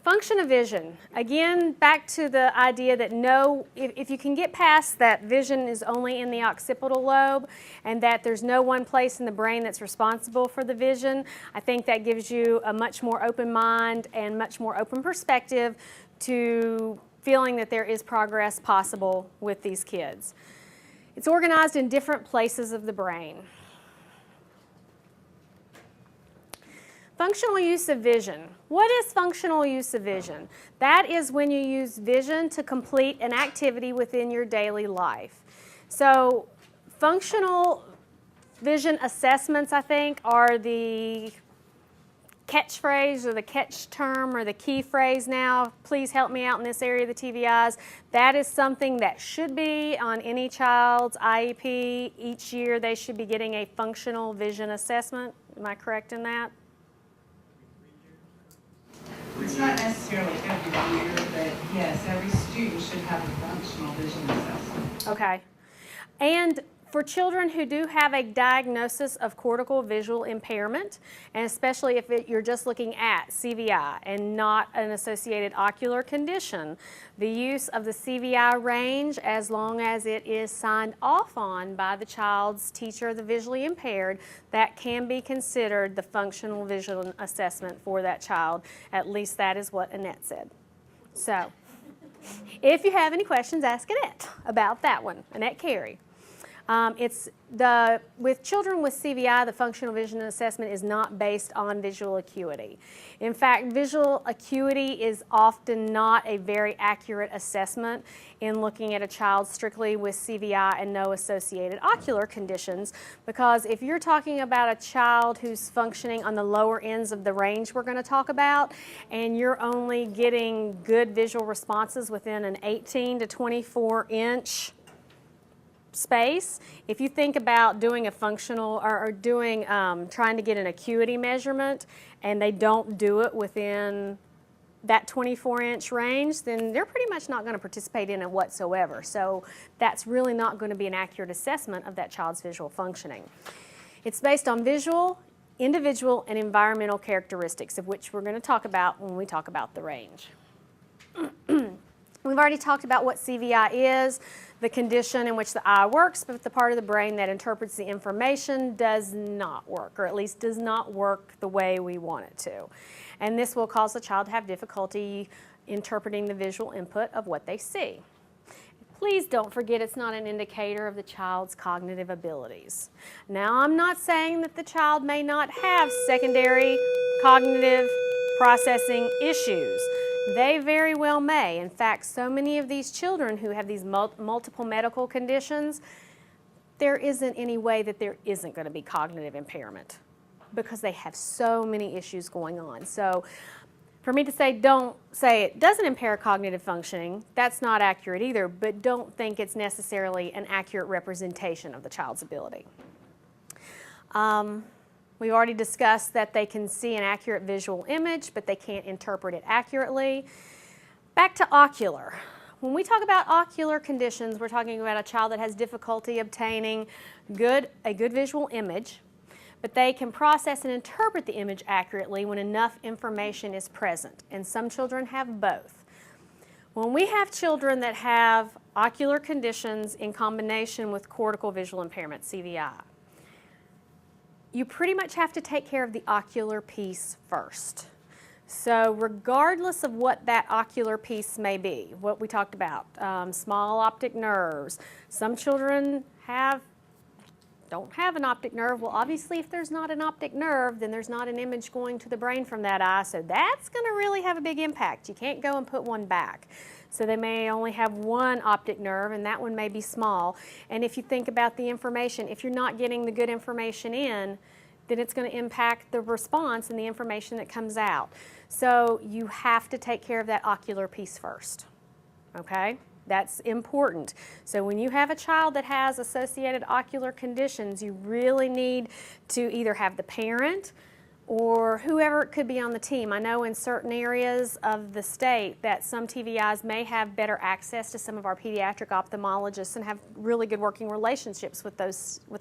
Function of vision. Again, back to the idea that if you can get past that vision is only in the occipital lobe and that there's no one place in the brain that's responsible for the vision, I think that gives you a much more open mind and much more open perspective to feeling that there is progress possible with these kids. It's organized in different places of the brain. Functional use of vision. What is functional use of vision? That is when you use vision to complete an activity within your daily life. So functional vision assessments, I think, are the catchphrase or the catch term or the key phrase now. Please help me out in this area of the TVIs. That is something that should be on any child's IEP. Each year they should be getting a functional vision assessment. Am I correct in that? It's not necessarily every year, but yes, every student should have a functional vision assessment. Okay. And for children who do have a diagnosis of cortical visual impairment, and especially if you're just looking at CVI and not an associated ocular condition, the use of the CVI range, as long as it is signed off on by the child's teacher, the visually impaired, that can be considered the functional vision assessment for that child. At least that is what Annette said. So, if you have any questions, ask Annette about that one, Annette Carey. With children with CVI, the functional vision assessment is not based on visual acuity. In fact, visual acuity is often not a very accurate assessment in looking at a child strictly with CVI and no associated ocular conditions, because if you're talking about a child who's functioning on the lower ends of the range we're going to talk about, and you're only getting good visual responses within an 18 to 24 inch space. If you think about doing a functional or doing trying to get an acuity measurement and they don't do it within that 24-inch range, then they're pretty much not going to participate in it whatsoever. So that's really not going to be an accurate assessment of that child's visual functioning. It's based on visual, individual, and environmental characteristics, of which we're going to talk about when we talk about the range. We've already talked about what CVI is, the condition in which the eye works, but the part of the brain that interprets the information does not work, or at least does not work the way we want it to. And this will cause the child to have difficulty interpreting the visual input of what they see. Please don't forget it's not an indicator of the child's cognitive abilities. Now, I'm not saying that the child may not have secondary cognitive processing issues. They very well may. In fact, so many of these children who have these multiple medical conditions, there isn't any way that there isn't going to be cognitive impairment because they have so many issues going on. So for me to say, don't say it doesn't impair cognitive functioning, that's not accurate either, but don't think it's necessarily an accurate representation of the child's ability. We've already discussed that they can see an accurate visual image, but they can't interpret it accurately. Back to ocular. When we talk about ocular conditions, we're talking about a child that has difficulty obtaining a good visual image, but they can process and interpret the image accurately when enough information is present, and some children have both. When we have children that have ocular conditions in combination with cortical visual impairment, CVI, you pretty much have to take care of the ocular piece first. So regardless of what that ocular piece may be, what we talked about, small optic nerves, some children don't have an optic nerve. Well, obviously if there's not an optic nerve, then there's not an image going to the brain from that eye, so that's going to really have a big impact. You can't go and put one back. So they may only have one optic nerve, and that one may be small. And if you think about the information, if you're not getting the good information in, then it's going to impact the response and the information that comes out. So you have to take care of that ocular piece first, okay? That's important. So when you have a child that has associated ocular conditions, you really need to either have the parent or whoever it could be on the team. I know in certain areas of the state that some TVIs may have better access to some of our pediatric ophthalmologists and have really good working relationships with the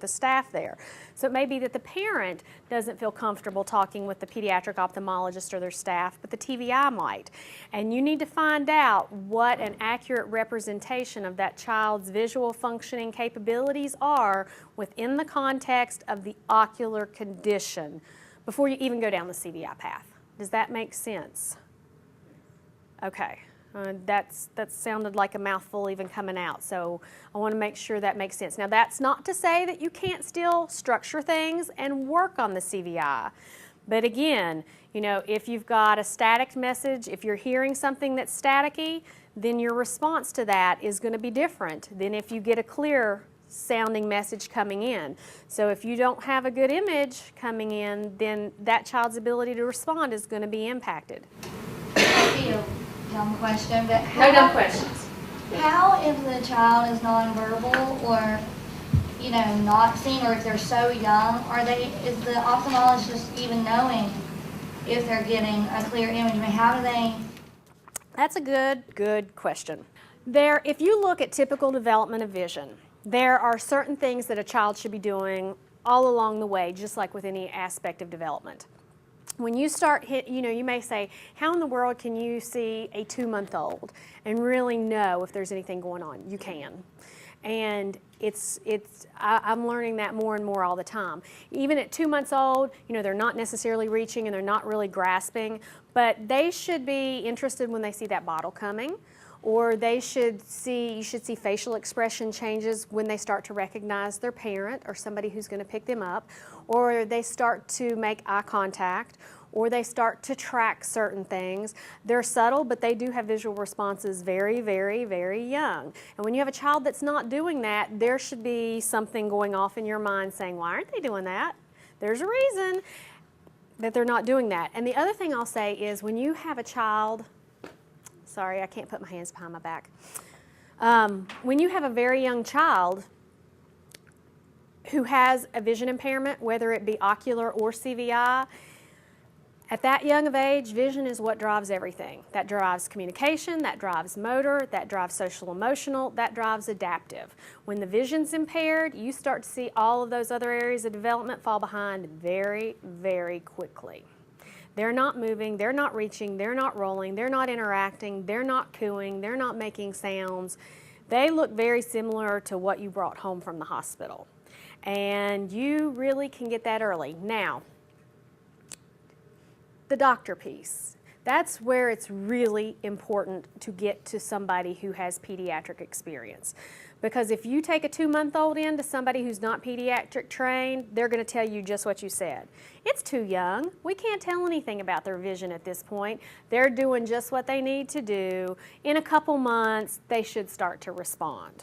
staff there. So it may be that the parent doesn't feel comfortable talking with the pediatric ophthalmologist or their staff, but the TVI might. And you need to find out what an accurate representation of that child's visual functioning capabilities are within the context of the ocular condition before you even go down the CVI path. Does that make sense? Okay, that sounded like a mouthful even coming out, so I want to make sure that makes sense. Now that's not to say that you can't still structure things and work on the CVI, but again, you know, if you've got a static message, if you're hearing something that's staticky, then your response to that is going to be different than if you get a clear sounding message coming in. So if you don't have a good image coming in, then that child's ability to respond is going to be impacted. Might be a dumb question, but No dumb questions. how if the child is nonverbal or, you know, not seeing, or if they're so young, is the ophthalmologist even knowing if they're getting a clear image? I mean, how do they? That's a good question. If you look at typical development of vision, there are certain things that a child should be doing all along the way, just like with any aspect of development. When you start you may say, how in the world can you see a 2-month-old and really know if there's anything going on? You can. And I'm learning that more and more all the time. Even at 2 months old, you know, they're not necessarily reaching and they're not really grasping, but they should be interested when they see that bottle coming, or you should see facial expression changes when they start to recognize their parent or somebody who's going to pick them up, or they start to make eye contact, or they start to track certain things. They're subtle, but they do have visual responses very, very, very young. And when you have a child that's not doing that, there should be something going off in your mind saying, why aren't they doing that? There's a reason that they're not doing that. And the other thing I'll say is when you have a child, sorry, I can't put my hands behind my back. When you have a very young child who has a vision impairment, whether it be ocular or CVI, at that young of age, vision is what drives everything. That drives communication, that drives motor, that drives social emotional, that drives adaptive. When the vision's impaired, you start to see all of those other areas of development fall behind very, very quickly. They're not moving, they're not reaching, they're not rolling, they're not interacting, they're not cooing, they're not making sounds. They look very similar to what you brought home from the hospital. And you really can get that early. Now, the doctor piece. That's where it's really important to get to somebody who has pediatric experience. Because if you take a 2-month-old in to somebody who's not pediatric trained, they're going to tell you just what you said. It's too young. We can't tell anything about their vision at this point. They're doing just what they need to do. In a couple months, they should start to respond.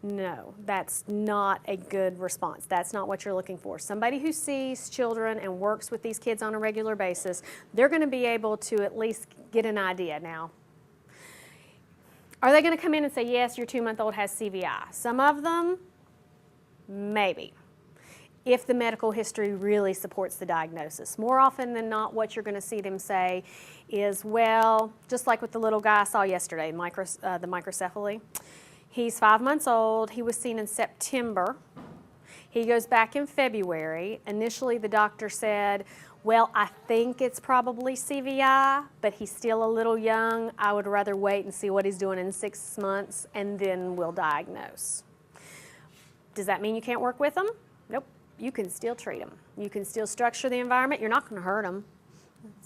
No, that's not a good response. That's not what you're looking for. Somebody who sees children and works with these kids on a regular basis, they're going to be able to at least get an idea now. Are they going to come in and say, yes, your 2-month-old has CVI? Some of them, maybe, if the medical history really supports the diagnosis. More often than not, what you're going to see them say is, well, just like with the little guy I saw yesterday, the microcephaly. He's 5 months old. He was seen in September. He goes back in February. Initially, the doctor said, well, I think it's probably CVI, but he's still a little young. I would rather wait and see what he's doing in 6 months, and then we'll diagnose. Does that mean you can't work with him? Nope. You can still treat him. You can still structure the environment. You're not going to hurt him,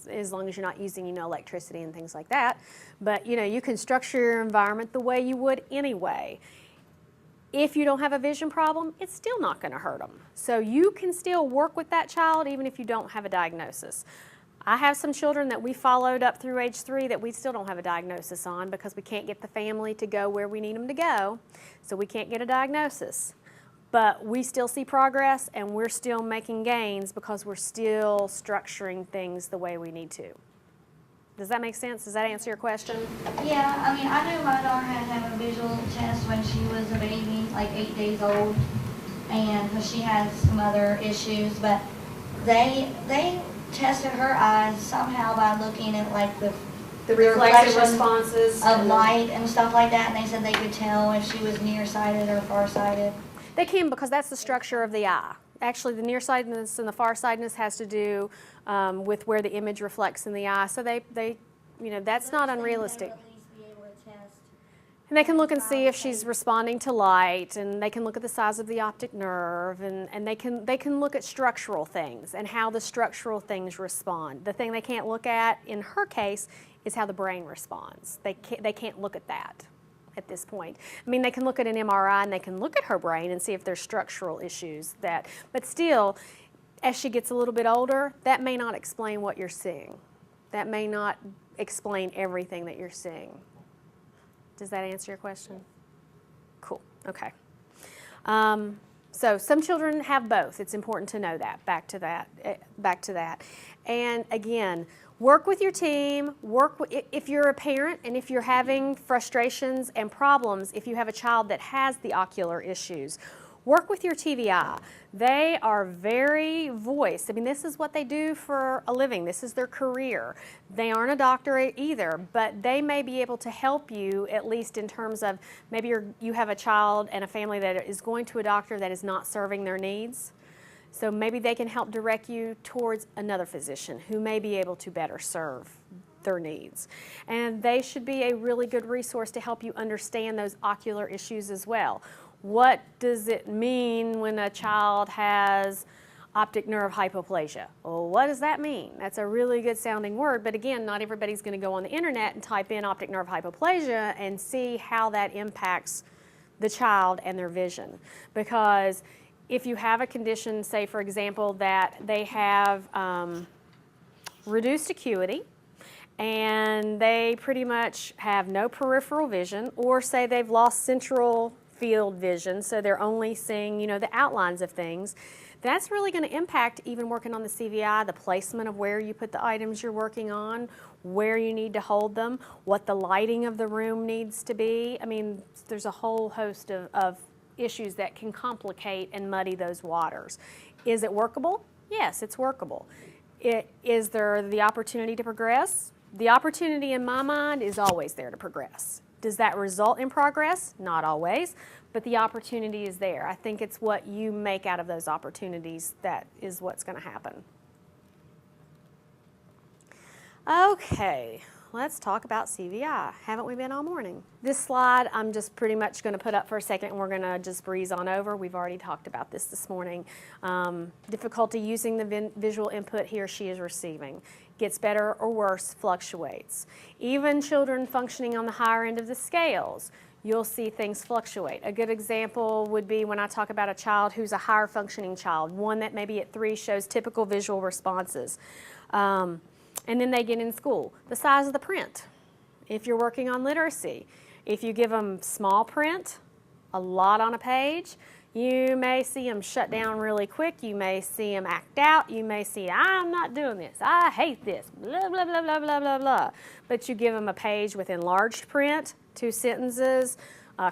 as long as you're not using, electricity and things like that. But, you can structure your environment the way you would anyway. If you don't have a vision problem, it's still not going to hurt them. So you can still work with that child even if you don't have a diagnosis. I have some children that we followed up through age 3 that we still don't have a diagnosis on because we can't get the family to go where we need them to go, so we can't get a diagnosis. But we still see progress and we're still making gains because we're still structuring things the way we need to. Does that make sense? Does that answer your question? Yeah, I mean, I knew my daughter had to have a visual test when she was a baby, like 8 days old, and because she has some other issues, but they tested her eyes somehow by looking at like the reflexive reflection responses of light and stuff like that, and they said they could tell if she was nearsighted or farsighted. They can, because that's the structure of the eye. Actually, the nearsightedness and the farsightedness has to do with where the image reflects in the eye. So they that's not unrealistic. They would at least be able to test. And they can look and see if she's responding to light, and they can look at the size of the optic nerve, and they can look at structural things and how the structural things respond. The thing they can't look at in her case is how the brain responds. They can't look at that at this point. I mean, they can look at an MRI and they can look at her brain and see if there's structural issues but still, as she gets a little bit older, that may not explain what you're seeing. That may not explain everything that you're seeing. Does that answer your question? Cool, okay. So some children have both. It's important to know that, back to that. And again, work with your team, if you're a parent and if you're having frustrations and problems, if you have a child that has the ocular issues, work with your TVI. They are very voiced. I mean, this is what they do for a living. This is their career. They aren't a doctor either, but they may be able to help you, at least in terms of maybe you have a child and a family that is going to a doctor that is not serving their needs. So maybe they can help direct you towards another physician who may be able to better serve their needs. And they should be a really good resource to help you understand those ocular issues as well. What does it mean when a child has optic nerve hypoplasia? Well, what does that mean? That's a really good sounding word, but again, not everybody's going to go on the internet and type in optic nerve hypoplasia and see how that impacts the child and their vision. Because if you have a condition, say for example, that they have reduced acuity and they pretty much have no peripheral vision, or say they've lost central field vision, so they're only seeing, the outlines of things, that's really going to impact even working on the CVI, the placement of where you put the items you're working on, where you need to hold them, what the lighting of the room needs to be. I mean, there's a whole host of issues that can complicate and muddy those waters. Is it workable? Yes, it's workable. Is there the opportunity to progress? The opportunity in my mind is always there to progress. Does that result in progress? Not always, but the opportunity is there. I think it's what you make out of those opportunities that is what's going to happen. Okay, let's talk about CVI. Haven't we been all morning? This slide I'm just pretty much going to put up for a second and we're going to just breeze on over. We've already talked about this morning. Difficulty using the visual input he or she is receiving. Gets better or worse, fluctuates. Even children functioning on the higher end of the scales, you'll see things fluctuate. A good example would be when I talk about a child who's a higher functioning child, one that maybe at 3 shows typical visual responses. And then they get in school. The size of the print. If you're working on literacy, if you give them small print, a lot on a page, you may see them shut down really quick. You may see them act out. You may see, I'm not doing this. I hate this. Blah, blah, blah, blah, blah, blah, blah. But you give them a page with enlarged print, 2 sentences,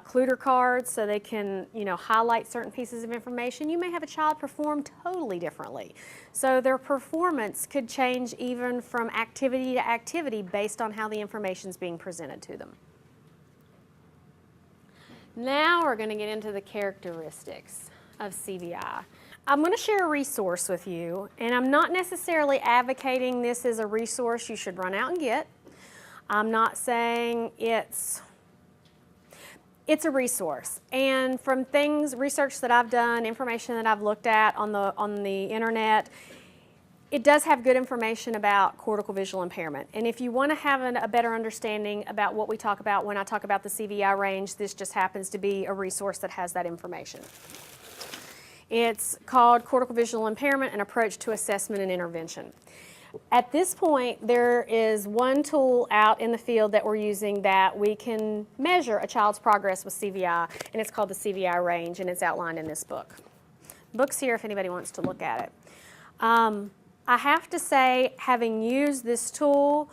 clutter cards so they can, highlight certain pieces of information. You may have a child perform totally differently. So their performance could change even from activity to activity based on how the information is being presented to them. Now we're going to get into the characteristics of CVI. I'm going to share a resource with you, and I'm not necessarily advocating this as a resource you should run out and get. I'm not saying it's a resource. And from research that I've done, information that I've looked at on the internet, it does have good information about cortical visual impairment. And if you want to have a better understanding about what we talk about when I talk about the CVI range, this just happens to be a resource that has that information. It's called Cortical Visual Impairment, an Approach to Assessment and Intervention. At this point, there is one tool out in the field that we're using that we can measure a child's progress with CVI, and it's called the CVI Range, and it's outlined in this book. The book's here if anybody wants to look at it. I have to say, having used this tool,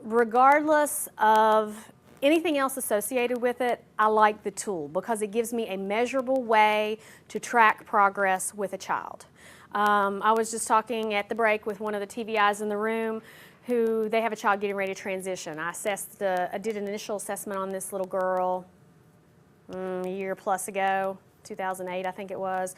regardless of anything else associated with it, I like the tool because it gives me a measurable way to track progress with a child. I was just talking at the break with one of the TVIs in the room who they have a child getting ready to transition. I did an initial assessment on this little girl a year plus ago, 2008 I think it was,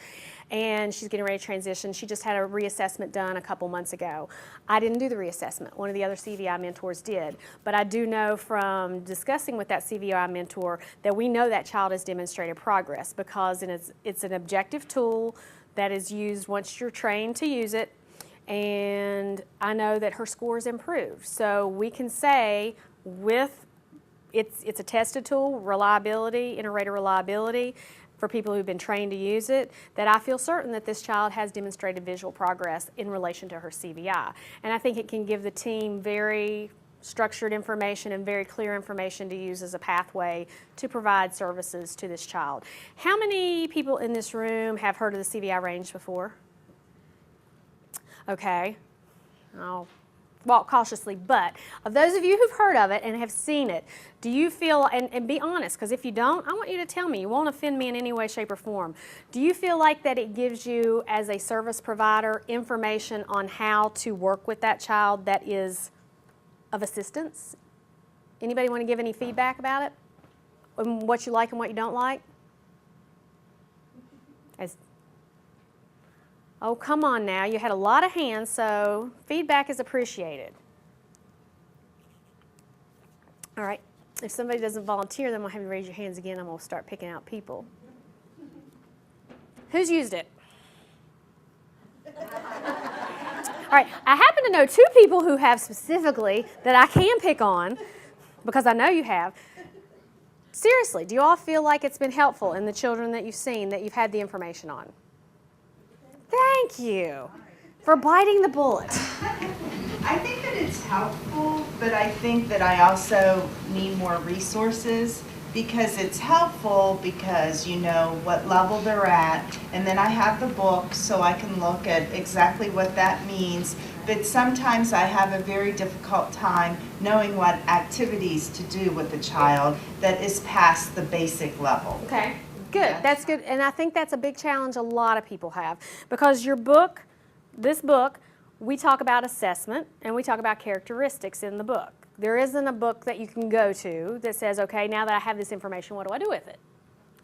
and she's getting ready to transition. She just had a reassessment done a couple months ago. I didn't do the reassessment. One of the other CVI mentors did, but I do know from discussing with that CVI mentor that we know that child has demonstrated progress because it's an objective tool that is used once you're trained to use it, and I know that her scores improved. So we can say with it's a tested tool, reliability, inter-rater reliability, for people who've been trained to use it, that I feel certain that this child has demonstrated visual progress in relation to her CVI. And I think it can give the team very structured information and very clear information to use as a pathway to provide services to this child. How many people in this room have heard of the CVI Range before? Okay. I'll walk cautiously, but of those of you who've heard of it and have seen it, do you feel, and be honest, because if you don't, I want you to tell me. You won't offend me in any way, shape, or form. Do you feel like that it gives you, as a service provider, information on how to work with that child that is of assistance? Anybody want to give any feedback about it? And what you like and what you don't like? Oh, come on now. You had a lot of hands, so feedback is appreciated. All right. If somebody doesn't volunteer, then I'm going to have you raise your hands again. I'm going to start picking out people. Who's used it? All right. I happen to know two people who have specifically that I can pick on because I know you have. Seriously, do you all feel like it's been helpful in the children that you've seen that you've had the information on? Thank you for biting the bullet. I think that it's helpful, but I think that I also need more resources because it's helpful because you know what level they're at, and then I have the book so I can look at exactly what that means, but sometimes I have a very difficult time knowing what activities to do with the child that is past the basic level. Okay. Good, that's good, and I think that's a big challenge a lot of people have because your book, this book, we talk about assessment and we talk about characteristics in the book. There isn't a book that you can go to that says, okay, now that I have this information, what do I do with it,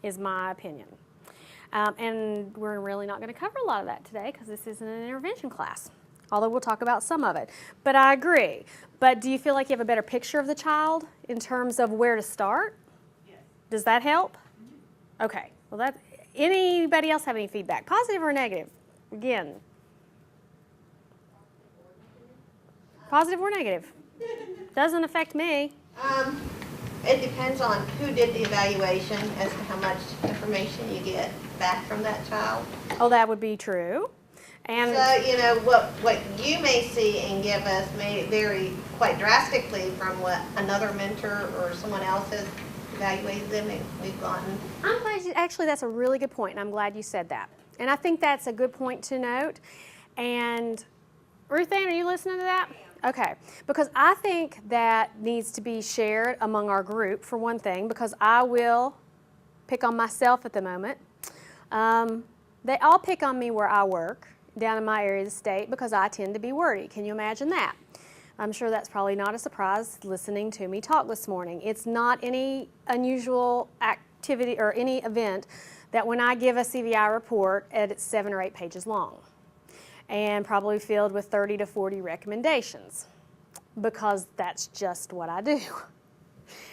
is my opinion. And we're really not going to cover a lot of that today because this isn't an intervention class, although we'll talk about some of it. But I agree. But do you feel like you have a better picture of the child in terms of where to start? Yes. Does that help? Okay, well anybody else have any feedback, positive or negative? Again, positive or negative? Doesn't affect me. It depends on who did the evaluation as to how much information you get back from that child. Oh, that would be true. And So, you know, what you may see and give us may vary quite drastically from what another mentor or someone else has evaluated them and we've gotten. I'm glad actually that's a really good point, and I'm glad you said that. And I think that's a good point to note. And Ruth Ann, are you listening to that? Okay, because I think that needs to be shared among our group for one thing, because I will pick on myself at the moment. They all pick on me where I work down in my area of the state because I tend to be wordy. Can you imagine that? I'm sure that's probably not a surprise listening to me talk this morning. It's not any unusual activity or any event that when I give a CVI report, it's 7 or 8 pages long and probably filled with 30 to 40 recommendations because that's just what I do.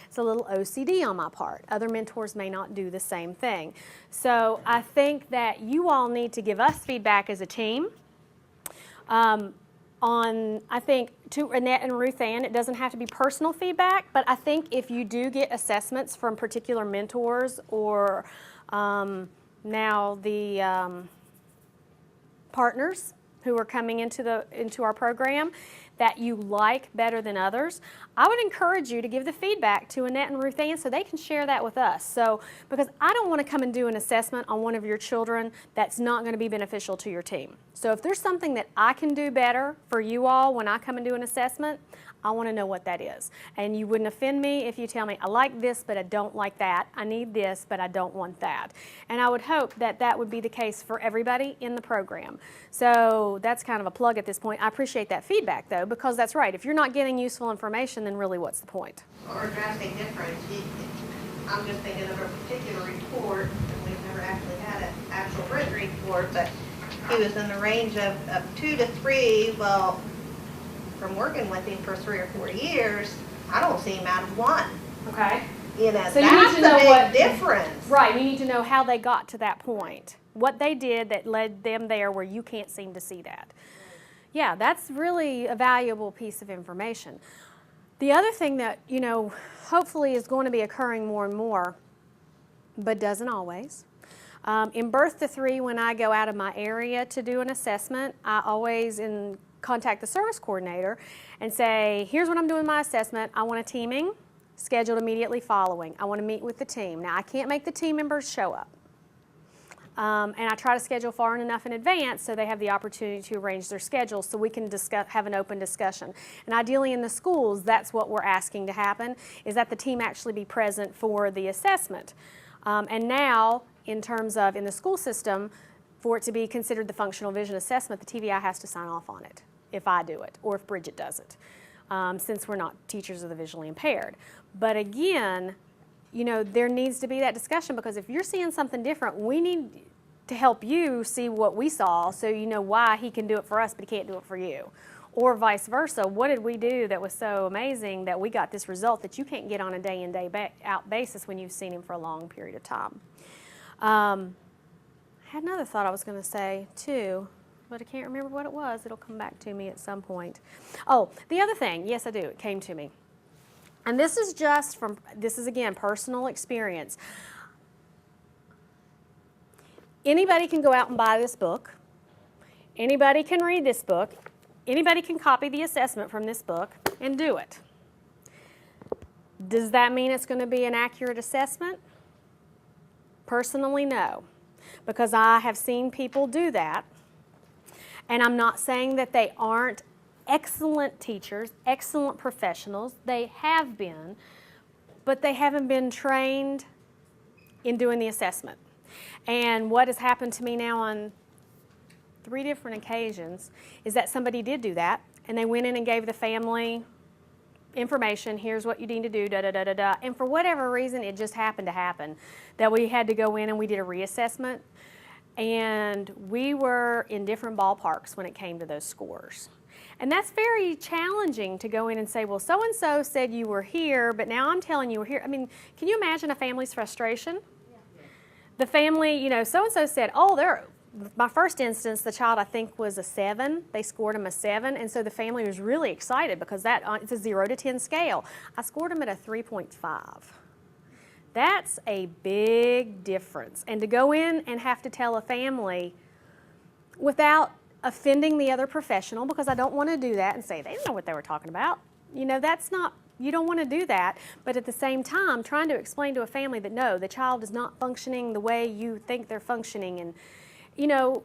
It's a little OCD on my part. Other mentors may not do the same thing. So I think that you all need to give us feedback as a team. I think to Annette and Ruth Ann, it doesn't have to be personal feedback, but I think if you do get assessments from particular mentors or now the partners who are coming into our program that you like better than others, I would encourage you to give the feedback to Annette and Ruth Ann so they can share that with us. So, because I don't want to come and do an assessment on one of your children that's not going to be beneficial to your team. So if there's something that I can do better for you all when I come and do an assessment, I want to know what that is. And you wouldn't offend me if you tell me, I like this, but I don't like that. I need this, but I don't want that. And I would hope that that would be the case for everybody in the program. So that's kind of a plug at this point. I appreciate that feedback, though, because that's right. If you're not getting useful information, then really what's the point? Or a drastic difference. I'm just thinking of a particular report, and we've never actually had an actual written report, but he was in the range of 2 to 3. Well, from working with him for 3 or 4 years, I don't see him out of 1. Okay. You know, So you that's need to know a big what difference. Right, you need to know how they got to that point. What they did that led them there where you can't seem to see that. Yeah, that's really a valuable piece of information. The other thing that, you know, hopefully is going to be occurring more and more, but doesn't always. In birth to 3, when I go out of my area to do an assessment, I always contact the service coordinator and say, here's what I'm doing my assessment. I want a teaming scheduled immediately following. I want to meet with the team. Now, I can't make the team members show up. And I try to schedule far enough in advance so they have the opportunity to arrange their schedules so we can have an open discussion. And ideally in the schools, that's what we're asking to happen, is that the team actually be present for the assessment. And now, in terms of in the school system, for it to be considered the functional vision assessment, the TVI has to sign off on it if I do it or if Bridget does it, since we're not teachers of the visually impaired. But again, you know, there needs to be that discussion, because if you're seeing something different, we need to help you see what we saw so you know why he can do it for us but he can't do it for you. Or vice versa. What did we do that was so amazing that we got this result that you can't get on a day in, day out basis when you've seen him for a long period of time? I had another thought I was going to say too, but I can't remember what it was. It'll come back to me at some point. Oh, the other thing, yes I do, it came to me. And this is again personal experience. Anybody can go out and buy this book. Anybody can read this book. Anybody can copy the assessment from this book and do it. Does that mean it's going to be an accurate assessment? Personally, no, because I have seen people do that, and I'm not saying that they aren't excellent teachers, excellent professionals. They have been, but they haven't been trained in doing the assessment. And what has happened to me now on 3 different occasions is that somebody did do that, and they went in and gave the family information, here's what you need to do, da-da-da-da-da, and for whatever reason, it just happened to happen that we had to go in and we did a reassessment, and we were in different ballparks when it came to those scores. And that's very challenging to go in and say, well, so-and-so said you were here, but now I'm telling you we're here. I mean, can you imagine a family's frustration? Yeah. The family, you know, so-and-so said, oh, my first instance, the child I think was a 7. They scored him a 7, and so the family was really excited because it's a 0 to 10 scale. I scored him at a 3.5. That's a big difference. And to go in and have to tell a family without offending the other professional, because I don't want to do that and say they didn't know what they were talking about. You know, you don't want to do that, but at the same time, trying to explain to a family that no, the child is not functioning the way you think they're functioning, and you know,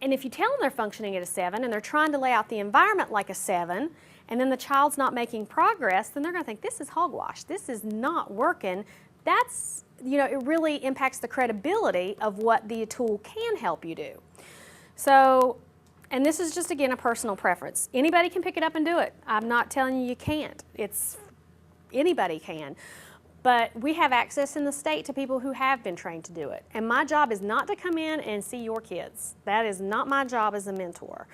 and if you tell them they're functioning at a 7 and they're trying to lay out the environment like a 7, and then the child's not making progress, then they're going to think this is hogwash. This is not working. That's, you know, it really impacts the credibility of what the tool can help you do. So, and this is just, again, a personal preference. Anybody can pick it up and do it. I'm not telling you you can't. Anybody can. But we have access in the state to people who have been trained to do it. And my job is not to come in and see your kids. That is not my job as a mentor.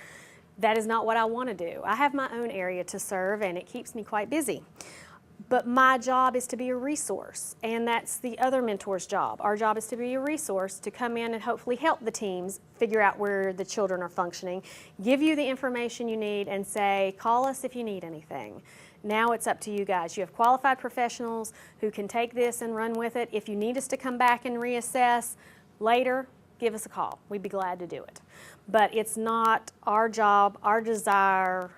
That is not what I want to do. I have my own area to serve, and it keeps me quite busy. But my job is to be a resource, and that's the other mentor's job. Our job is to be a resource, to come in and hopefully help the teams figure out where the children are functioning, give you the information you need, and say, call us if you need anything. Now it's up to you guys. You have qualified professionals who can take this and run with it. If you need us to come back and reassess later, give us a call. We'd be glad to do it. But it's not our job, our desire.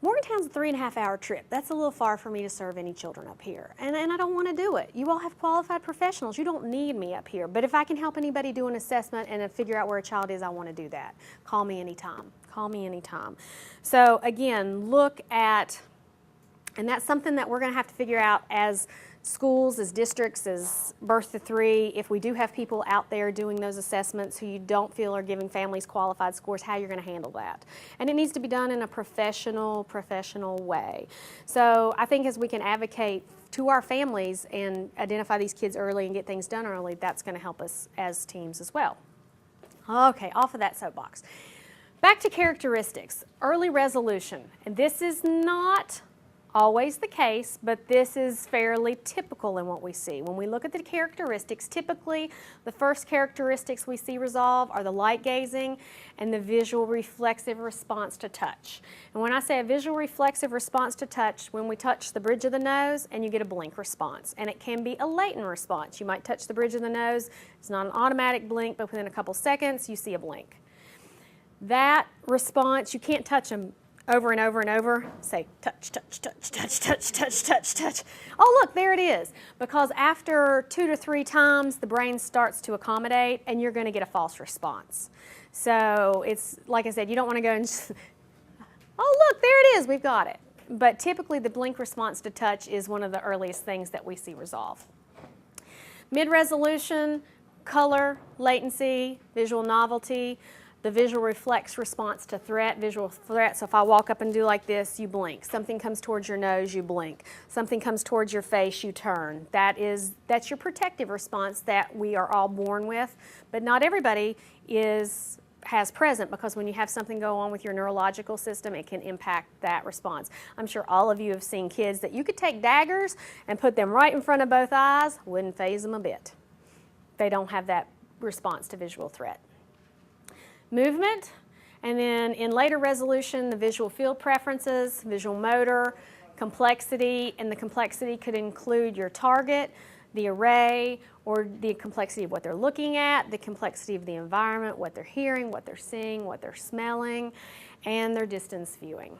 Morgantown's a 3.5-hour trip. That's a little far for me to serve any children up here. And I don't want to do it. You all have qualified professionals. You don't need me up here. But if I can help anybody do an assessment and figure out where a child is, I want to do that. Call me anytime. Call me anytime. So again, look at, and that's something that we're going to have to figure out as schools, as districts, as birth to 3, if we do have people out there doing those assessments who you don't feel are giving families qualified scores, how you're going to handle that. And it needs to be done in a professional way. So I think as we can advocate to our families and identify these kids early and get things done early, that's going to help us as teams as well. Okay, off of that soapbox. Back to characteristics, early resolution. And this is not always the case, but this is fairly typical in what we see. When we look at the characteristics, typically the first characteristics we see resolve are the light gazing and the visual reflexive response to touch. And when I say a visual reflexive response to touch, when we touch the bridge of the nose and you get a blink response, and it can be a latent response. You might touch the bridge of the nose, it's not an automatic blink, but within a couple seconds you see a blink. That response, you can't touch them over and over and over, say touch, touch, touch, touch, touch, touch, touch, touch. Oh look, there it is. Because after 2 to 3 times, the brain starts to accommodate and you're going to get a false response. So it's, like I said, you don't want to go and just, oh look, there it is, we've got it. But typically the blink response to touch is one of the earliest things that we see resolve. Mid-resolution, color, latency, visual novelty. The visual reflex response to threat, visual threat. So if I walk up and do like this, you blink. Something comes towards your nose, you blink. Something comes towards your face, you turn. That's your protective response that we are all born with, but not everybody has present, because when you have something go on with your neurological system, it can impact that response. I'm sure all of you have seen kids that you could take daggers and put them right in front of both eyes, wouldn't faze them a bit. They don't have that response to visual threat. Movement, and then in later resolution, the visual field preferences, visual motor, complexity, and the complexity could include your target, the array, or the complexity of what they're looking at, the complexity of the environment, what they're hearing, what they're seeing, what they're smelling, and their distance viewing.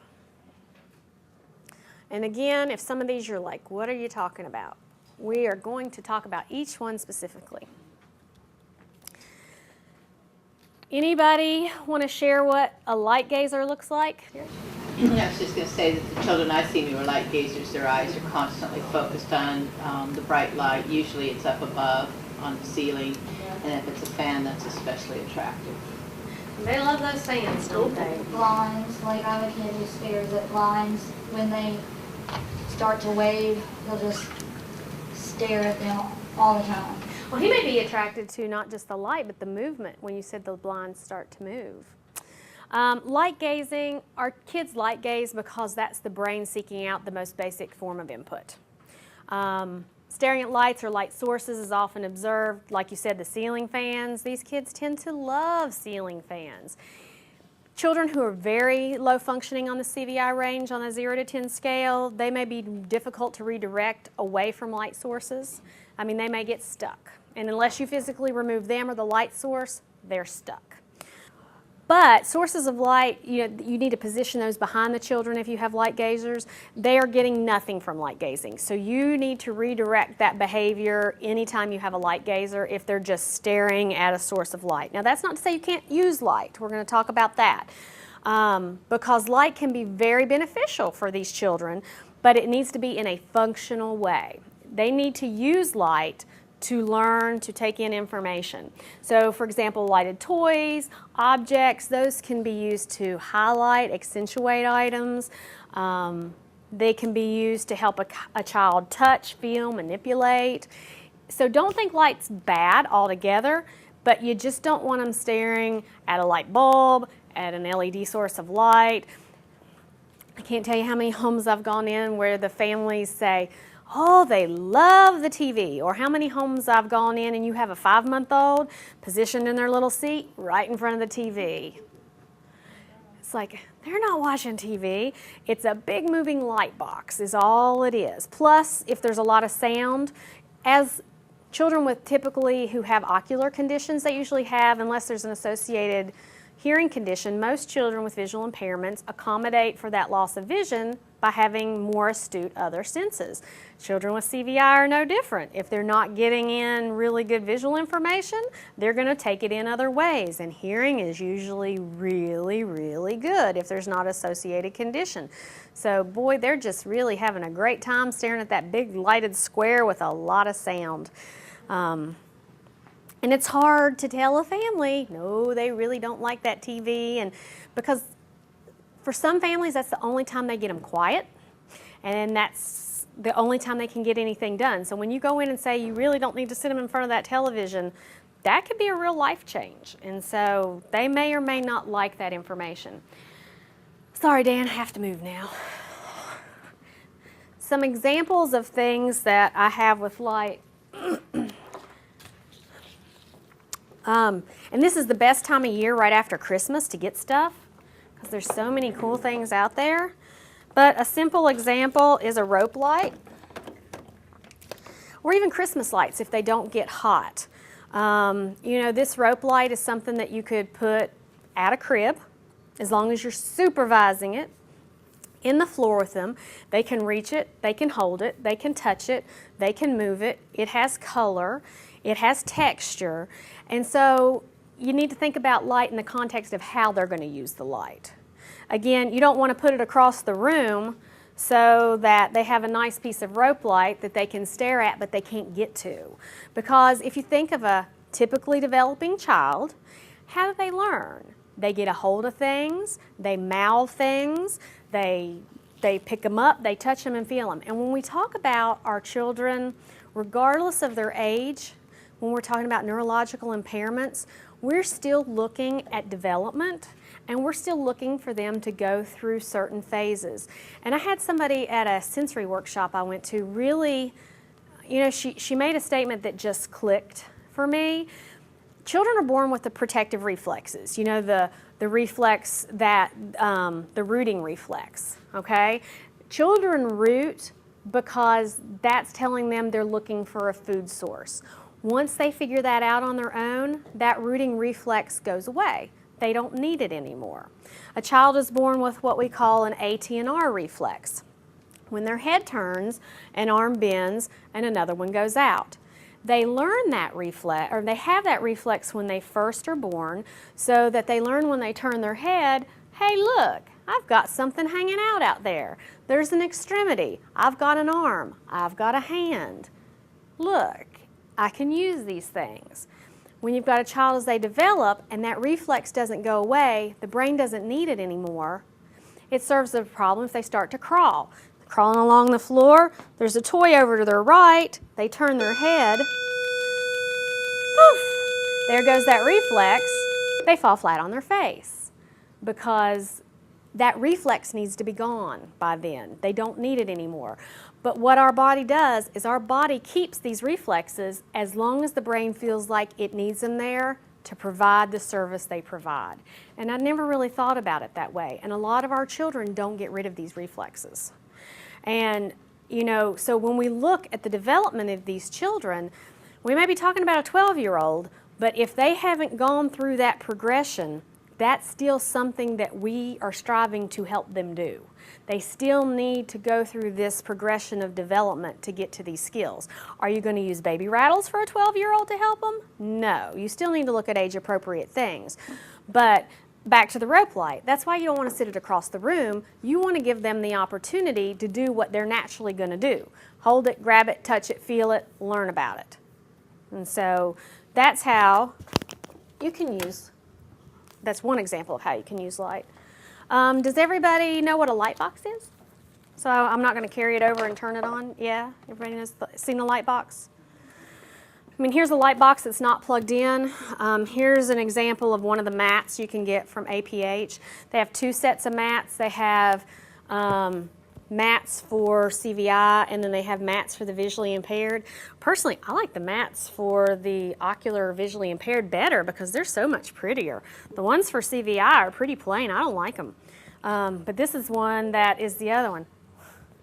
And again, if some of these you're like, what are you talking about? We are going to talk about each one specifically. Anybody want to share what a light gazer looks like? I was just going to say that the children I've seen who are light gazers, their eyes are constantly focused on the bright light. Usually it's up above on the ceiling, and if it's a fan, that's especially attractive. They love those fans, don't they? Blinds, like I have a kid who stares at blinds. When they start to wave, he'll just stare at them all the time. Well, he may be attracted to not just the light, but the movement when you said the blinds start to move. Light gazing, our kids light gaze because that's the brain seeking out the most basic form of input. Staring at lights or light sources is often observed. Like you said, the ceiling fans. These kids tend to love ceiling fans. Children who are very low functioning on the CVI range on a 0 to 10 scale, they may be difficult to redirect away from light sources. I mean, they may get stuck. And unless you physically remove them or the light source, they're stuck. But sources of light, you need to position those behind the children if you have light gazers. They are getting nothing from light gazing. So you need to redirect that behavior anytime you have a light gazer if they're just staring at a source of light. Now that's not to say you can't use light. We're going to talk about that. Because light can be very beneficial for these children, but it needs to be in a functional way. They need to use light to learn, to take in information. So for example, lighted toys, objects, those can be used to highlight, accentuate items. They can be used to help a child touch, feel, manipulate. So don't think light's bad altogether, but you just don't want them staring at a light bulb, at an LED source of light. I can't tell you how many homes I've gone in where the families say, oh, they love the TV, or how many homes I've gone in and you have a 5-month-old positioned in their little seat right in front of the TV. It's like, they're not watching TV. It's a big moving light box is all it is. Plus, if there's a lot of sound, as children with typically who have ocular conditions, they usually have, unless there's an associated hearing condition, most children with visual impairments accommodate for that loss of vision by having more astute other senses. Children with CVI are no different. If they're not getting in really good visual information, they're going to take it in other ways, and hearing is usually really, really good if there's not associated condition. So boy, they're just really having a great time staring at that big lighted square with a lot of sound. And it's hard to tell a family, no, they really don't like that TV, and because for some families, that's the only time they get them quiet, and that's the only time they can get anything done. So when you go in and say you really don't need to sit them in front of that television, that could be a real life change. And so they may or may not like that information. Sorry, Dan, I have to move now. Some examples of things that I have with light. And this is the best time of year right after Christmas to get stuff, because there's so many cool things out there. But a simple example is a rope light, or even Christmas lights if they don't get hot. You know, this rope light is something that you could put at a crib, as long as you're supervising it, in the floor with them. They can reach it, they can hold it, they can touch it, they can move it. It has color, it has texture, and so you need to think about light in the context of how they're going to use the light. Again, you don't want to put it across the room so that they have a nice piece of rope light that they can stare at but they can't get to. Because if you think of a typically developing child, how do they learn? They get a hold of things, they mouth things, they pick them up, they touch them and feel them. And when we talk about our children, regardless of their age, when we're talking about neurological impairments, we're still looking at development, and we're still looking for them to go through certain phases. And I had somebody at a sensory workshop I went to really, you know, she made a statement that just clicked for me. Children are born with the protective reflexes, you know, the reflex that, the rooting reflex, okay? Children root because that's telling them they're looking for a food source. Once they figure that out on their own, that rooting reflex goes away. They don't need it anymore. A child is born with what we call an AT&R reflex. When their head turns, an arm bends and another one goes out. They learn that reflex, or they have that reflex when they first are born, so that they learn when they turn their head, hey look, I've got something hanging out there. There's an extremity. I've got an arm. I've got a hand. Look, I can use these things. When you've got a child as they develop and that reflex doesn't go away, the brain doesn't need it anymore, it serves a problem if they start to crawl. Crawling along the floor, there's a toy over to their right, they turn their head, poof, there goes that reflex, they fall flat on their face because that reflex needs to be gone by then. They don't need it anymore. But what our body does is our body keeps these reflexes as long as the brain feels like it needs them there to provide the service they provide. And I never really thought about it that way. And a lot of our children don't get rid of these reflexes. And, you know, so when we look at the development of these children, we may be talking about a 12-year-old, but if they haven't gone through that progression, that's still something that we are striving to help them do. They still need to go through this progression of development to get to these skills. Are you going to use baby rattles for a 12-year-old to help them? No. You still need to look at age-appropriate things. But back to the rope light. That's why you don't want to sit it across the room. You want to give them the opportunity to do what they're naturally going to do. Hold it, grab it, touch it, feel it, learn about it. And so that's how you can use, that's one example of how you can use light. Does everybody know what a light box is? So I'm not going to carry it over and turn it on. Yeah? Everybody knows, seen the light box? I mean, here's a light box that's not plugged in. Here's an example of one of the mats you can get from APH. They have two sets of mats. They have mats for CVI, and then they have mats for the visually impaired. Personally, I like the mats for the ocular visually impaired better because they're so much prettier. The ones for CVI are pretty plain. I don't like them. But this is one that is the other one.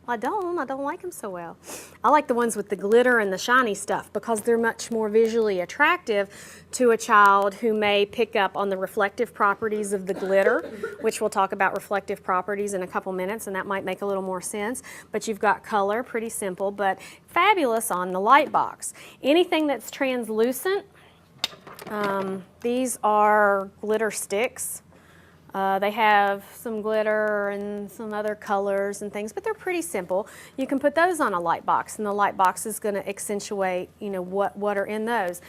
I don't like them so well. I like the ones with the glitter and the shiny stuff because they're much more visually attractive to a child who may pick up on the reflective properties of the glitter, which we'll talk about reflective properties in a couple minutes, and that might make a little more sense. But you've got color, pretty simple, but fabulous on the light box. Anything that's translucent, these are glitter sticks. They have some glitter and some other colors and things, but they're pretty simple. You can put those on a light box, and the light box is going to accentuate, what are in those.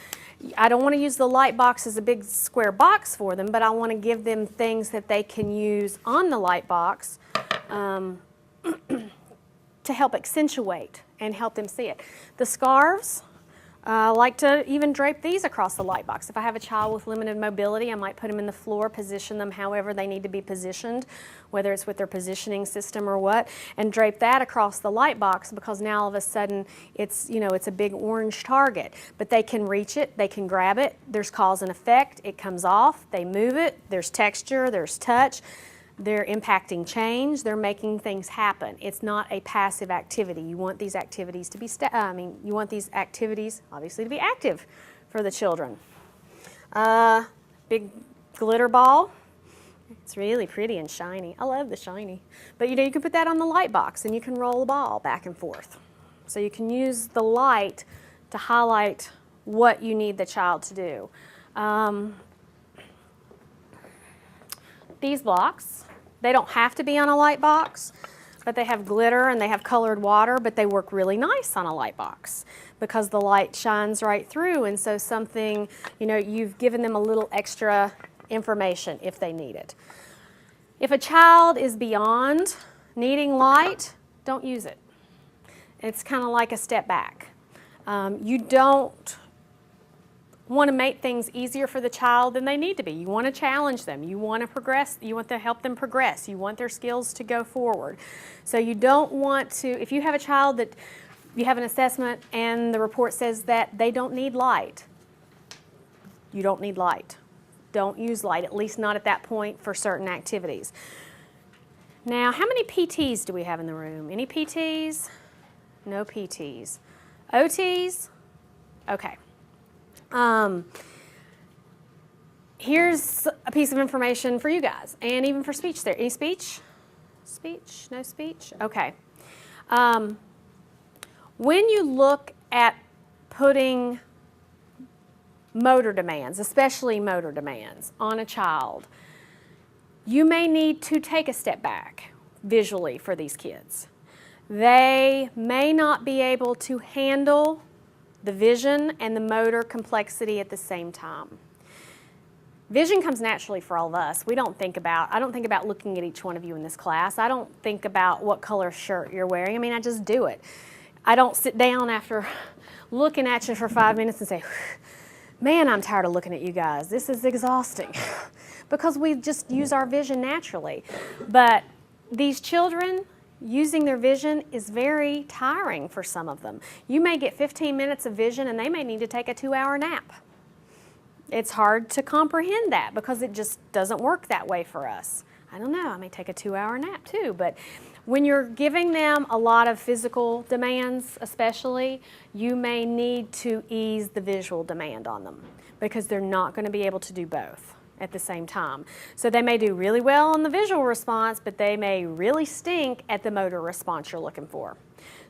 I don't want to use the light box as a big square box for them, but I want to give them things that they can use on the light box to help accentuate and help them see it. The scarves, I like to even drape these across the light box. If I have a child with limited mobility, I might put them in the floor, position them however they need to be positioned, whether it's with their positioning system or what, and drape that across the light box because now all of a sudden it's a big orange target. But they can reach it, they can grab it, there's cause and effect, it comes off, they move it, there's texture, there's touch. They're impacting change. They're making things happen. It's not a passive activity. You want these activities to be, you want these activities obviously to be active for the children. Big glitter ball. It's really pretty and shiny. I love the shiny. But you can put that on the light box and you can roll the ball back and forth. So you can use the light to highlight what you need the child to do. These blocks, they don't have to be on a light box, but they have glitter and they have colored water, but they work really nice on a light box because the light shines right through, and so something, you've given them a little extra information if they need it. If a child is beyond needing light, don't use it. It's kind of like a step back. You don't want to make things easier for the child than they need to be. You want to challenge them. You want to progress. You want to help them progress. You want their skills to go forward. So you don't want to, if you have a child that you have an assessment and the report says that they don't need light, you don't need light. Don't use light, at least not at that point for certain activities. Now, how many PTs do we have in the room? Any PTs? No PTs. OTs? Okay. Here's a piece of information for you guys, and even for speech there. Any speech? Speech? No speech? Okay. When you look at putting motor demands, especially motor demands, on a child, you may need to take a step back visually for these kids. They may not be able to handle the vision and the motor complexity at the same time. Vision comes naturally for all of us. I don't think about looking at each one of you in this class. I don't think about what color shirt you're wearing. I just do it. I don't sit down after looking at you for 5 minutes and say, man, I'm tired of looking at you guys. This is exhausting. Because we just use our vision naturally. But these children, using their vision is very tiring for some of them. You may get 15 minutes of vision and they may need to take a 2-hour nap. It's hard to comprehend that because it just doesn't work that way for us. I don't know, I may take a 2-hour nap too, but when you're giving them a lot of physical demands especially, you may need to ease the visual demand on them because they're not going to be able to do both at the same time. So they may do really well on the visual response, but they may really stink at the motor response you're looking for.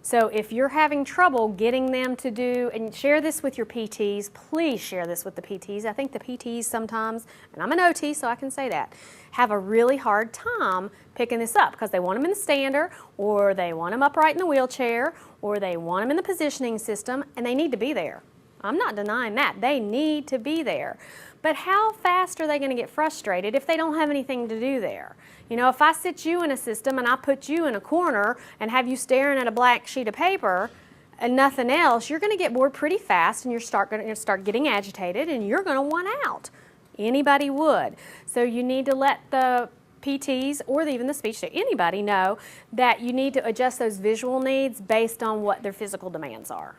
So if you're having trouble getting them to do, and share this with your PTs, please share this with the PTs. I think the PTs sometimes, and I'm an OT so I can say that, have a really hard time picking this up because they want them in the stander, or they want them upright in the wheelchair, or they want them in the positioning system, and they need to be there. I'm not denying that. They need to be there. But how fast are they going to get frustrated if they don't have anything to do there? If I sit you in a system and I put you in a corner and have you staring at a blank sheet of paper and nothing else, you're going to get bored pretty fast and you're going to start getting agitated and you're going to want out. Anybody would. So you need to let the PTs or even the speech therapist, anybody know that you need to adjust those visual needs based on what their physical demands are.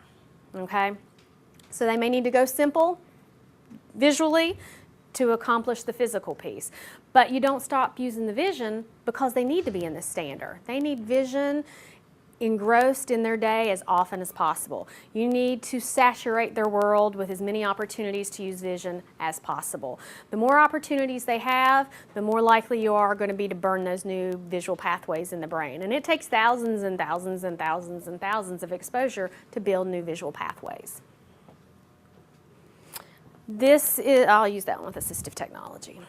Okay? So they may need to go simple visually to accomplish the physical piece. But you don't stop using the vision because they need to be in the stander. They need vision engrossed in their day as often as possible. You need to saturate their world with as many opportunities to use vision as possible. The more opportunities they have, the more likely you are going to be to burn those new visual pathways in the brain. And it takes thousands and thousands and thousands and thousands of exposure to build new visual pathways. This is, I'll use that one with assistive technology.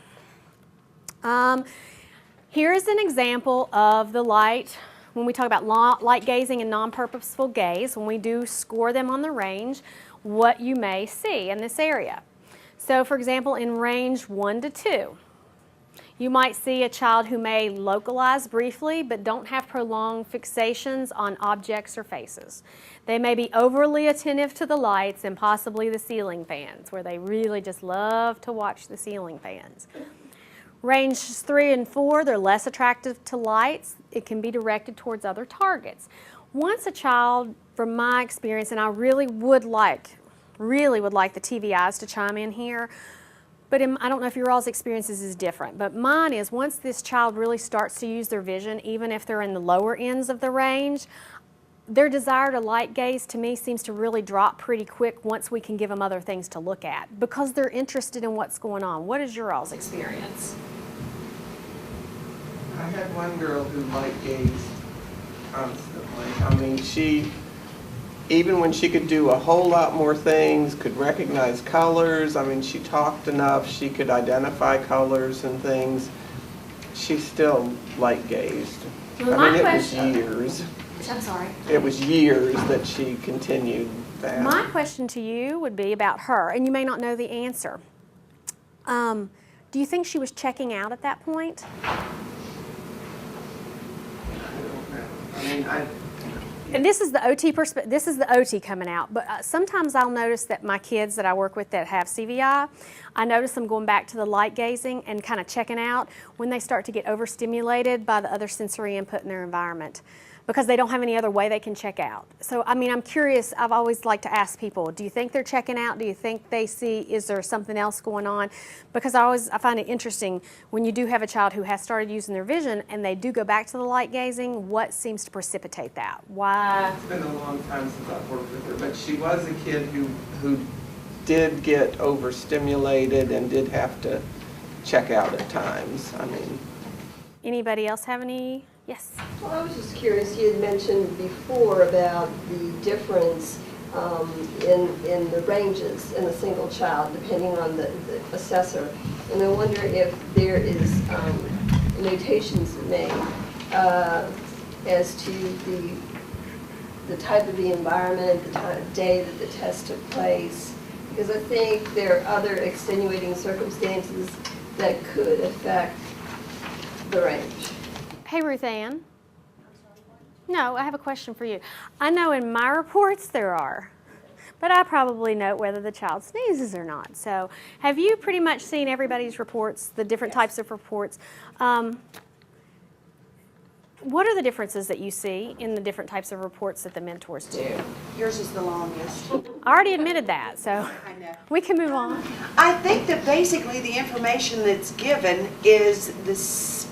Here is an example of the light. When we talk about light gazing and non-purposeful gaze, when we do score them on the range, what you may see in this area. So for example, in range 1 to 2, you might see a child who may localize briefly but don't have prolonged fixations on objects or faces. They may be overly attentive to the lights and possibly the ceiling fans, where they really just love to watch the ceiling fans. Range 3 and 4, they're less attractive to lights. It can be directed towards other targets. Once a child, from my experience, and I really would like the TVIs to chime in here, but I don't know if your all's experiences is different, but mine is once this child really starts to use their vision, even if they're in the lower ends of the range, their desire to light gaze to me seems to really drop pretty quick once we can give them other things to look at because they're interested in what's going on. What is your all's experience? I had one girl who light gazed constantly. I mean, even when she could do a whole lot more things, could recognize colors, I mean, she talked enough, she could identify colors and things, she still light gazed. Well, I mean, it was years. I'm sorry. It was years that she continued that. My question to you would be about her, and you may not know the answer. Do you think she was checking out at that point? And this is the OT this is the OT coming out, but sometimes I'll notice that my kids that I work with that have CVI, I notice them going back to the light gazing and kind of checking out when they start to get overstimulated by the other sensory input in their environment because they don't have any other way they can check out. So, I mean, I'm curious, I've always liked to ask people, do you think they're checking out? Do you think they see, is there something else going on? Because I find it interesting when you do have a child who has started using their vision and they do go back to the light gazing, what seems to precipitate that? Why? It's been a long time since I've worked with her, but she was a kid who did get overstimulated and did have to check out at times. I mean. Anybody else have any? Yes. Well, I was just curious, you had mentioned before about the difference in the ranges in a single child, depending on the assessor. And I wonder if there is notations made as to the type of the environment, the time of day that the test took place. Because I think there are other extenuating circumstances that could affect the range. Hey, Ruth Ann. No, I have a question for you. I know in my reports there are, but I probably note whether the child sneezes or not. So have you pretty much seen everybody's reports, the different types of reports? What are the differences that you see in the different types of reports that the mentors do? Yours is the longest. I already admitted that, so I know. we can move on. I think that basically the information that's given is this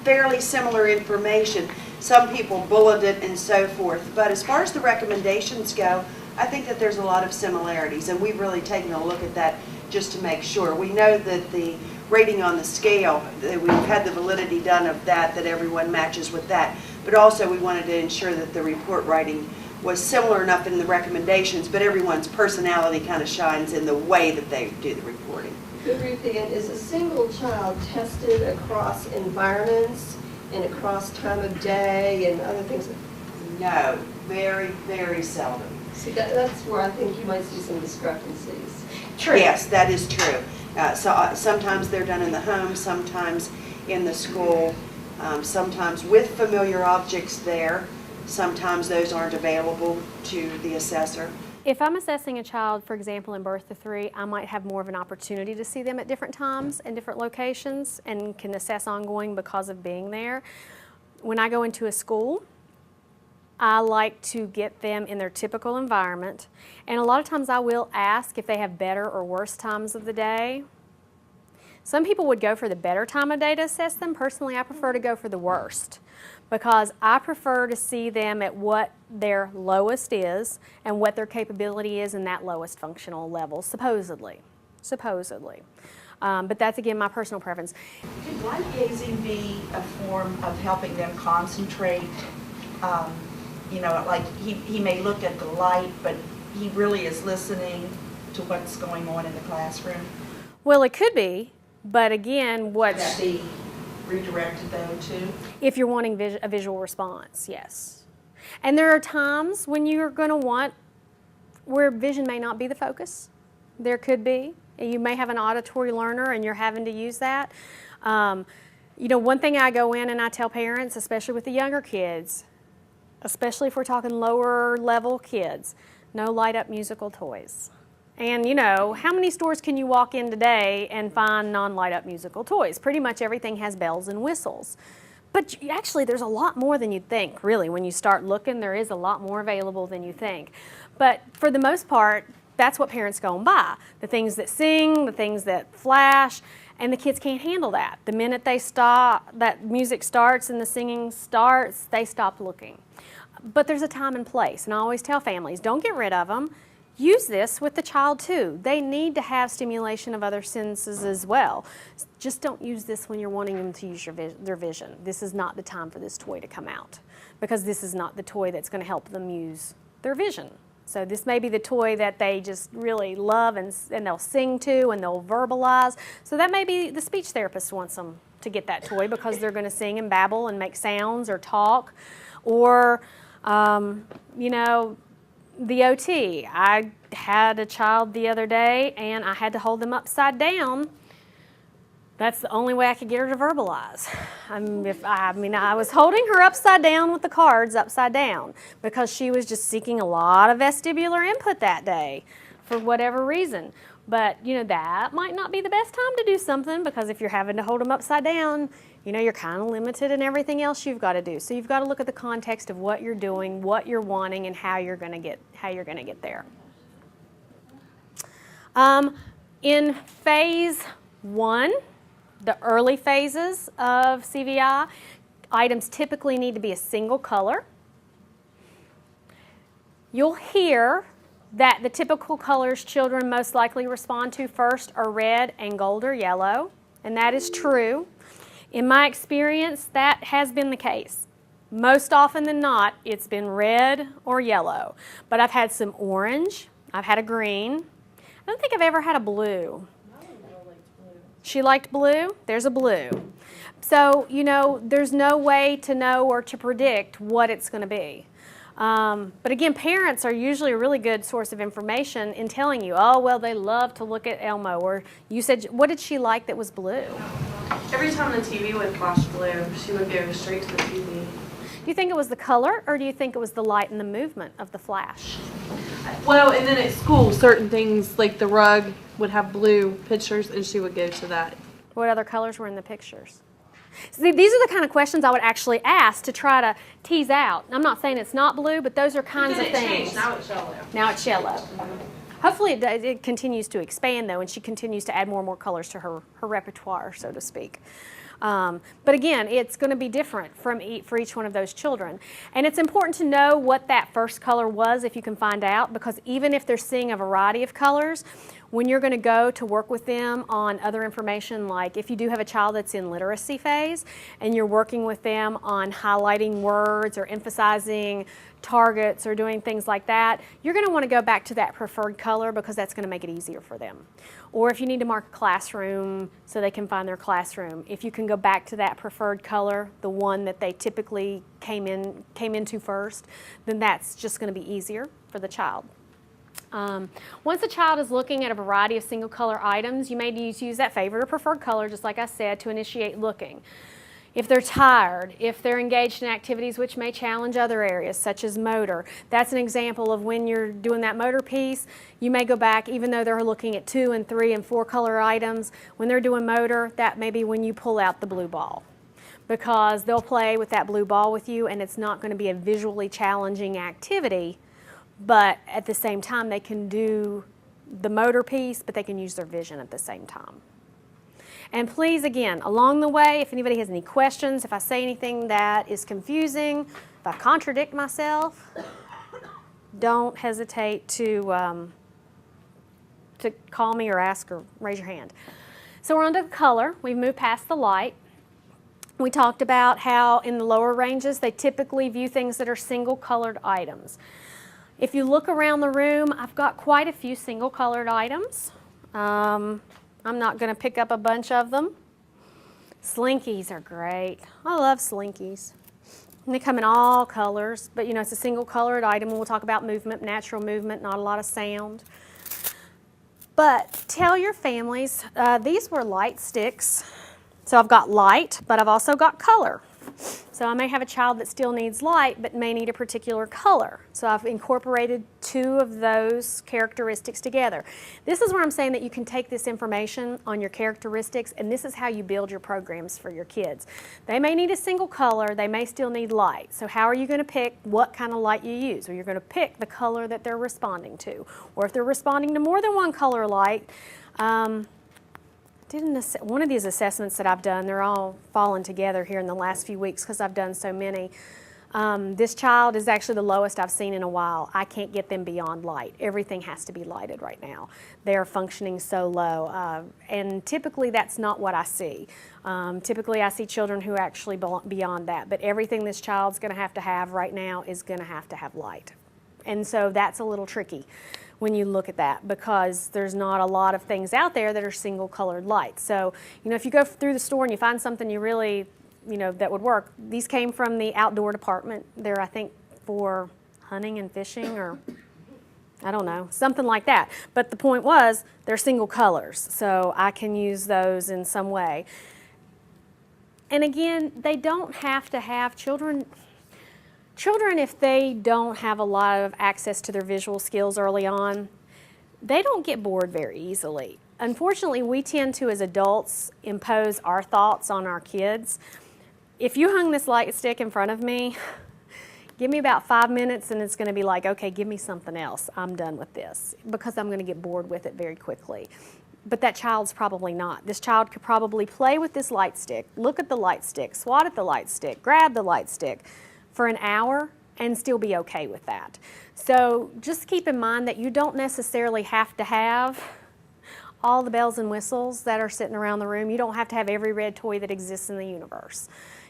fairly similar information. Some people bullet it and so forth, but as far as the recommendations go, I think that there's a lot of similarities, and we've really taken a look at that just to make sure. We know that the rating on the scale, that we've had the validity done of that everyone matches with that, but also we wanted to ensure that the report writing was similar enough in the recommendations, but everyone's personality kind of shines in the way that they do the reporting. Good, Ruth Ann, is a single child tested across environments and across time of day and other things? No, very, very seldom. See, that's where I think you might see some discrepancies. True. Yes, that is true. Sometimes they're done in the home, sometimes in the school, sometimes with familiar objects there. Sometimes those aren't available to the assessor. If I'm assessing a child, for example, in birth to 3, I might have more of an opportunity to see them at different times and different locations and can assess ongoing because of being there. When I go into a school, I like to get them in their typical environment, and a lot of times I will ask if they have better or worse times of the day. Some people would go for the better time of day to assess them. Personally, I prefer to go for the worst because I prefer to see them at what their lowest is and what their capability is in that lowest functional level, supposedly. But that's, again, my personal preference. Could light gazing be a form of helping them concentrate? You know, like he may look at the light, but he really is listening to what's going on in the classroom. Well, it could be, but again, Could that be redirected though too? if you're wanting a visual response, yes. And there are times when you're going to want where vision may not be the focus. There could be. You may have an auditory learner and you're having to use that. You know, one thing I go in and I tell parents, especially with the younger kids, especially if we're talking lower level kids, no light up musical toys. And you know, how many stores can you walk in today and find non-light up musical toys? Pretty much everything has bells and whistles. But actually, there's a lot more than you'd think, really. When you start looking, there is a lot more available than you think. But for the most part, that's what parents go and buy. The things that sing, the things that flash, and the kids can't handle that. The minute they stop, that music starts and the singing starts, they stop looking. But there's a time and place, and I always tell families, don't get rid of them. Use this with the child too. They need to have stimulation of other senses as well. Just don't use this when you're wanting them to use their vision. This is not the time for this toy to come out because this is not the toy that's going to help them use their vision. So this may be the toy that they just really love and they'll sing to and they'll verbalize. So that may be the speech therapist wants them to get that toy because they're going to sing and babble and make sounds or talk. Or, you know, the OT. I had a child the other day and I had to hold them upside down. That's the only way I could get her to verbalize. I was holding her upside down with the cards upside down because she was just seeking a lot of vestibular input that day for whatever reason. But, you know, that might not be the best time to do something because if you're having to hold them upside down, you know, you're kind of limited in everything else you've got to do. So you've got to look at the context of what you're doing, what you're wanting, and how you're going to get there. In phase 1, the early phases of CVI, items typically need to be a single color. You'll hear that the typical colors children most likely respond to first are red and gold or yellow, and that is true. In my experience, that has been the case. Most often than not, it's been red or yellow, but I've had some orange, I've had a green. I don't think I've ever had a blue. She liked blue? There's a blue. So, you know, there's no way to know or to predict what it's going to be. But again, parents are usually a really good source of information in telling you, oh, well, they love to look at Elmo. Or you said, what did she like that was blue? Every time the TV would flash blue, she would go straight to the TV. Do you think it was the color, or do you think it was the light and the movement of the flash? Well, and then at school, certain things like the rug would have blue pictures, and she would go to that. What other colors were in the pictures? See, these are the kind of questions I would actually ask to try to tease out. I'm not saying it's not blue, but those are kinds of things. Changed. Now it's yellow. Now it's yellow. Hopefully it continues to expand, though, and she continues to add more and more colors to her repertoire, so to speak. But again, it's going to be different for each one of those children. And it's important to know what that first color was if you can find out, because even if they're seeing a variety of colors, when you're going to go to work with them on other information, like if you do have a child that's in literacy phase and you're working with them on highlighting words or emphasizing targets or doing things like that, you're going to want to go back to that preferred color because that's going to make it easier for them. Or if you need to mark a classroom so they can find their classroom, if you can go back to that preferred color, the one that they typically came into first, then that's just going to be easier for the child. Once a child is looking at a variety of single color items, you may need to use that favorite or preferred color, just like I said, to initiate looking. If they're tired, if they're engaged in activities which may challenge other areas, such as motor, that's an example of when you're doing that motor piece, you may go back, even though they're looking at 2 and 3 and 4 color items, when they're doing motor, that may be when you pull out the blue ball. Because they'll play with that blue ball with you and it's not going to be a visually challenging activity, but at the same time they can do the motor piece, but they can use their vision at the same time. And please, again, along the way, if anybody has any questions, if I say anything that is confusing, if I contradict myself, don't hesitate to call me or ask or raise your hand. So we're on to color. We've moved past the light. We talked about how in the lower ranges they typically view things that are single colored items. If you look around the room, I've got quite a few single colored items. I'm not going to pick up a bunch of them. Slinkies are great. I love Slinkies. And they come in all colors, but it's a single colored item. We'll talk about movement, natural movement, not a lot of sound. But tell your families, these were light sticks. So I've got light, but I've also got color. So I may have a child that still needs light, but may need a particular color. So I've incorporated two of those characteristics together. This is where I'm saying that you can take this information on your characteristics, and this is how you build your programs for your kids. They may need a single color, they may still need light. So how are you going to pick what kind of light you use? Well, you're going to pick the color that they're responding to. Or if they're responding to more than one color light, one of these assessments that I've done, they're all fallen together here in the last few weeks because I've done so many. This child is actually the lowest I've seen in a while. I can't get them beyond light. Everything has to be lighted right now. They are functioning so low. And typically that's not what I see. Typically I see children who are actually beyond that. But everything this child's going to have right now is going to have light. And so that's a little tricky when you look at that, because there's not a lot of things out there that are single colored lights. So, if you go through the store and you find something you really, that would work, these came from the outdoor department. They're, I think, for hunting and fishing, or I don't know, something like that. But the point was, they're single colors, so I can use those in some way. And again, they don't have to have children, if they don't have a lot of access to their visual skills early on, they don't get bored very easily. Unfortunately, we tend to, as adults, impose our thoughts on our kids. If you hung this light stick in front of me, give me about 5 minutes and it's going to be like, okay, give me something else. I'm done with this, because I'm going to get bored with it very quickly. But that child's probably not. This child could probably play with this light stick, look at the light stick, swat at the light stick, grab the light stick for an hour and still be okay with that. So just keep in mind that you don't necessarily have to have all the bells and whistles that are sitting around the room. You don't have to have every red toy that exists in the universe.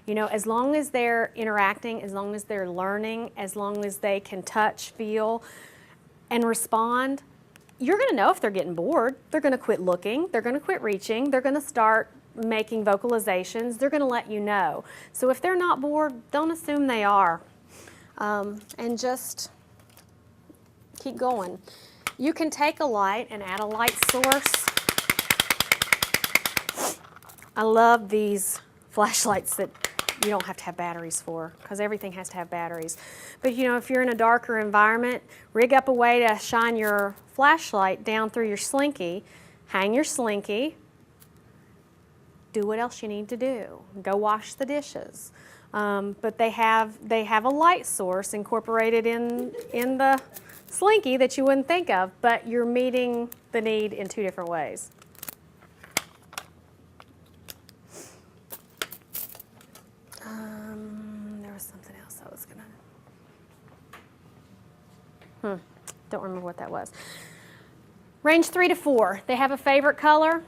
As long as they're interacting, as long as they're learning, as long as they can touch, feel, and respond, you're going to know if they're getting bored. They're going to quit looking. They're going to quit reaching. They're going to start making vocalizations. They're going to let you know. So if they're not bored, don't assume they are. And just keep going. You can take a light and add a light source. I love these flashlights that you don't have to have batteries for, because everything has to have batteries. But if you're in a darker environment, rig up a way to shine your flashlight down through your slinky, hang your slinky, do what else you need to do. Go wash the dishes. But they have a light source incorporated in the slinky that you wouldn't think of, but you're meeting the need in two different ways. There was something else I was gonna. Don't remember what that was. Range 3 to 4. They have a favorite color.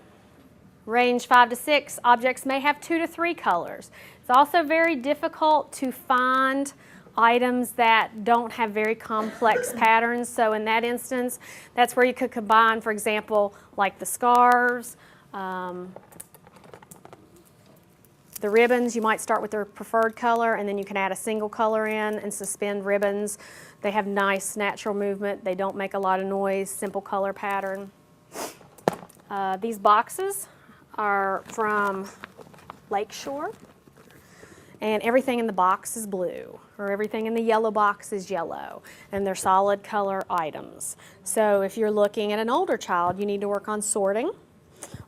Range 5 to 6, objects may have 2 to 3 colors. It's also very difficult to find items that don't have very complex patterns. So in that instance, that's where you could combine, for example, like the scarves, the ribbons. You might start with their preferred color, and then you can add a single color in and suspend ribbons. They have nice natural movement. They don't make a lot of noise, simple color pattern. These boxes are from Lakeshore, and everything in the box is blue, or everything in the yellow box is yellow, and they're solid color items. So if you're looking at an older child, you need to work on sorting,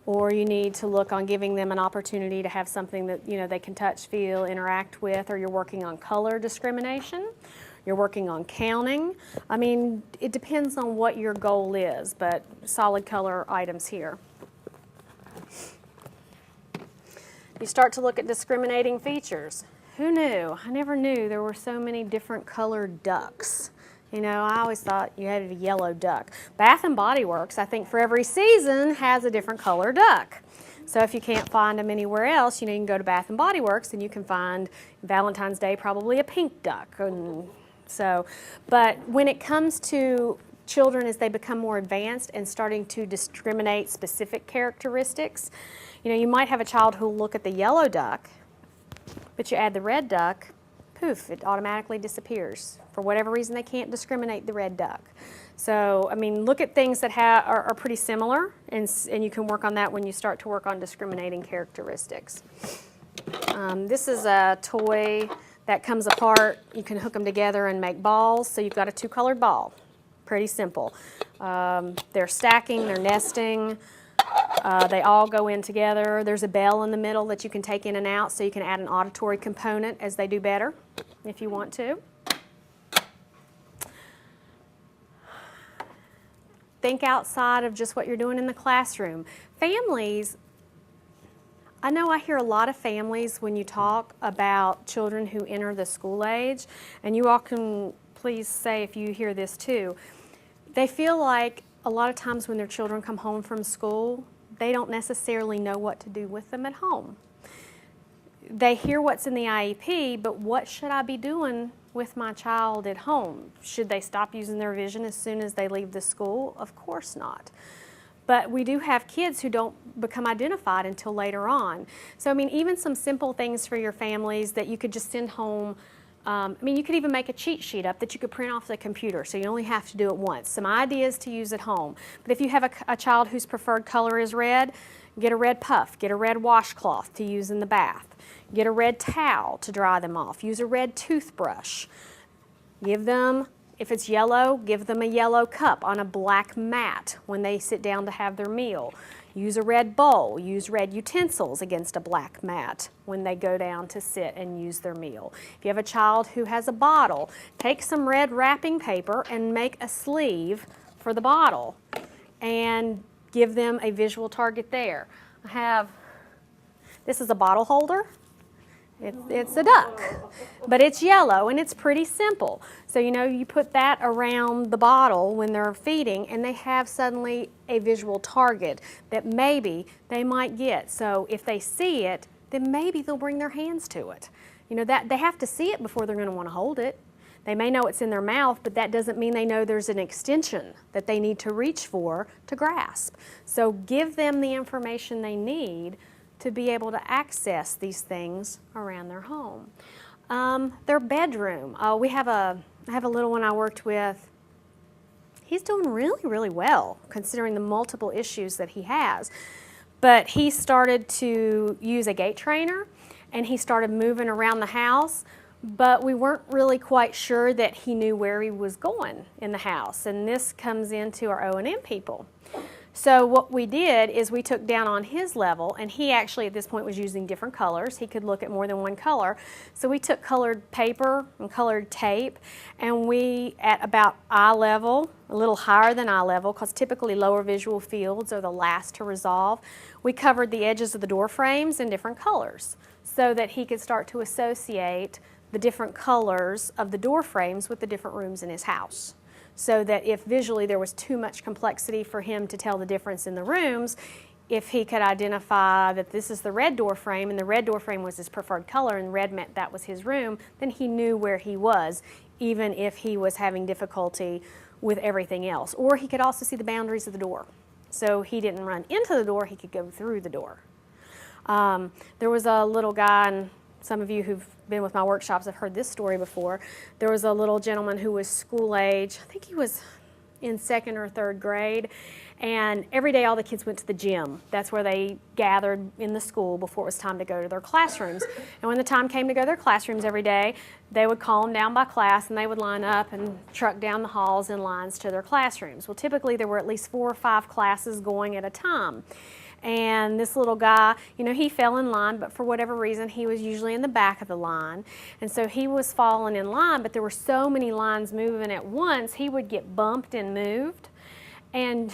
or you need to look on giving them an opportunity to have something that they can touch, feel, interact with, or you're working on color discrimination, you're working on counting. I mean, it depends on what your goal is, but solid color items here. You start to look at discriminating features. Who knew? I never knew there were so many different colored ducks. You know, I always thought you had a yellow duck. Bath and Body Works, I think for every season, has a different color duck. So if you can't find them anywhere else, you know, you can go to Bath and Body Works and you can find Valentine's Day probably a pink duck. And so, but when it comes to children as they become more advanced and starting to discriminate specific characteristics, you know, you might have a child who'll look at the yellow duck, but you add the red duck, poof, it automatically disappears. For whatever reason, they can't discriminate the red duck. So, I mean, look at things that are pretty similar, and you can work on that when you start to work on discriminating characteristics. This is a toy that comes apart. You can hook them together and make balls, so you've got a two-colored ball. Pretty simple. They're stacking, they're nesting. They all go in together. There's a bell in the middle that you can take in and out, so you can add an auditory component as they do better, if you want to. Think outside of just what you're doing in the classroom. Families, I know I hear a lot of families when you talk about children who enter the school age, and you all can please say if you hear this too. They feel like a lot of times when their children come home from school, they don't necessarily know what to do with them at home. They hear what's in the IEP, but what should I be doing with my child at home? Should they stop using their vision as soon as they leave the school? Of course not. But we do have kids who don't become identified until later on. So, I mean, even some simple things for your families that you could just send home. I mean, you could even make a cheat sheet up that you could print off the computer, so you only have to do it once. Some ideas to use at home. But if you have a child whose preferred color is red, get a red puff, get a red washcloth to use in the bath, get a red towel to dry them off, use a red toothbrush. Give them, if it's yellow, give them a yellow cup on a black mat when they sit down to have their meal. Use a red bowl, use red utensils against a black mat when they go down to sit and use their meal. If you have a child who has a bottle, take some red wrapping paper and make a sleeve for the bottle and give them a visual target there. This is a bottle holder. It's a duck, but it's yellow and it's pretty simple. So, you know, you put that around the bottle when they're feeding and they have suddenly a visual target that maybe they might get. So if they see it, then maybe they'll bring their hands to it. You know, that they have to see it before they're going to want to hold it. They may know it's in their mouth, but that doesn't mean they know there's an extension that they need to reach for to grasp. So give them the information they need to be able to access these things around their home. Their bedroom. I have a little one I worked with. He's doing really, really well considering the multiple issues that he has. But he started to use a gait trainer and he started moving around the house, but we weren't really quite sure that he knew where he was going in the house. And this comes into our O&M people. So what we did is we took down on his level, and he actually at this point was using different colors. He could look at more than one color. So we took colored paper and colored tape, and we, at about eye level, a little higher than eye level, because typically lower visual fields are the last to resolve, we covered the edges of the door frames in different colors so that he could start to associate the different colors of the door frames with the different rooms in his house. So that if visually there was too much complexity for him to tell the difference in the rooms, if he could identify that this is the red door frame and the red door frame was his preferred color and red meant that was his room, then he knew where he was, even if he was having difficulty with everything else. Or he could also see the boundaries of the door. So he didn't run into the door, he could go through the door. There was a little guy, and some of you who've been with my workshops have heard this story before. There was a little gentleman who was school age. I think he was in 2nd or 3rd grade. And every day all the kids went to the gym. That's where they gathered in the school before it was time to go to their classrooms. And when the time came to go to their classrooms every day, they would call them down by class and they would line up and truck down the halls in lines to their classrooms. Well, typically there were at least 4 or 5 classes going at a time. And this little guy, you know, he fell in line, but for whatever reason, he was usually in the back of the line. And so he was falling in line, but there were so many lines moving at once, he would get bumped and moved. And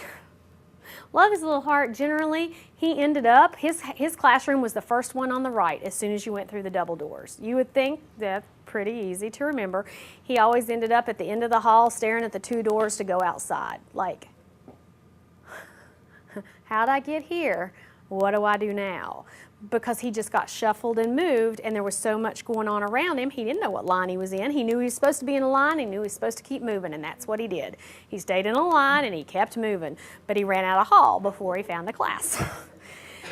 Love his little heart. Generally, he ended up, his classroom was the first one on the right as soon as you went through the double doors. You would think that's pretty easy to remember. He always ended up at the end of the hall staring at the 2 doors to go outside. Like, how'd I get here? What do I do now? Because he just got shuffled and moved, and there was so much going on around him, he didn't know what line he was in. He knew he was supposed to be in a line, he knew he was supposed to keep moving, and that's what he did. He stayed in a line and he kept moving, but he ran out of hall before he found the class.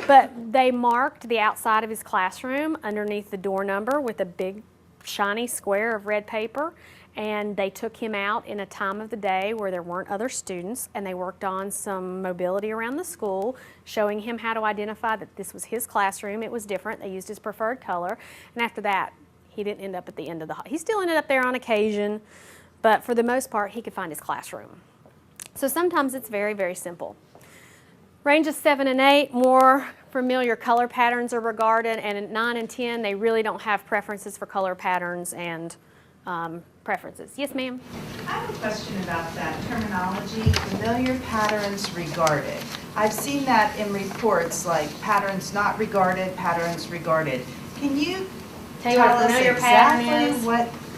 But they marked the outside of his classroom underneath the door number with a big shiny square of red paper, and they took him out in a time of the day where there weren't other students, and they worked on some mobility around the school, showing him how to identify that this was his classroom. It was different. They used his preferred color, and after that, he didn't end up at the end of the hall. He still ended up there on occasion, but for the most part, he could find his classroom. So sometimes it's very, very simple. Ranges 7 and 8, more familiar color patterns are regarded, and at 9 and 10, they really don't have preferences for color patterns and preferences. Yes, ma'am? I have a question about that terminology, familiar patterns regarded. I've seen that in reports like patterns not regarded, patterns regarded. Can you Tell you what a tell us familiar pattern exactly is?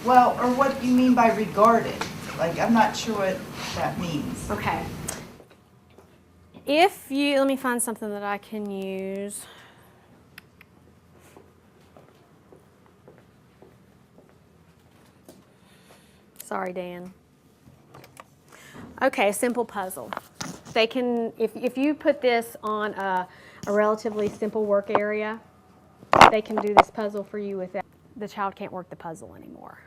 what you mean by regarded? Like, I'm not sure what that means. Okay. If you, let me find something that I can use. Sorry, Dan. Okay, a simple puzzle. They can, if you put this on a relatively simple work area, they can do this puzzle for you without, the child can't work the puzzle anymore.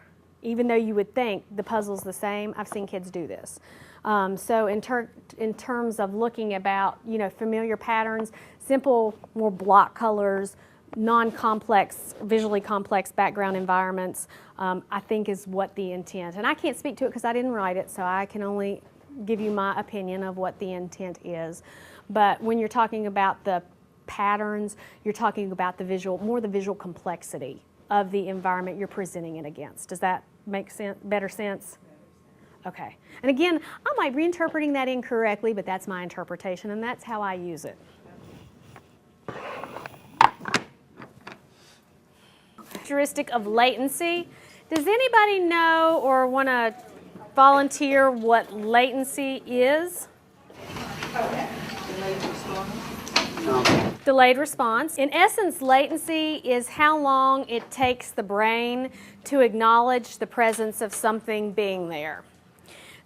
Even though you would think the puzzle's the same, I've seen kids do this. So in terms of looking about, familiar patterns, simple, more block colors, non-complex, visually complex background environments, I think is what the intent. And I can't speak to it because I didn't write it, so I can only give you my opinion of what the intent is. But when you're talking about the patterns, you're talking about the visual complexity of the environment you're presenting it against. Does that make better sense? Okay. And again, I might be reinterpreting that incorrectly, but that's my interpretation, and that's how I use it. Characteristic of latency. Does anybody know or want to volunteer what latency is? Okay. Delayed response. In essence, latency is how long it takes the brain to acknowledge the presence of something being there.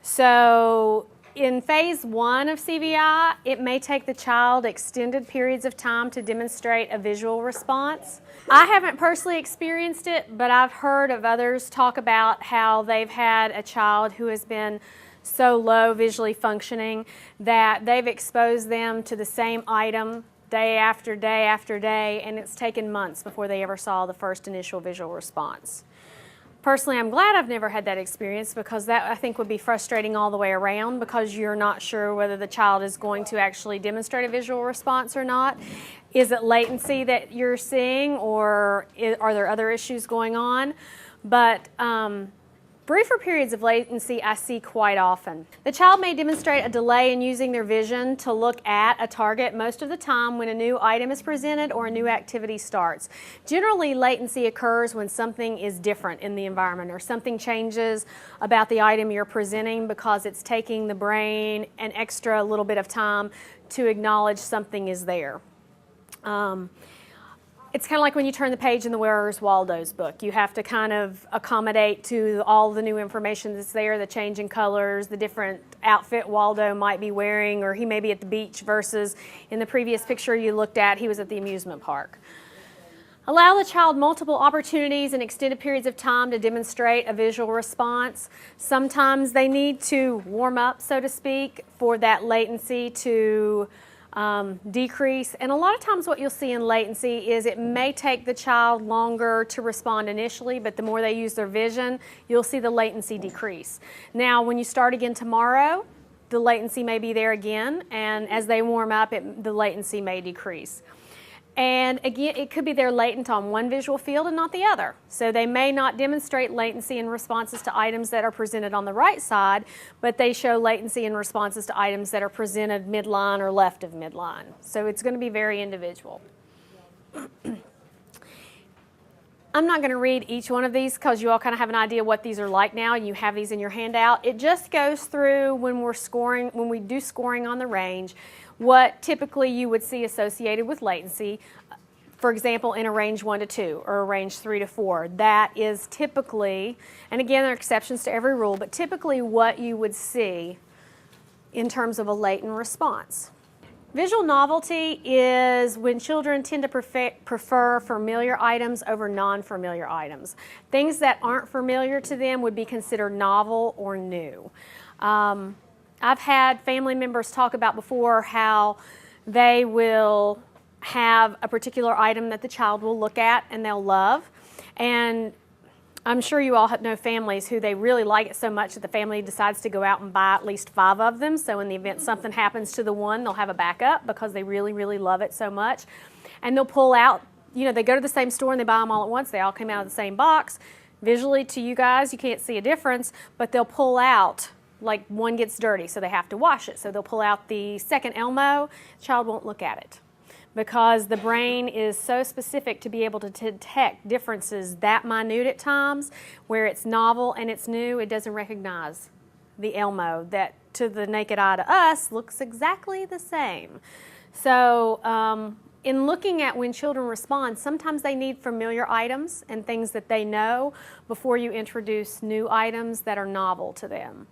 So in phase 1 of CVI, it may take the child extended periods of time to demonstrate a visual response. I haven't personally experienced it, but I've heard of others talk about how they've had a child who has been so low visually functioning that they've exposed them to the same item day after day after day, and it's taken months before they ever saw the first initial visual response. Personally, I'm glad I've never had that experience because that, I think, would be frustrating all the way around because you're not sure whether the child is going to actually demonstrate a visual response or not. Is it latency that you're seeing, or are there other issues going on? But briefer periods of latency I see quite often. The child may demonstrate a delay in using their vision to look at a target most of the time when a new item is presented or a new activity starts. Generally, latency occurs when something is different in the environment or something changes about the item you're presenting because it's taking the brain an extra little bit of time to acknowledge something is there. It's kind of like when you turn the page in the Where's Waldo's book. You have to kind of accommodate to all the new information that's there, the change in colors, the different outfit Waldo might be wearing, or he may be at the beach versus in the previous picture you looked at, he was at the amusement park. Allow the child multiple opportunities and extended periods of time to demonstrate a visual response. Sometimes they need to warm up, so to speak, for that latency to decrease. And a lot of times what you'll see in latency is it may take the child longer to respond initially, but the more they use their vision, you'll see the latency decrease. Now, when you start again tomorrow, the latency may be there again, and as they warm up, the latency may decrease. And again, it could be they're latent on one visual field and not the other. So they may not demonstrate latency in responses to items that are presented on the right side, but they show latency in responses to items that are presented midline or left of midline. So it's going to be very individual. I'm not going to read each one of these because you all kind of have an idea what these are like now, and you have these in your handout. It just goes through when we do scoring on the range, what typically you would see associated with latency. For example, in a range 1 to 2 or a range 3 to 4, that is typically, and again there are exceptions to every rule, but typically what you would see in terms of a latent response. Visual novelty is when children tend to prefer familiar items over non-familiar items. Things that aren't familiar to them would be considered novel or new. I've had family members talk about before how they will have a particular item that the child will look at and they'll love. And I'm sure you all know families who they really like it so much that the family decides to go out and buy at least 5 of them. So in the event something happens to the one, they'll have a backup because they really, really love it so much. And they'll pull out, they go to the same store and they buy them all at once. They all come out of the same box. Visually to you guys, you can't see a difference, but they'll pull out, like one gets dirty, so they have to wash it. So they'll pull out the second Elmo, the child won't look at it, because the brain is so specific to be able to detect differences that minute at times, where it's novel and it's new, it doesn't recognize the Elmo that to the naked eye to us looks exactly the same. So in looking at when children respond, sometimes they need familiar items and things that they know before you introduce new items that are novel to them.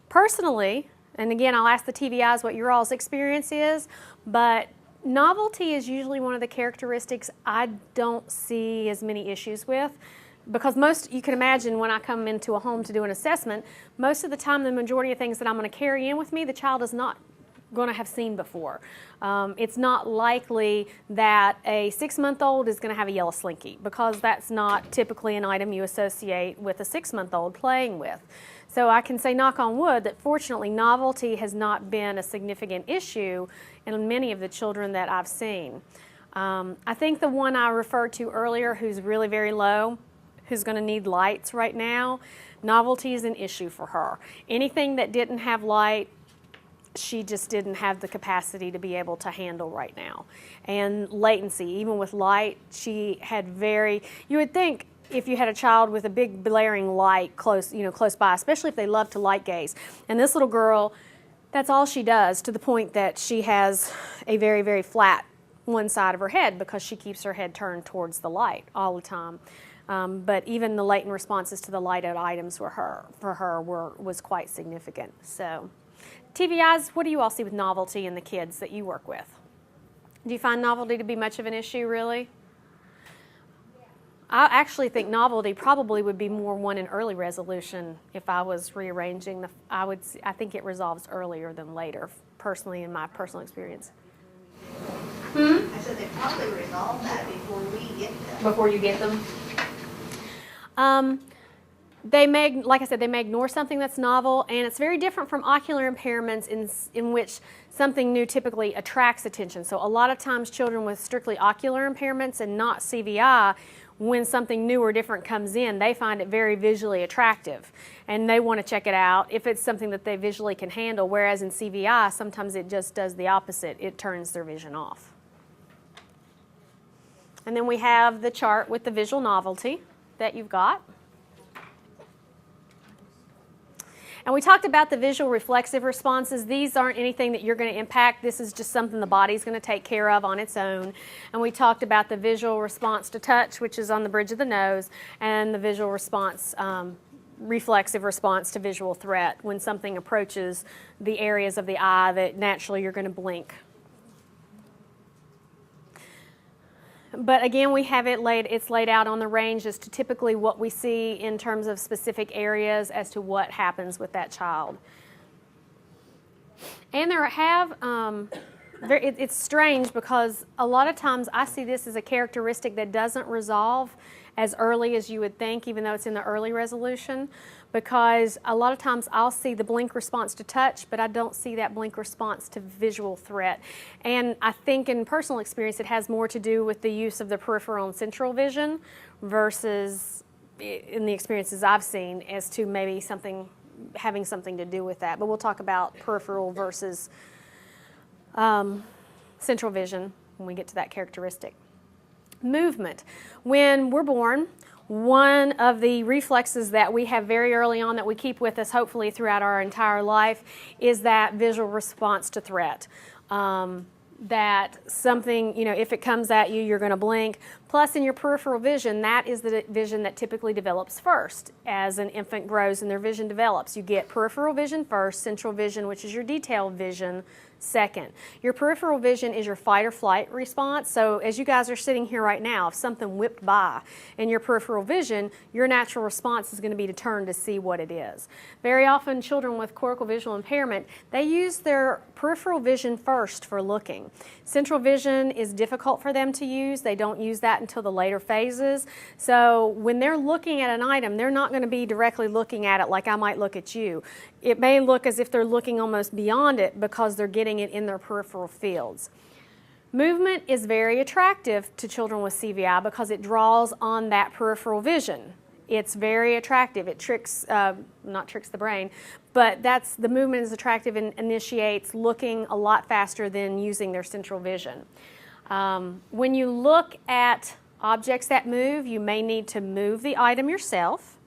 Personally, and again, I'll ask the TVIs what your all's experience is, but novelty is usually one of the characteristics I don't see as many issues with, because you can imagine when I come into a home to do an assessment, most of the time the majority of things that I'm going to carry in with me, the child is not going to have seen before. It's not likely that a 6-month-old is going to have a yellow slinky, because that's not typically an item you associate with a 6-month-old playing with. So I can say, knock on wood, that fortunately novelty has not been a significant issue in many of the children that I've seen. I think the one I referred to earlier who's really very low, who's going to need lights right now, novelty is an issue for her. Anything that didn't have light, she just didn't have the capacity to be able to handle right now. And latency, even with light, she had you would think if you had a child with a big blaring light close by, especially if they love to light gaze. And this little girl, that's all she does, to the point that she has a very, very flat one side of her head because she keeps her head turned towards the light all the time. But even the latent responses to the lighted items for her was quite significant. So, TVIs, what do you all see with novelty in the kids that you work with? Do you find novelty to be much of an issue, really? I actually think novelty probably would be more one in early resolution if I was rearranging. I think it resolves earlier than later, personally, in my personal experience. I said they probably resolve that before we get them. Before you get them? They may, like I said, they may ignore something that's novel, and it's very different from ocular impairments in which something new typically attracts attention. So a lot of times children with strictly ocular impairments and not CVI, when something new or different comes in, they find it very visually attractive and they want to check it out if it's something that they visually can handle, whereas in CVI, sometimes it just does the opposite. It turns their vision off. And then we have the chart with the visual novelty that you've got. And we talked about the visual reflexive responses. These aren't anything that you're going to impact. This is just something the body's going to take care of on its own. And we talked about the visual response to touch, which is on the bridge of the nose, and the visual response, reflexive response to visual threat, when something approaches the areas of the eye that naturally you're going to blink. But again, we have it's laid out on the range as to typically what we see in terms of specific areas as to what happens with that child. And it's strange because a lot of times I see this as a characteristic that doesn't resolve as early as you would think, even though it's in the early resolution. because a lot of times I'll see the blink response to touch, but I don't see that blink response to visual threat. And I think in personal experience it has more to do with the use of the peripheral and central vision versus in the experiences I've seen as to maybe having something to do with that. But we'll talk about peripheral versus central vision when we get to that characteristic. Movement. When we're born, one of the reflexes that we have very early on that we keep with us hopefully throughout our entire life is that visual response to threat. That something, if it comes at you, you're going to blink. Plus, in your peripheral vision, that is the vision that typically develops first. As an infant grows and their vision develops, you get peripheral vision first, central vision, which is your detailed vision, second. Your peripheral vision is your fight or flight response. So as you guys are sitting here right now, if something whipped by in your peripheral vision, your natural response is going to be to turn to see what it is. Very often children with cortical visual impairment, they use their peripheral vision first for looking. Central vision is difficult for them to use. They don't use that until the later phases. So when they're looking at an item, they're not going to be directly looking at it like I might look at you. It may look as if they're looking almost beyond it because they're getting it in their peripheral fields. Movement is very attractive to children with CVI because it draws on that peripheral vision. It's very attractive. It not tricks the brain, but the movement is attractive and initiates looking a lot faster than using their central vision. When you look at objects that move, you may need to move the item yourself,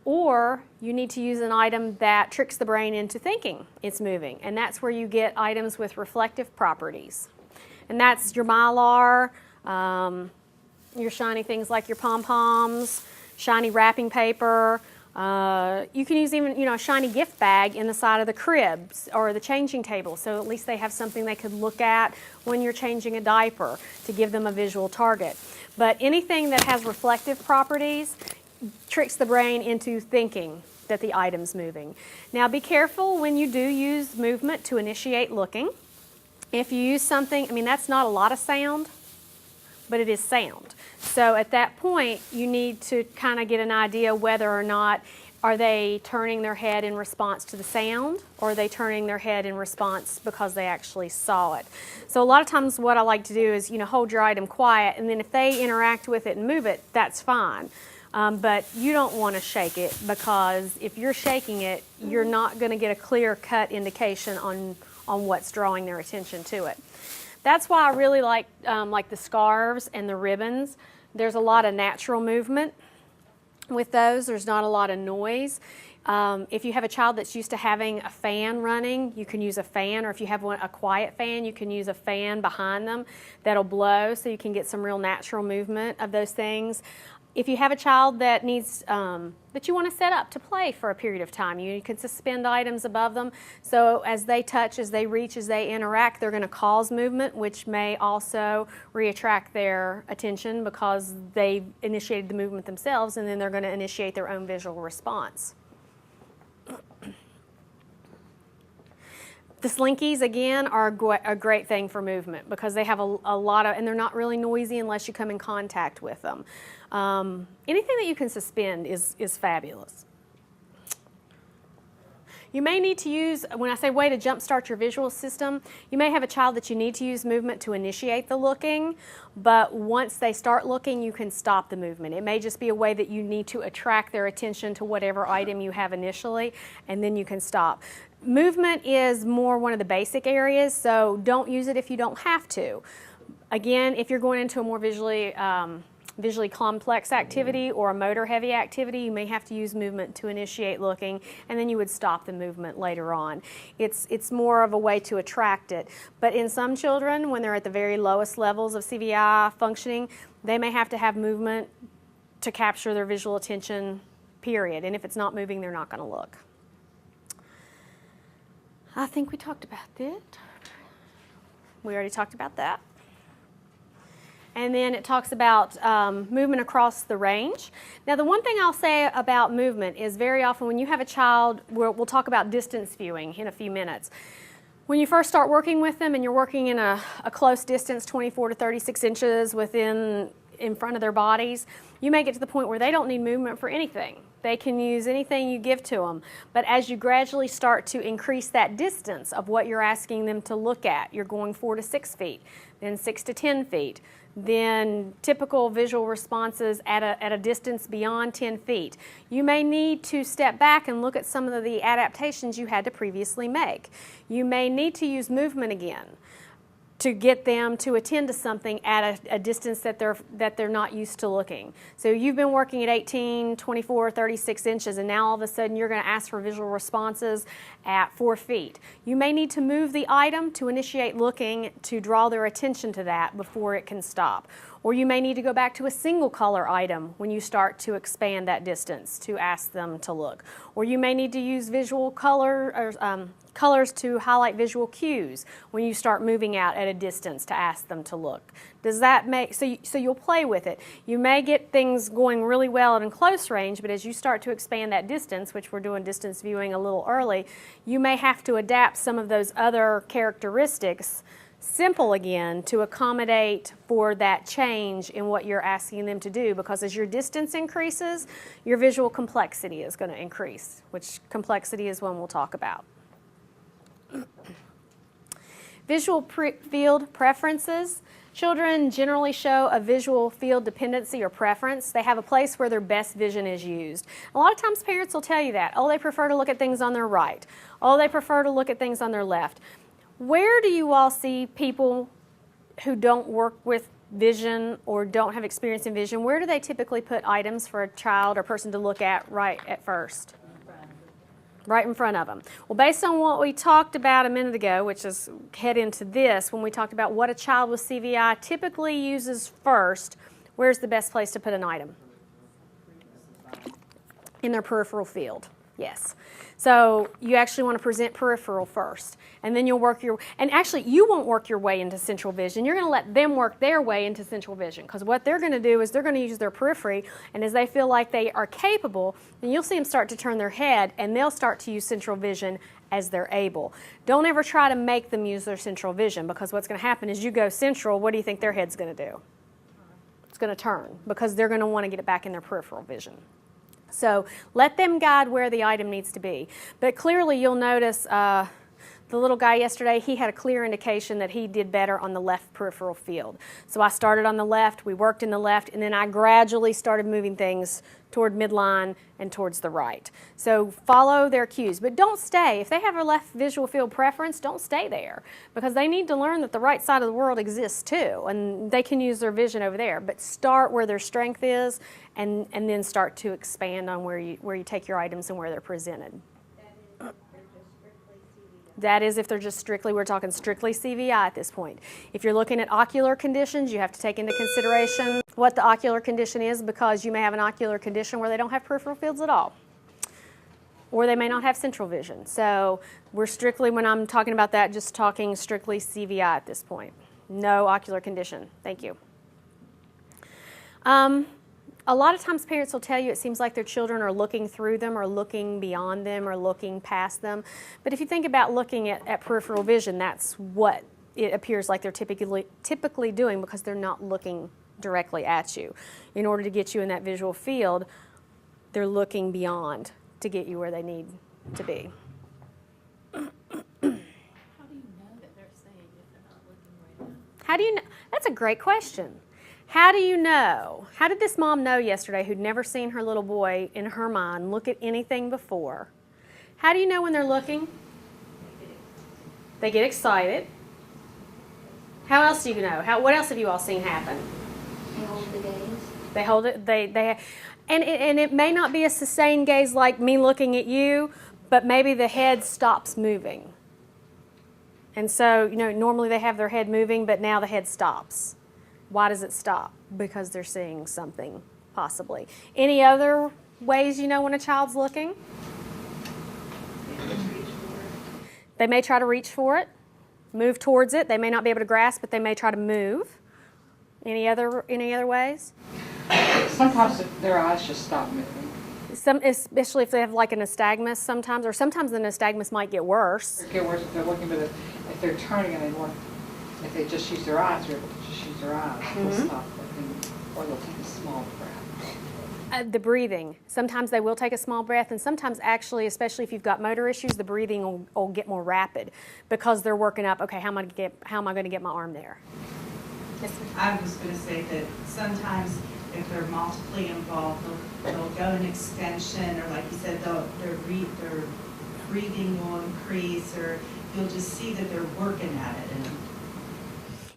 or you need to use an item that tricks the brain into thinking it's moving, and that's where you get items with reflective properties. And that's your Mylar, your shiny things like your pom-poms, shiny wrapping paper. You can use even a shiny gift bag in the side of the cribs or the changing table, so at least they have something they could look at when you're changing a diaper to give them a visual target. But anything that has reflective properties tricks the brain into thinking that the item's moving. Now be careful when you do use movement to initiate looking. If you use something, that's not a lot of sound, but it is sound. So at that point, you need to kind of get an idea whether or not are they turning their head in response to the sound, or are they turning their head in response because they actually saw it. So a lot of times what I like to do is, hold your item quiet, and then if they interact with it and move it, that's fine. But you don't want to shake it, because if you're shaking it, you're not going to get a clear-cut indication on what's drawing their attention to it. That's why I really like the scarves and the ribbons. There's a lot of natural movement with those. There's not a lot of noise. If you have a child that's used to having a fan running, you can use a fan, or if you have a quiet fan, you can use a fan behind them that'll blow, so you can get some real natural movement of those things. If you have a child that needs, that you want to set up to play for a period of time, you can suspend items above them. So as they touch, as they reach, as they interact, they're going to cause movement, which may also reattract their attention because they initiated the movement themselves, and then they're going to initiate their own visual response. The slinkies, again, are a great thing for movement because they have a lot of, and they're not really noisy unless you come in contact with them. Anything that you can suspend is fabulous. You may need to use, when I say way to jumpstart your visual system, you may have a child that you need to use movement to initiate the looking, but once they start looking, you can stop the movement. It may just be a way that you need to attract their attention to whatever item you have initially, and then you can stop. Movement is more one of the basic areas, so don't use it if you don't have to. Again, if you're going into a more visually complex activity or a motor heavy activity, you may have to use movement to initiate looking, and then you would stop the movement later on. It's more of a way to attract it. But in some children, when they're at the very lowest levels of CVI functioning, they may have to have movement to capture their visual attention, period. And if it's not moving, they're not going to look. I think we talked about that. We already talked about that. And then it talks about movement across the range. Now, the one thing I'll say about movement is very often when you have a child, we'll talk about distance viewing in a few minutes. When you first start working with them and you're working in a close distance, 24 to 36 inches within in front of their bodies, you may get to the point where they don't need movement for anything. They can use anything you give to them. But as you gradually start to increase that distance of what you're asking them to look at, you're going 4 to 6 feet, then 6 to 10 feet, then typical visual responses at a distance beyond 10 feet. You may need to step back and look at some of the adaptations you had to previously make. You may need to use movement again to get them to attend to something at a distance that they're not used to looking. So you've been working at 18, 24, 36 inches, and now all of a sudden you're going to ask for visual responses at 4 feet. You may need to move the item to initiate looking to draw their attention to that before it can stop. Or you may need to go back to a single color item when you start to expand that distance to ask them to look. Or you may need to use visual colors to highlight visual cues when you start moving out at a distance to ask them to look. Does that make, so you'll play with it. You may get things going really well at close range, but as you start to expand that distance, which we're doing distance viewing a little early, you may have to adapt some of those other characteristics, simple again, to accommodate for that change in what you're asking them to do, because as your distance increases, your visual complexity is going to increase, which complexity is one we'll talk about. Visual field preferences. Children generally show a visual field dependency or preference. They have a place where their best vision is used. A lot of times parents will tell you that. Oh, they prefer to look at things on their right. Oh, they prefer to look at things on their left. Where do you all see people who don't work with vision or don't have experience in vision, where do they typically put items for a child or person to look at right at first? Right in front of them. Well, based on what we talked about a minute ago, which is head into this, when we talked about what a child with CVI typically uses first, where's the best place to put an item? In their peripheral field, yes. So you actually want to present peripheral first, and then you'll work and actually you won't work your way into central vision. You're going to let them work their way into central vision, because what they're going to do is they're going to use their periphery, and as they feel like they are capable, then you'll see them start to turn their head, and they'll start to use central vision as they're able. Don't ever try to make them use their central vision, because what's going to happen is you go central, what do you think their head's going to do? It's going to turn, because they're going to want to get it back in their peripheral vision. So let them guide where the item needs to be. But clearly you'll notice the little guy yesterday, he had a clear indication that he did better on the left peripheral field. So I started on the left, we worked in the left, and then I gradually started moving things toward midline and towards the right. So follow their cues, but don't stay. If they have a left visual field preference, don't stay there, because they need to learn that the right side of the world exists too, and they can use their vision over there. But start where their strength is, and then start to expand on where you take your items and where they're presented. That is if they're just strictly, we're talking strictly CVI at this point. If you're looking at ocular conditions, you have to take into consideration what the ocular condition is, because you may have an ocular condition where they don't have peripheral fields at all, or they may not have central vision. So we're strictly, when I'm talking about that, just talking strictly CVI at this point. No ocular condition. Thank you. A lot of times parents will tell you it seems like their children are looking through them or looking beyond them or looking past them. But if you think about looking at peripheral vision, that's what it appears like they're typically doing, because they're not looking directly at you. In order to get you in that visual field, they're looking beyond to get you where they need to be. How do you know that they're saying if they're not looking right at? How do you know? That's a great question. How do you know? How did this mom know yesterday, who'd never seen her little boy in her mind look at anything before? How do you know when they're looking? They get excited. How else do you know? What else have you all seen happen? They hold the gaze. They hold it. And it may not be a sustained gaze like me looking at you, but maybe the head stops moving. And so, normally they have their head moving, but now the head stops. Why does it stop? Because they're seeing something, possibly. Any other ways you know when a child's looking? They may try to reach for it, move towards it. They may not be able to grasp, but they may try to move. Any other ways? Sometimes their eyes just stop moving. Especially if they have like a nystagmus sometimes, or sometimes the nystagmus might get worse. It get worse if they're looking, but if they're turning and if they just use their eyes, they're able to just use their eyes. They'll stop looking. Or they'll take a small breath. The breathing. Sometimes they will take a small breath, and sometimes actually, especially if you've got motor issues, the breathing will get more rapid because they're working up, okay, how am I going to get my arm there? I was going to say that sometimes if they're multiply involved, they'll go an extension, or like you said, their breathing will increase, or you'll just see that they're working at it. And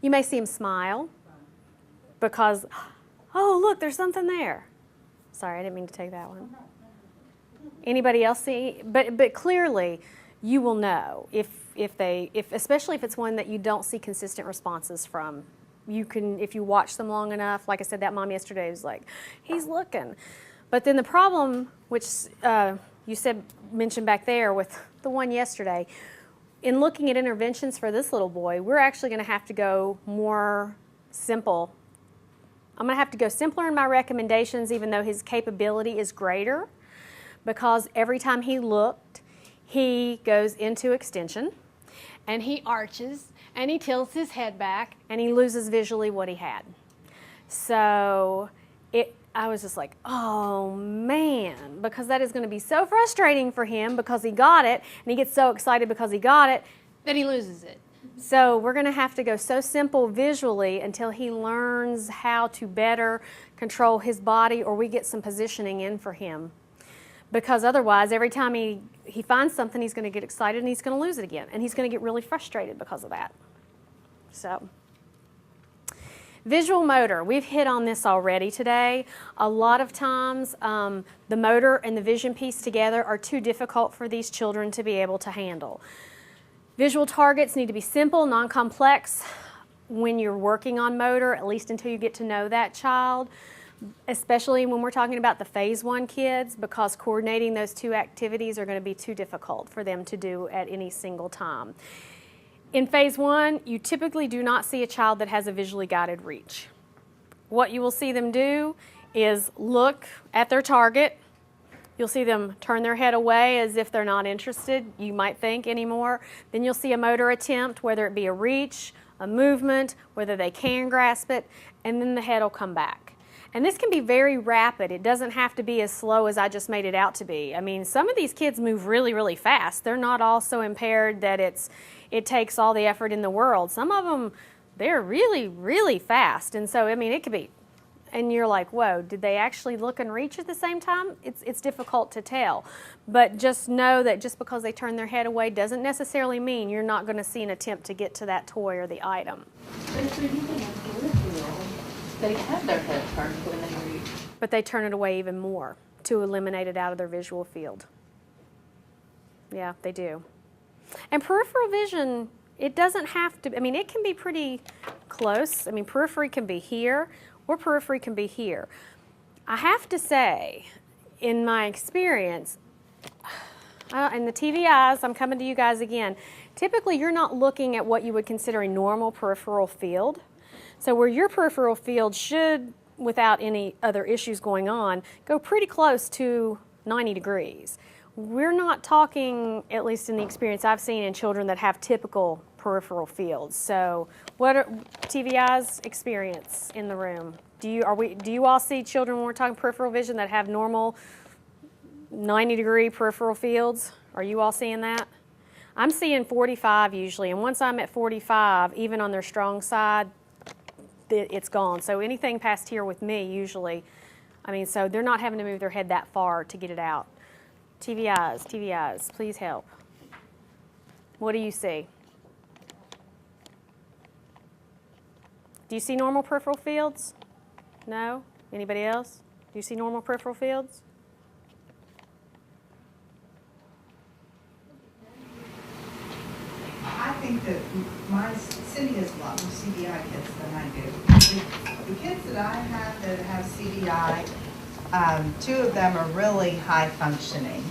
You may see them smile because, oh, look, there's something there. Sorry, I didn't mean to take that one. Anybody else see? But clearly, you will know if especially if it's one that you don't see consistent responses from. You can, if you watch them long enough. Like I said, that mom yesterday was like, he's looking. But then the problem, which you mentioned back there with the one yesterday, in looking at interventions for this little boy, we're actually going to have to go more simple. I'm going to have to go simpler in my recommendations, even though his capability is greater, because every time he looked, he goes into extension, and he arches, and he tilts his head back, and he loses visually what he had. So I was just like, oh man, because that is going to be so frustrating for him because he got it, and he gets so excited because he got it, that he loses it. So we're going to have to go so simple visually until he learns how to better control his body, or we get some positioning in for him. Because otherwise, every time he finds something, he's going to get excited and he's going to lose it again. And he's going to get really frustrated because of that. So, visual motor. We've hit on this already today. A lot of times, the motor and the vision piece together are too difficult for these children to be able to handle. Visual targets need to be simple, non-complex when you're working on motor, at least until you get to know that child, especially when we're talking about the phase 1 kids, because coordinating those two activities are going to be too difficult for them to do at any single time. In phase 1, you typically do not see a child that has a visually guided reach. What you will see them do is look at their target. You'll see them turn their head away as if they're not interested, you might think, anymore. Then you'll see a motor attempt, whether it be a reach, a movement, whether they can grasp it, and then the head will come back. And this can be very rapid. It doesn't have to be as slow as I just made it out to be. I mean, some of these kids move really, really fast. They're not all so impaired that it takes all the effort in the world. Some of them, they're really, really fast. And so, I mean, it could be, and you're like, whoa, did they actually look and reach at the same time? It's difficult to tell. But just know that just because they turn their head away doesn't necessarily mean you're not going to see an attempt to get to that toy or the item. They have their head turned when they reach. But they turn it away even more to eliminate it out of their visual field. Yeah, they do. And peripheral vision, it doesn't have to, I mean, it can be pretty close. I mean, periphery can be here or periphery can be here. I have to say, in my experience, and the TVIs, I'm coming to you guys again, typically you're not looking at what you would consider a normal peripheral field. So where your peripheral field should, without any other issues going on, go pretty close to 90 degrees. We're not talking, at least in the experience I've seen in children that have typical peripheral fields. So what are TVI's experience in the room? Do you all see children when we're talking peripheral vision that have normal 90-degree peripheral fields? Are you all seeing that? I'm seeing 45 usually, and once I'm at 45, even on their strong side, it's gone. So anything past here with me usually, I mean, so they're not having to move their head that far to get it out. TVIs, please help. What do you see? Do you see normal peripheral fields? No? Anybody else? Do you see normal peripheral fields? I think that Cindy has a lot more CVI kids than I do. The kids that I have that have CVI, 2 of them are really high functioning.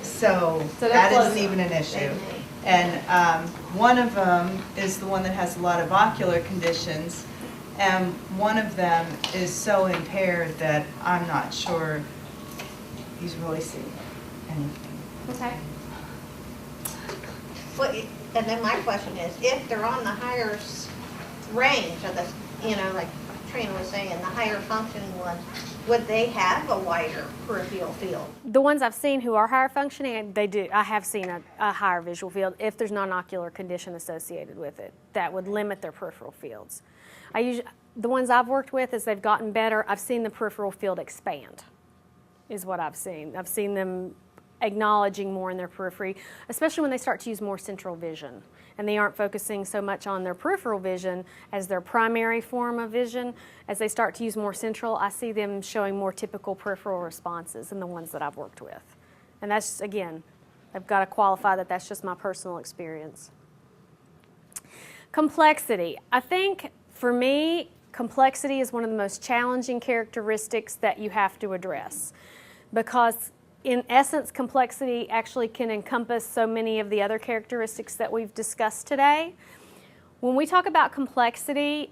So that isn't even an issue. And one of them is the one that has a lot of ocular conditions, and one of them is so impaired that I'm not sure he's really seeing anything. Okay. Well, and then my question is, if they're on the higher range of the, like Trina was saying, the higher functioning ones, would they have a wider peripheral field? The ones I've seen who are higher functioning, they do. I have seen a higher visual field if there's not an ocular condition associated with it that would limit their peripheral fields. The ones I've worked with, as they've gotten better, I've seen the peripheral field expand, is what I've seen. I've seen them acknowledging more in their periphery, especially when they start to use more central vision. And they aren't focusing so much on their peripheral vision as their primary form of vision. As they start to use more central, I see them showing more typical peripheral responses than the ones that I've worked with. And that's, again, I've got to qualify that that's just my personal experience. Complexity. I think, for me, complexity is one of the most challenging characteristics that you have to address, because in essence, complexity actually can encompass so many of the other characteristics that we've discussed today. When we talk about complexity,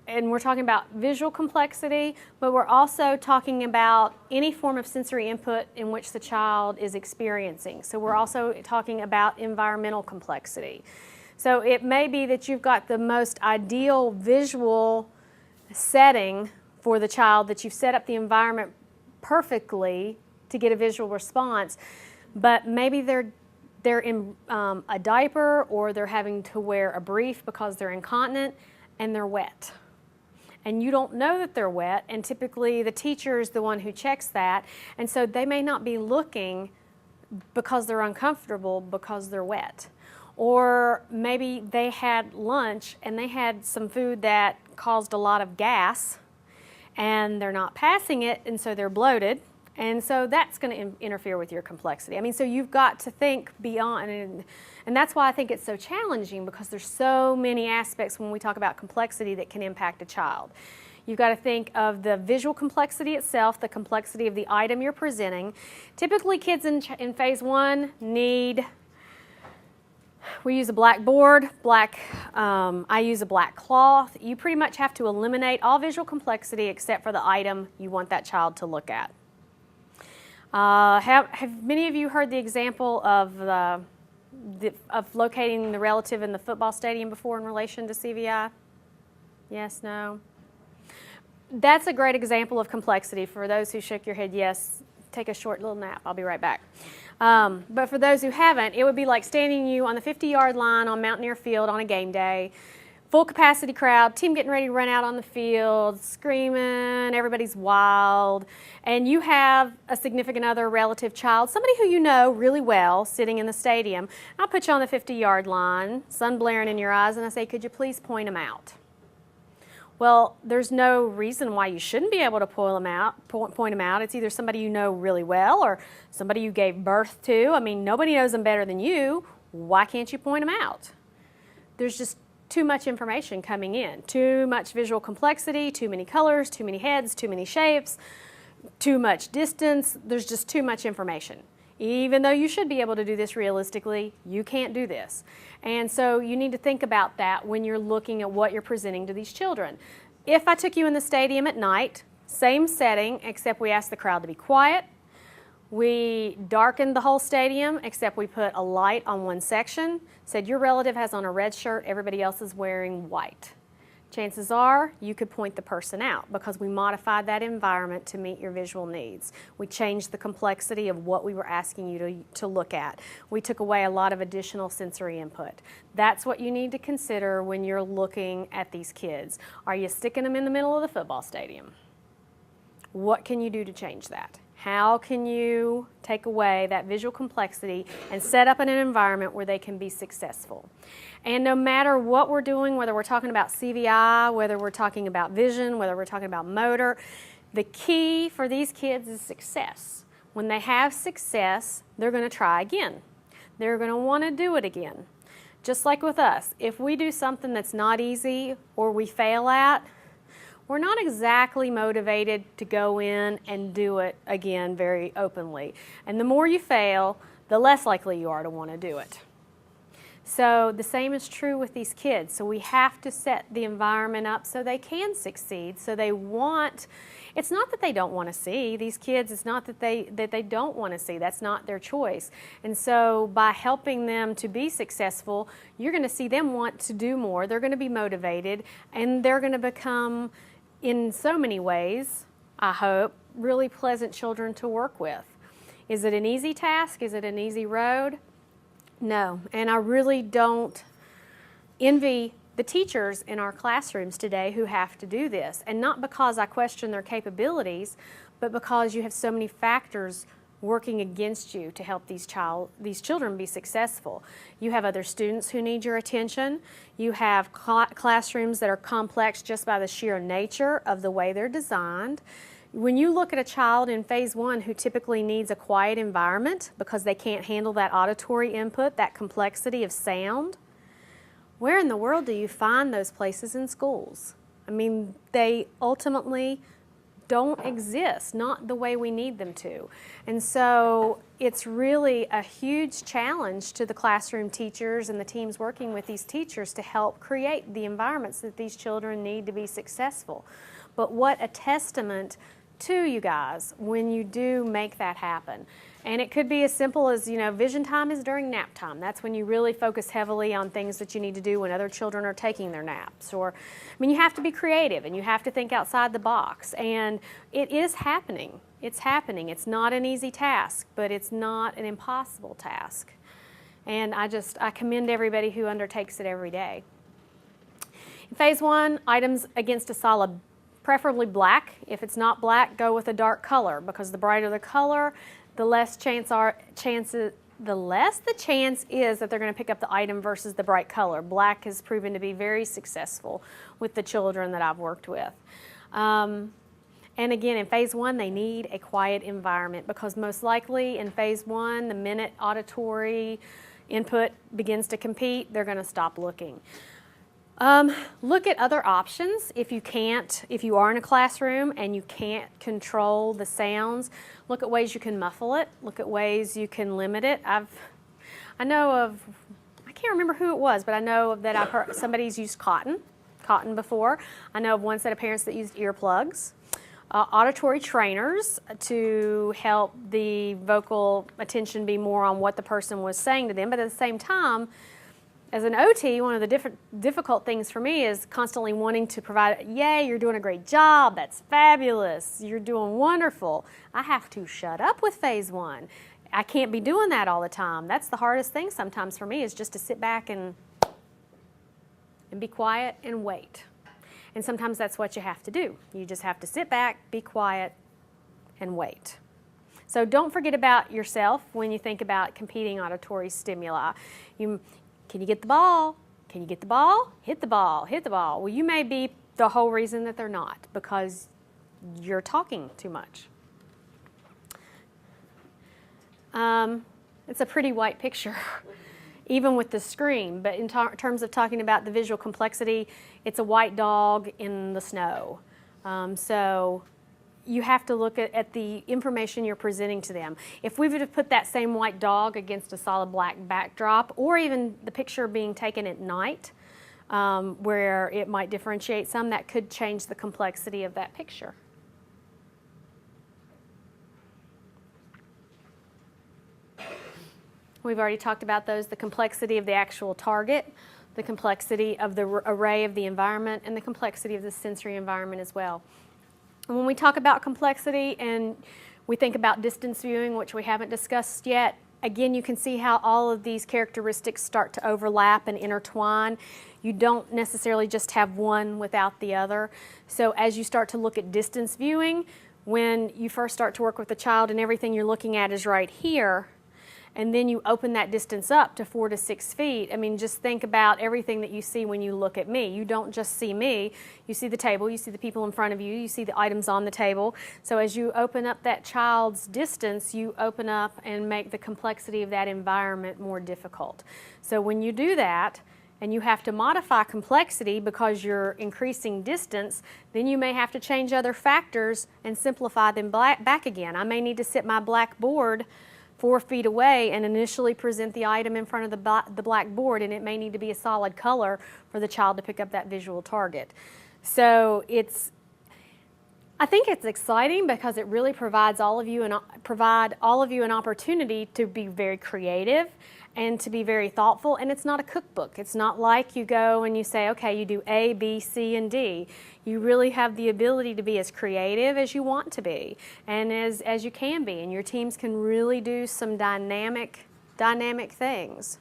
and we're talking about visual complexity, but we're also talking about any form of sensory input in which the child is experiencing. So we're also talking about environmental complexity. So it may be that you've got the most ideal visual setting for the child, that you've set up the environment perfectly to get a visual response, but maybe they're in a diaper, or they're having to wear a brief because they're incontinent and they're wet. And you don't know that they're wet, and typically the teacher is the one who checks that, and so they may not be looking because they're uncomfortable because they're wet. Or maybe they had lunch and they had some food that caused a lot of gas, and they're not passing it, and so they're bloated. And so that's going to interfere with your complexity. I mean, so you've got to think beyond, and that's why I think it's so challenging, because there's so many aspects when we talk about complexity that can impact a child. You've got to think of the visual complexity itself, the complexity of the item you're presenting. Typically, kids in phase 1 need, we use a black board, I use a black cloth. You pretty much have to eliminate all visual complexity except for the item you want that child to look at. Have many of you heard the example of locating the relative in the football stadium before in relation to CVI? Yes, no? That's a great example of complexity. For those who shook your head yes, take a short little nap. I'll be right back. But for those who haven't, it would be like standing you on the 50-yard line on Mountaineer Field on a game day. Full capacity crowd, team getting ready to run out on the field, screaming, everybody's wild, and you have a significant other, relative, child, somebody who you know really well sitting in the stadium. I'll put you on the 50-yard line, sun blaring in your eyes, and I say, could you please point them out? Well, there's no reason why you shouldn't be able to point them out. It's either somebody you know really well or somebody you gave birth to. I mean, nobody knows them better than you. Why can't you point them out? There's just too much information coming in, too much visual complexity, too many colors, too many heads, too many shapes, too much distance. There's just too much information. Even though you should be able to do this realistically, you can't do this. And so you need to think about that when you're looking at what you're presenting to these children. If I took you in the stadium at night, same setting, except we asked the crowd to be quiet. We darkened the whole stadium, except we put a light on one section, said your relative has on a red shirt, everybody else is wearing white. Chances are you could point the person out because we modified that environment to meet your visual needs. We changed the complexity of what we were asking you to look at. We took away a lot of additional sensory input. That's what you need to consider when you're looking at these kids. Are you sticking them in the middle of the football stadium? What can you do to change that? How can you take away that visual complexity and set up in an environment where they can be successful? And no matter what we're doing, whether we're talking about CVI, whether we're talking about vision, whether we're talking about motor, the key for these kids is success. When they have success, they're going to try again. They're going to want to do it again. Just like with us, if we do something that's not easy or we fail at, we're not exactly motivated to go in and do it again very openly. And the more you fail, the less likely you are to want to do it. So the same is true with these kids. So we have to set the environment up so they can succeed, so they want, it's not that they don't want to see. These kids, it's not that they don't want to see. That's not their choice. And so by helping them to be successful, you're going to see them want to do more. They're going to be motivated, and they're going to become in so many ways, I hope, really pleasant children to work with. Is it an easy task? Is it an easy road? No, and I really don't envy the teachers in our classrooms today who have to do this, and not because I question their capabilities, but because you have so many factors working against you to help these children be successful. You have other students who need your attention. You have classrooms that are complex just by the sheer nature of the way they're designed. When you look at a child in phase 1 who typically needs a quiet environment because they can't handle that auditory input, that complexity of sound, where in the world do you find those places in schools? I mean, they ultimately don't exist, not the way we need them to. And so it's really a huge challenge to the classroom teachers and the teams working with these teachers to help create the environments that these children need to be successful. But what a testament to you guys when you do make that happen. And it could be as simple as, vision time is during nap time. That's when you really focus heavily on things that you need to do when other children are taking their naps. Or, you have to be creative and you have to think outside the box. And it is happening. It's happening. It's not an easy task, but it's not an impossible task. And I commend everybody who undertakes it every day. In phase 1, items against a solid, preferably black. If it's not black, go with a dark color, because the brighter the color, the less the chance is that they're going to pick up the item versus the bright color. Black has proven to be very successful with the children that I've worked with. And again, in phase 1, they need a quiet environment, because most likely in phase 1, the minute auditory input begins to compete, they're going to stop looking. Look at other options if you are in a classroom and you can't control the sounds. Look at ways you can muffle it. Look at ways you can limit it. I can't remember who it was, but I know that I've heard somebody's used cotton before. I know of one set of parents that used earplugs. Auditory trainers to help the vocal attention be more on what the person was saying to them, but at the same time, as an OT, one of the difficult things for me is constantly wanting to provide, yay, you're doing a great job, that's fabulous, you're doing wonderful. I have to shut up with phase 1. I can't be doing that all the time. That's the hardest thing sometimes for me, is just to sit back and be quiet and wait. And sometimes that's what you have to do. You just have to sit back, be quiet, and wait. So don't forget about yourself when you think about competing auditory stimuli. Can you get the ball? Can you get the ball? Hit the ball, hit the ball. Well, you may be the whole reason that they're not, because you're talking too much. It's a pretty white picture, even with the screen, but in terms of talking about the visual complexity, it's a white dog in the snow. So you have to look at the information you're presenting to them. If we were to put that same white dog against a solid black backdrop, or even the picture being taken at night, where it might differentiate some, that could change the complexity of that picture. We've already talked about those, the complexity of the actual target, the complexity of the array of the environment, and the complexity of the sensory environment as well. And when we talk about complexity and we think about distance viewing, which we haven't discussed yet, again, you can see how all of these characteristics start to overlap and intertwine. You don't necessarily just have one without the other. So as you start to look at distance viewing, when you first start to work with the child and everything you're looking at is right here, and then you open that distance up to 4 to 6 feet. I mean, just think about everything that you see when you look at me. You don't just see me. You see the table, you see the people in front of you, you see the items on the table. So as you open up that child's distance, you open up and make the complexity of that environment more difficult. So when you do that, and you have to modify complexity because you're increasing distance, then you may have to change other factors and simplify them back again. I may need to sit my blackboard 4 feet away and initially present the item in front of the blackboard, and it may need to be a solid color for the child to pick up that visual target. So I think it's exciting because it really provides all of you an opportunity to be very creative and to be very thoughtful. And it's not a cookbook. It's not like you go and you say, okay, you do A, B, C, and D. You really have the ability to be as creative as you want to be and as you can be. And your teams can really do some dynamic things.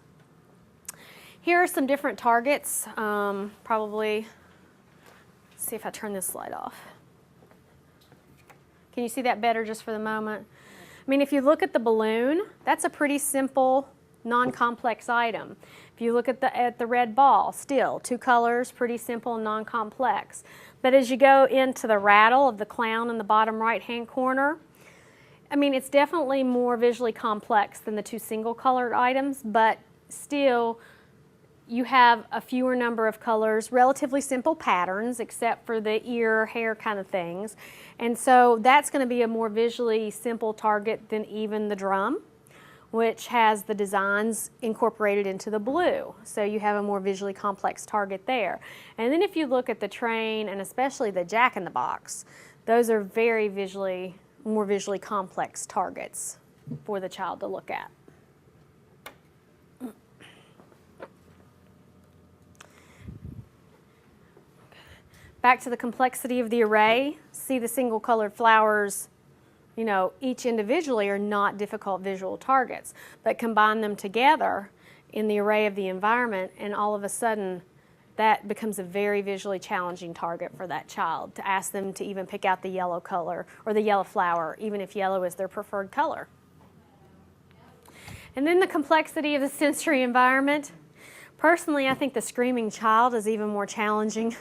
Here are some different targets. Probably, let's see if I turn this slide off. Can you see that better just for the moment? I mean, if you look at the balloon, that's a pretty simple, non-complex item. If you look at the red ball, still, 2 colors, pretty simple and non-complex. But as you go into the rattle of the clown in the bottom right-hand corner, I mean, it's definitely more visually complex than the 2 single-colored items, but still, you have a fewer number of colors, relatively simple patterns, except for the ear, hair kind of things. And so that's going to be a more visually simple target than even the drum, which has the designs incorporated into the blue. So you have a more visually complex target there. And then if you look at the train, and especially the Jack-in-the-Box, those are very more visually complex targets for the child to look at. Back to the complexity of the array, see the single colored flowers, you know, each individually are not difficult visual targets, but combine them together in the array of the environment and all of a sudden that becomes a very visually challenging target for that child to ask them to even pick out the yellow color or the yellow flower, even if yellow is their preferred color. And then the complexity of the sensory environment. Personally, I think the screaming child is even more challenging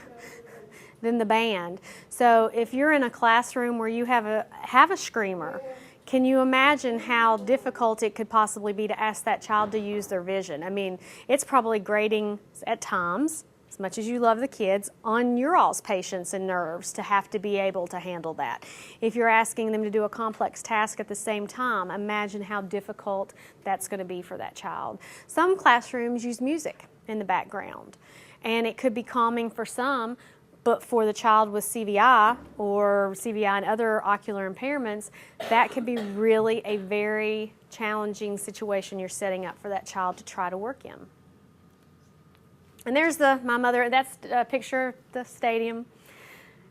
than the band. So if you're in a classroom where you have a screamer, can you imagine how difficult it could possibly be to ask that child to use their vision? I mean, it's probably grating at times, as much as you love the kids, on your all's patience and nerves to have to be able to handle that. If you're asking them to do a complex task at the same time, imagine how difficult that's going to be for that child. Some classrooms use music in the background, and it could be calming for some, but for the child with CVI or CVI and other ocular impairments, that could be really a very challenging situation you're setting up for that child to try to work in. And there's my mother, that's a picture of the stadium,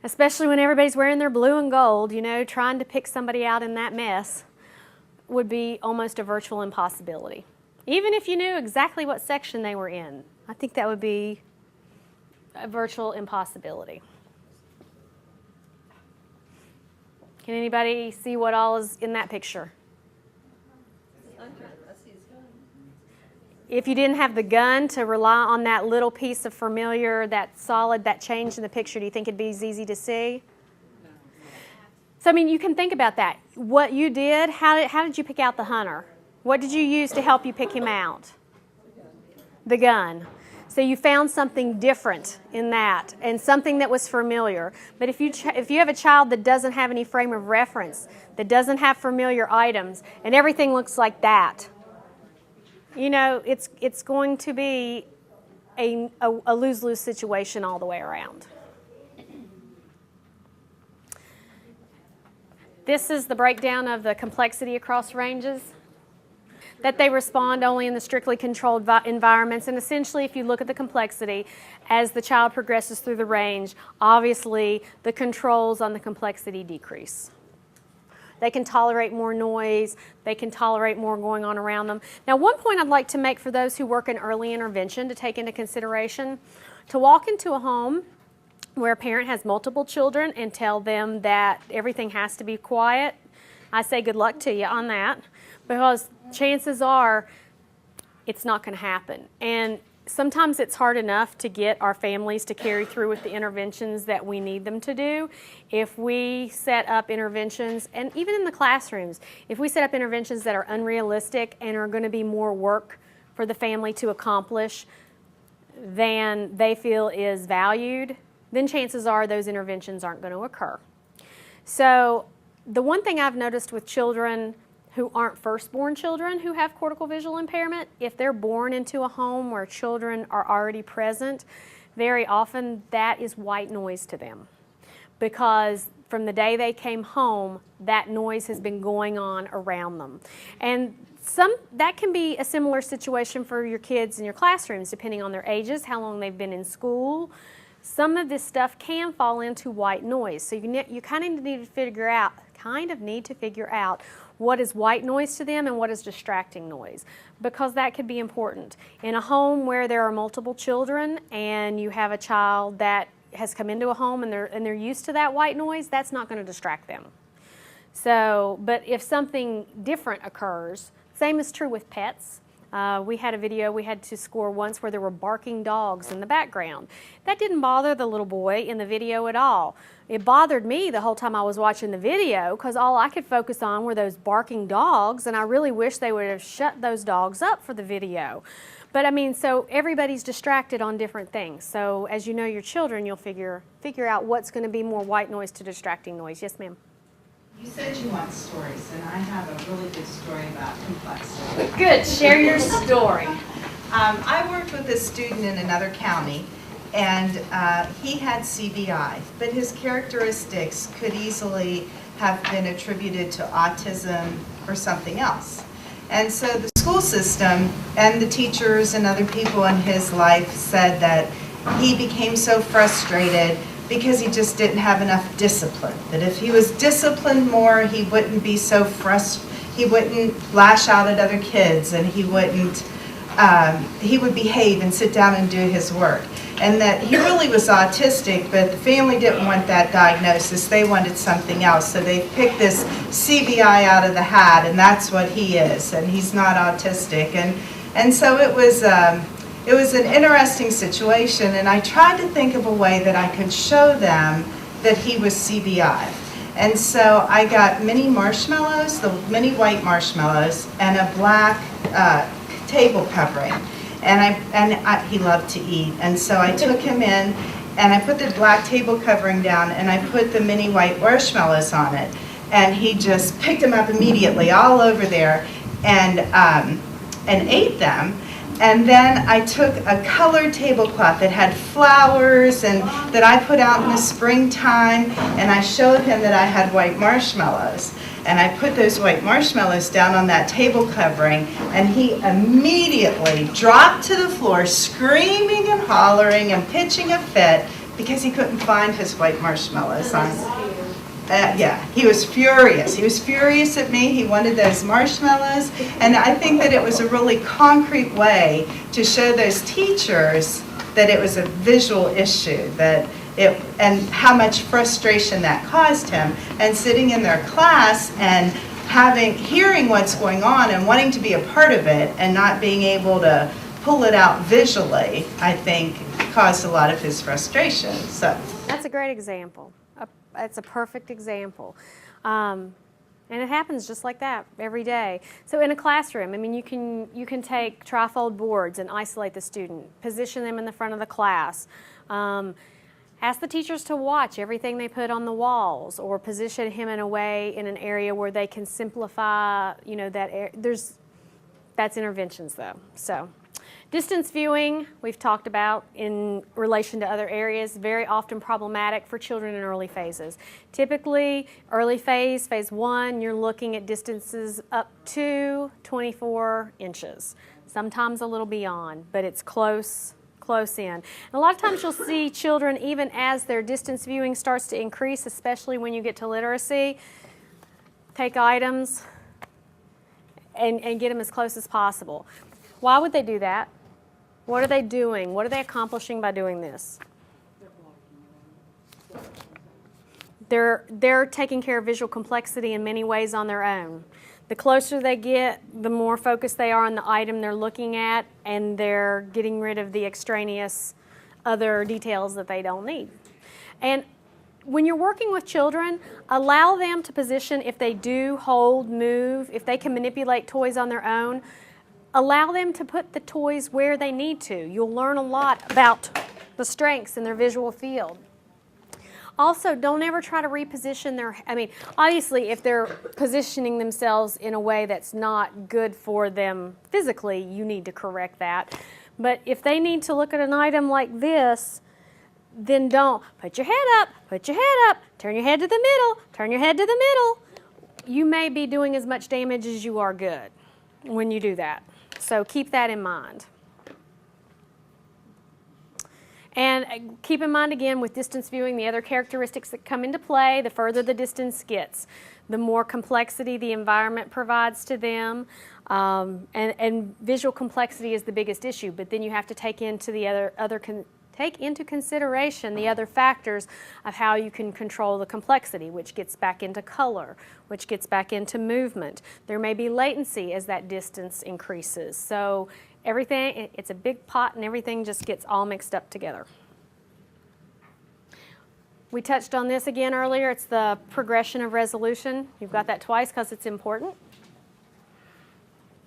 especially when everybody's wearing their blue and gold, you know, trying to pick somebody out in that mess would be almost a virtual impossibility. Even if you knew exactly what section they were in, I think that would be a virtual impossibility. Can anybody see what all is in that picture? If you didn't have the gun to rely on that little piece of familiar, that solid, that change in the picture, do you think it'd be as easy to see? So, I mean, you can think about that. What you did, how did you pick out the hunter? What did you use to help you pick him out? The gun. So you found something different in that and something that was familiar. But if you have a child that doesn't have any frame of reference, that doesn't have familiar items, and everything looks like that, you know, it's going to be a lose-lose situation all the way around. This is the breakdown of the complexity across ranges. That they respond only in the strictly controlled environments. And essentially, if you look at the complexity, as the child progresses through the range, obviously the controls on the complexity decrease. They can tolerate more noise. They can tolerate more going on around them. Now, one point I'd like to make for those who work in early intervention to take into consideration, to walk into a home where a parent has multiple children and tell them that everything has to be quiet, I say good luck to you on that, because chances are it's not going to happen. And sometimes it's hard enough to get our families to carry through with the interventions that we need them to do. If we set up interventions, and even in the classrooms, if we set up interventions that are unrealistic and are going to be more work for the family to accomplish than they feel is valued, then chances are those interventions aren't going to occur. So the one thing I've noticed with children who aren't firstborn children who have cortical visual impairment, if they're born into a home where children are already present, very often that is white noise to them. Because from the day they came home, that noise has been going on around them. And That can be a similar situation for your kids in your classrooms, depending on their ages, how long they've been in school. Some of this stuff can fall into white noise. So you kind of need to figure out what is white noise to them and what is distracting noise, because that could be important. In a home where there are multiple children and you have a child that has come into a home and they're used to that white noise, that's not going to distract them. So, but if something different occurs, same is true with pets. We had a video we had to score once where there were barking dogs in the background. That didn't bother the little boy in the video at all. It bothered me the whole time I was watching the video because all I could focus on were those barking dogs, and I really wish they would have shut those dogs up for the video. But I mean, so everybody's distracted on different things. So as you know your children, you'll figure out what's going to be more white noise to distracting noise. Yes, ma'am. You said you want stories, and I have a really good story about complexity. Good. Share your story. I worked with a student in another county, and he had CVI, but his characteristics could easily have been attributed to autism or something else. And so the school system and the teachers and other people in his life said that he became so frustrated because he just didn't have enough discipline. That if he was disciplined more, he wouldn't be so he wouldn't lash out at other kids, and he would behave and sit down and do his work. And that he really was autistic, but the family didn't want that diagnosis. They wanted something else. So they picked this CVI out of the hat, and that's what he is, and he's not autistic. And so it was an interesting situation, and I tried to think of a way that I could show them that he was CVI. And so I got mini marshmallows, the mini white marshmallows, and a black table covering. And he loved to eat. And so I took him in, and I put the black table covering down, and I put the mini white marshmallows on it. And he just picked them up immediately all over there and ate them. And then I took a colored tablecloth that had flowers and that I put out in the springtime, and I showed him that I had white marshmallows. And I put those white marshmallows down on that table covering, and he immediately dropped to the floor, screaming and hollering and pitching a fit because he couldn't find his white marshmallows. Yeah, he was furious. He was furious at me. He wanted those marshmallows. And I think that it was a really concrete way to show those teachers that it was a visual issue, and how much frustration that caused him. And sitting in their class and hearing what's going on and wanting to be a part of it and not being able to pull it out visually, I think caused a lot of his frustration. So that's a great example. It's a perfect example. And it happens just like that every day. So in a classroom, I mean, you can take trifold boards and isolate the student, position them in the front of the class. Ask the teachers to watch everything they put on the walls, or position him in an area where they can simplify, that's interventions though. So distance viewing, we've talked about in relation to other areas, very often problematic for children in early phases. Typically, early phase 1, you're looking at distances up to 24 inches, sometimes a little beyond, but it's close in. And a lot of times you'll see children, even as their distance viewing starts to increase, especially when you get to literacy, take items and get them as close as possible. Why would they do that? What are they doing? What are they accomplishing by doing this? They're taking care of visual complexity in many ways on their own. The closer they get, the more focused they are on the item they're looking at, and they're getting rid of the extraneous other details that they don't need. And when you're working with children, allow them to position if they do hold, move, if they can manipulate toys on their own. Allow them to put the toys where they need to. You'll learn a lot about the strengths in their visual field. Also, don't ever try to reposition obviously if they're positioning themselves in a way that's not good for them physically, you need to correct that. But if they need to look at an item like this, then don't put your head up, turn your head to the middle, turn your head to the middle. You may be doing as much damage as you are good. when you do that. So keep that in mind. And keep in mind again with distance viewing, the other characteristics that come into play, the further the distance gets, the more complexity the environment provides to them. And visual complexity is the biggest issue, but then you have to take into take into consideration the other factors of how you can control the complexity, which gets back into color, which gets back into movement. There may be latency as that distance increases. So everything, it's a big pot and everything just gets all mixed up together. We touched on this again earlier. It's the progression of resolution. You've got that twice because it's important.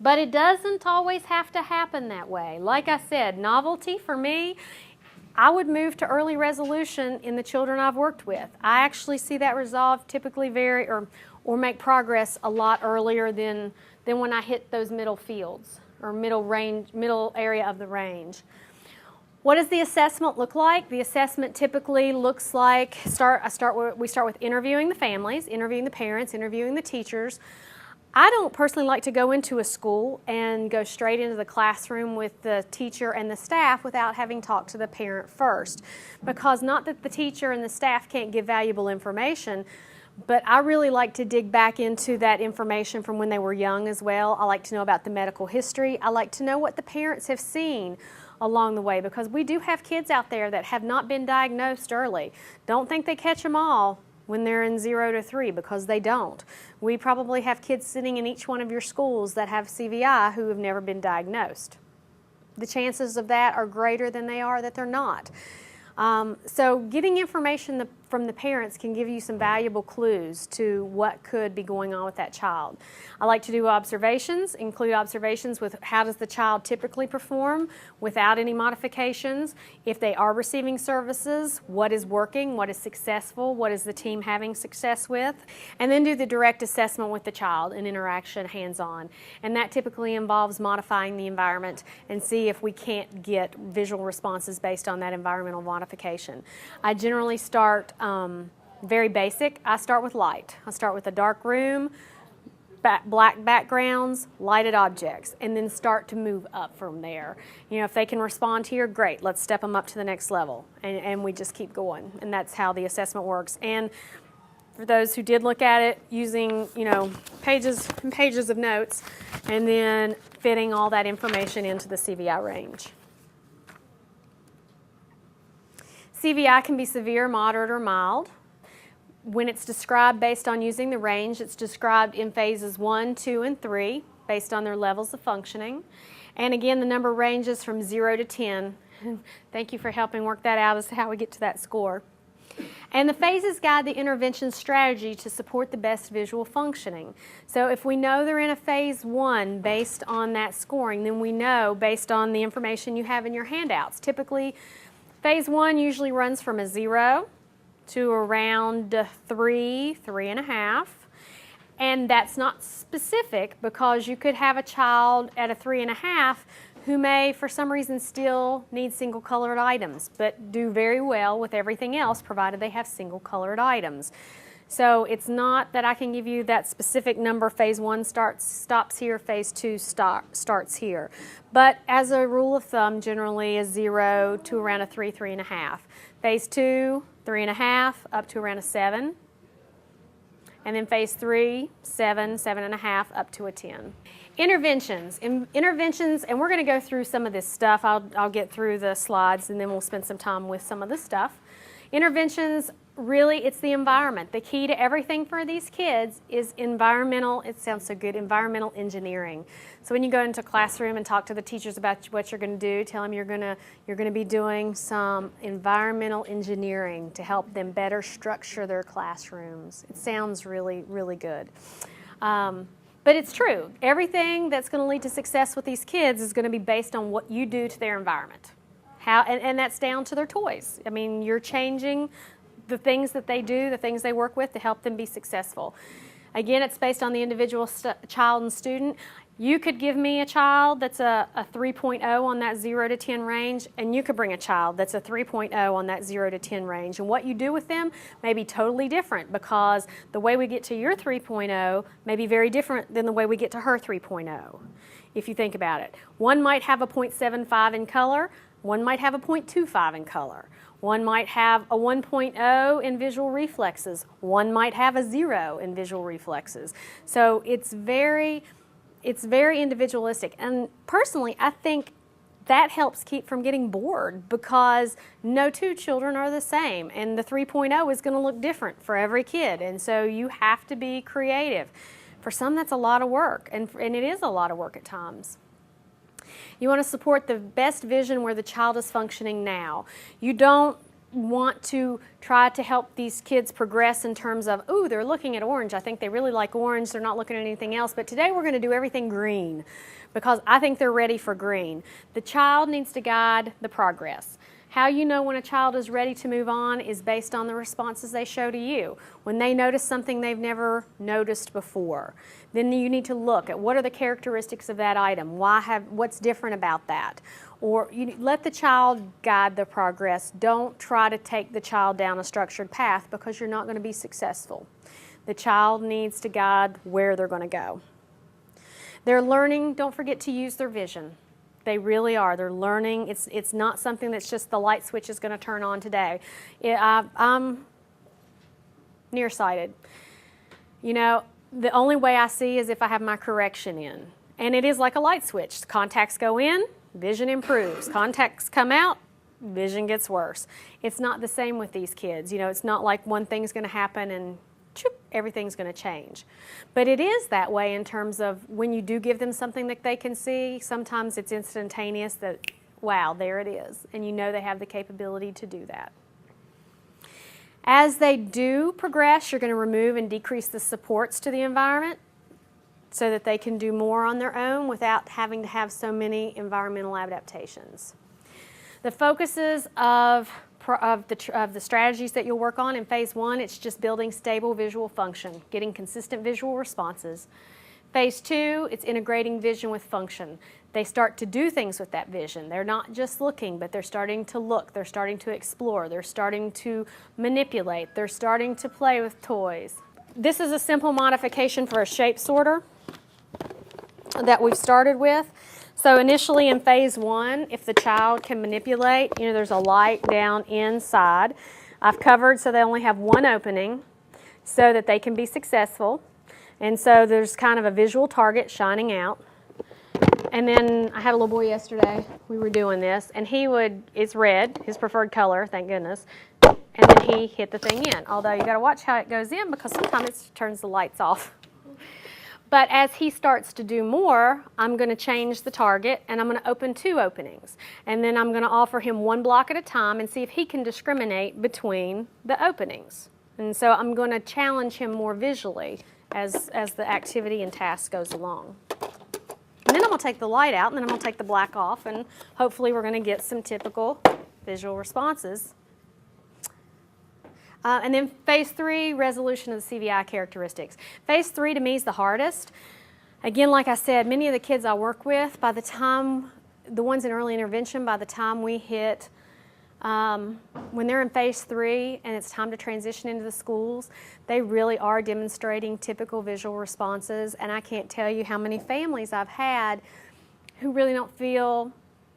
But it doesn't always have to happen that way. Like I said, novelty for me, I would move to early resolution in the children I've worked with. I actually see that resolved typically or make progress a lot earlier than when I hit those middle fields or middle area of the range. What does the assessment look like? The assessment typically looks like we start with interviewing the families, interviewing the parents, interviewing the teachers. I don't personally like to go into a school and go straight into the classroom with the teacher and the staff without having talked to the parent first. Because not that the teacher and the staff can't give valuable information, but I really like to dig back into that information from when they were young as well. I like to know about the medical history. I like to know what the parents have seen along the way, because we do have kids out there that have not been diagnosed early. Don't think they catch them all when they're in 0 to 3, because they don't. We probably have kids sitting in each one of your schools that have CVI who have never been diagnosed. The chances of that are greater than they are that they're not. So getting information from the parents can give you some valuable clues to what could be going on with that child. I like to do observations, include observations with how does the child typically perform without any modifications. If they are receiving services, what is working, what is successful, what is the team having success with, and then do the direct assessment with the child and interaction hands-on. And that typically involves modifying the environment and see if we can't get visual responses based on that environmental modification. I generally start very basic. I start with light. I start with a dark room, black backgrounds, lighted objects, and then start to move up from there. You know, if they can respond here, great. Let's step them up to the next level, and we just keep going. And that's how the assessment works. And for those who did look at it using, pages and pages of notes, and then fitting all that information into the CVI range. CVI can be severe, moderate, or mild. When it's described based on using the range, it's described in phases 1, 2, and 3 based on their levels of functioning. And again, the number ranges from 0 to 10. Thank you for helping work that out as to how we get to that score. And the phases guide the intervention strategy to support the best visual functioning. So if we know they're in a phase 1 based on that scoring, then we know based on the information you have in your handouts. Typically, phase 1 usually runs from a 0 to around 3, 3.5. And that's not specific, because you could have a child at a 3.5 who may, for some reason, still need single colored items, but do very well with everything else, provided they have single colored items. So it's not that I can give you that specific number, phase 1 stops here, phase 2 starts here. But as a rule of thumb, generally a 0 to around a 3, 3.5. Phase 2, 3.5 up to around a 7. And then phase 3, 7, 7.5 up to a 10. Interventions, and we're going to go through some of this stuff. I'll get through the slides and then we'll spend some time with some of the stuff. Interventions, really, it's the environment. The key to everything for these kids is environmental, it sounds so good, environmental engineering. So when you go into a classroom and talk to the teachers about what you're going to do, tell them you're going to be doing some environmental engineering to help them better structure their classrooms. It sounds really, really good. But it's true. Everything that's going to lead to success with these kids is going to be based on what you do to their environment. And that's down to their toys. I mean, you're changing the things that they do, the things they work with to help them be successful. Again, it's based on the individual child and student. You could give me a child that's a 3.0 on that 0 to 10 range, and you could bring a child that's a 3.0 on that 0 to 10 range. And what you do with them may be totally different, because the way we get to your 3.0 may be very different than the way we get to her 3.0, if you think about it. One might have a 0.75 in color, one might have a 0.25 in color. One might have a 1.0 in visual reflexes, one might have a 0 in visual reflexes. So it's very individualistic. And personally, I think that helps keep from getting bored, because no two children are the same, and the 3.0 is going to look different for every kid. And so you have to be creative. For some, that's a lot of work, and it is a lot of work at times. You want to support the best vision where the child is functioning now. You don't want to try to help these kids progress in terms of, ooh, they're looking at orange. I think they really like orange. They're not looking at anything else. But today we're going to do everything green, because I think they're ready for green. The child needs to guide the progress. How you know when a child is ready to move on is based on the responses they show to you. When they notice something they've never noticed before, then you need to look at what are the characteristics of that item. What's different about that? Or you let the child guide the progress. Don't try to take the child down a structured path, because you're not going to be successful. The child needs to guide where they're going to go. They're learning. Don't forget to use their vision. They really are. They're learning. It's not something that's just the light switch is going to turn on today. I'm nearsighted. You know, the only way I see is if I have my correction in. And it is like a light switch. Contacts go in, vision improves. Contacts come out, vision gets worse. It's not the same with these kids. You know, it's not like one thing's going to happen and everything's going to change. But it is that way in terms of when you do give them something that they can see, sometimes it's instantaneous that, wow, there it is. And you know they have the capability to do that. As they do progress, you're going to remove and decrease the supports to the environment so that they can do more on their own without having to have so many environmental adaptations. The focuses of the strategies that you'll work on in phase 1, it's just building stable visual function, getting consistent visual responses. Phase 2, it's integrating vision with function. They start to do things with that vision. They're not just looking, but they're starting to look, they're starting to explore, they're starting to manipulate, they're starting to play with toys. This is a simple modification for a shape sorter that we've started with. So initially in phase 1, if the child can manipulate, you know, there's a light down inside. I've covered so they only have one opening so that they can be successful. And so there's kind of a visual target shining out. And then I had a little boy yesterday, we were doing this, and it's red, his preferred color, thank goodness. And then he hit the thing in. Although you gotta watch how it goes in, because sometimes it turns the lights off. But as he starts to do more, I'm going to change the target, and I'm going to open 2 openings. And then I'm going to offer him 1 block at a time and see if he can discriminate between the openings. And so I'm going to challenge him more visually as the activity and task goes along. And then I'm going to take the light out, and then I'm going to take the black off, and hopefully we're going to get some typical visual responses. And then phase 3, resolution of the CVI characteristics. Phase 3 to me is the hardest. Again, like I said, many of the kids I work with, by the time, the ones in early intervention, by the time we hit, when they're in phase 3 and it's time to transition into the schools, they really are demonstrating typical visual responses. And I can't tell you how many families I've had who really don't feel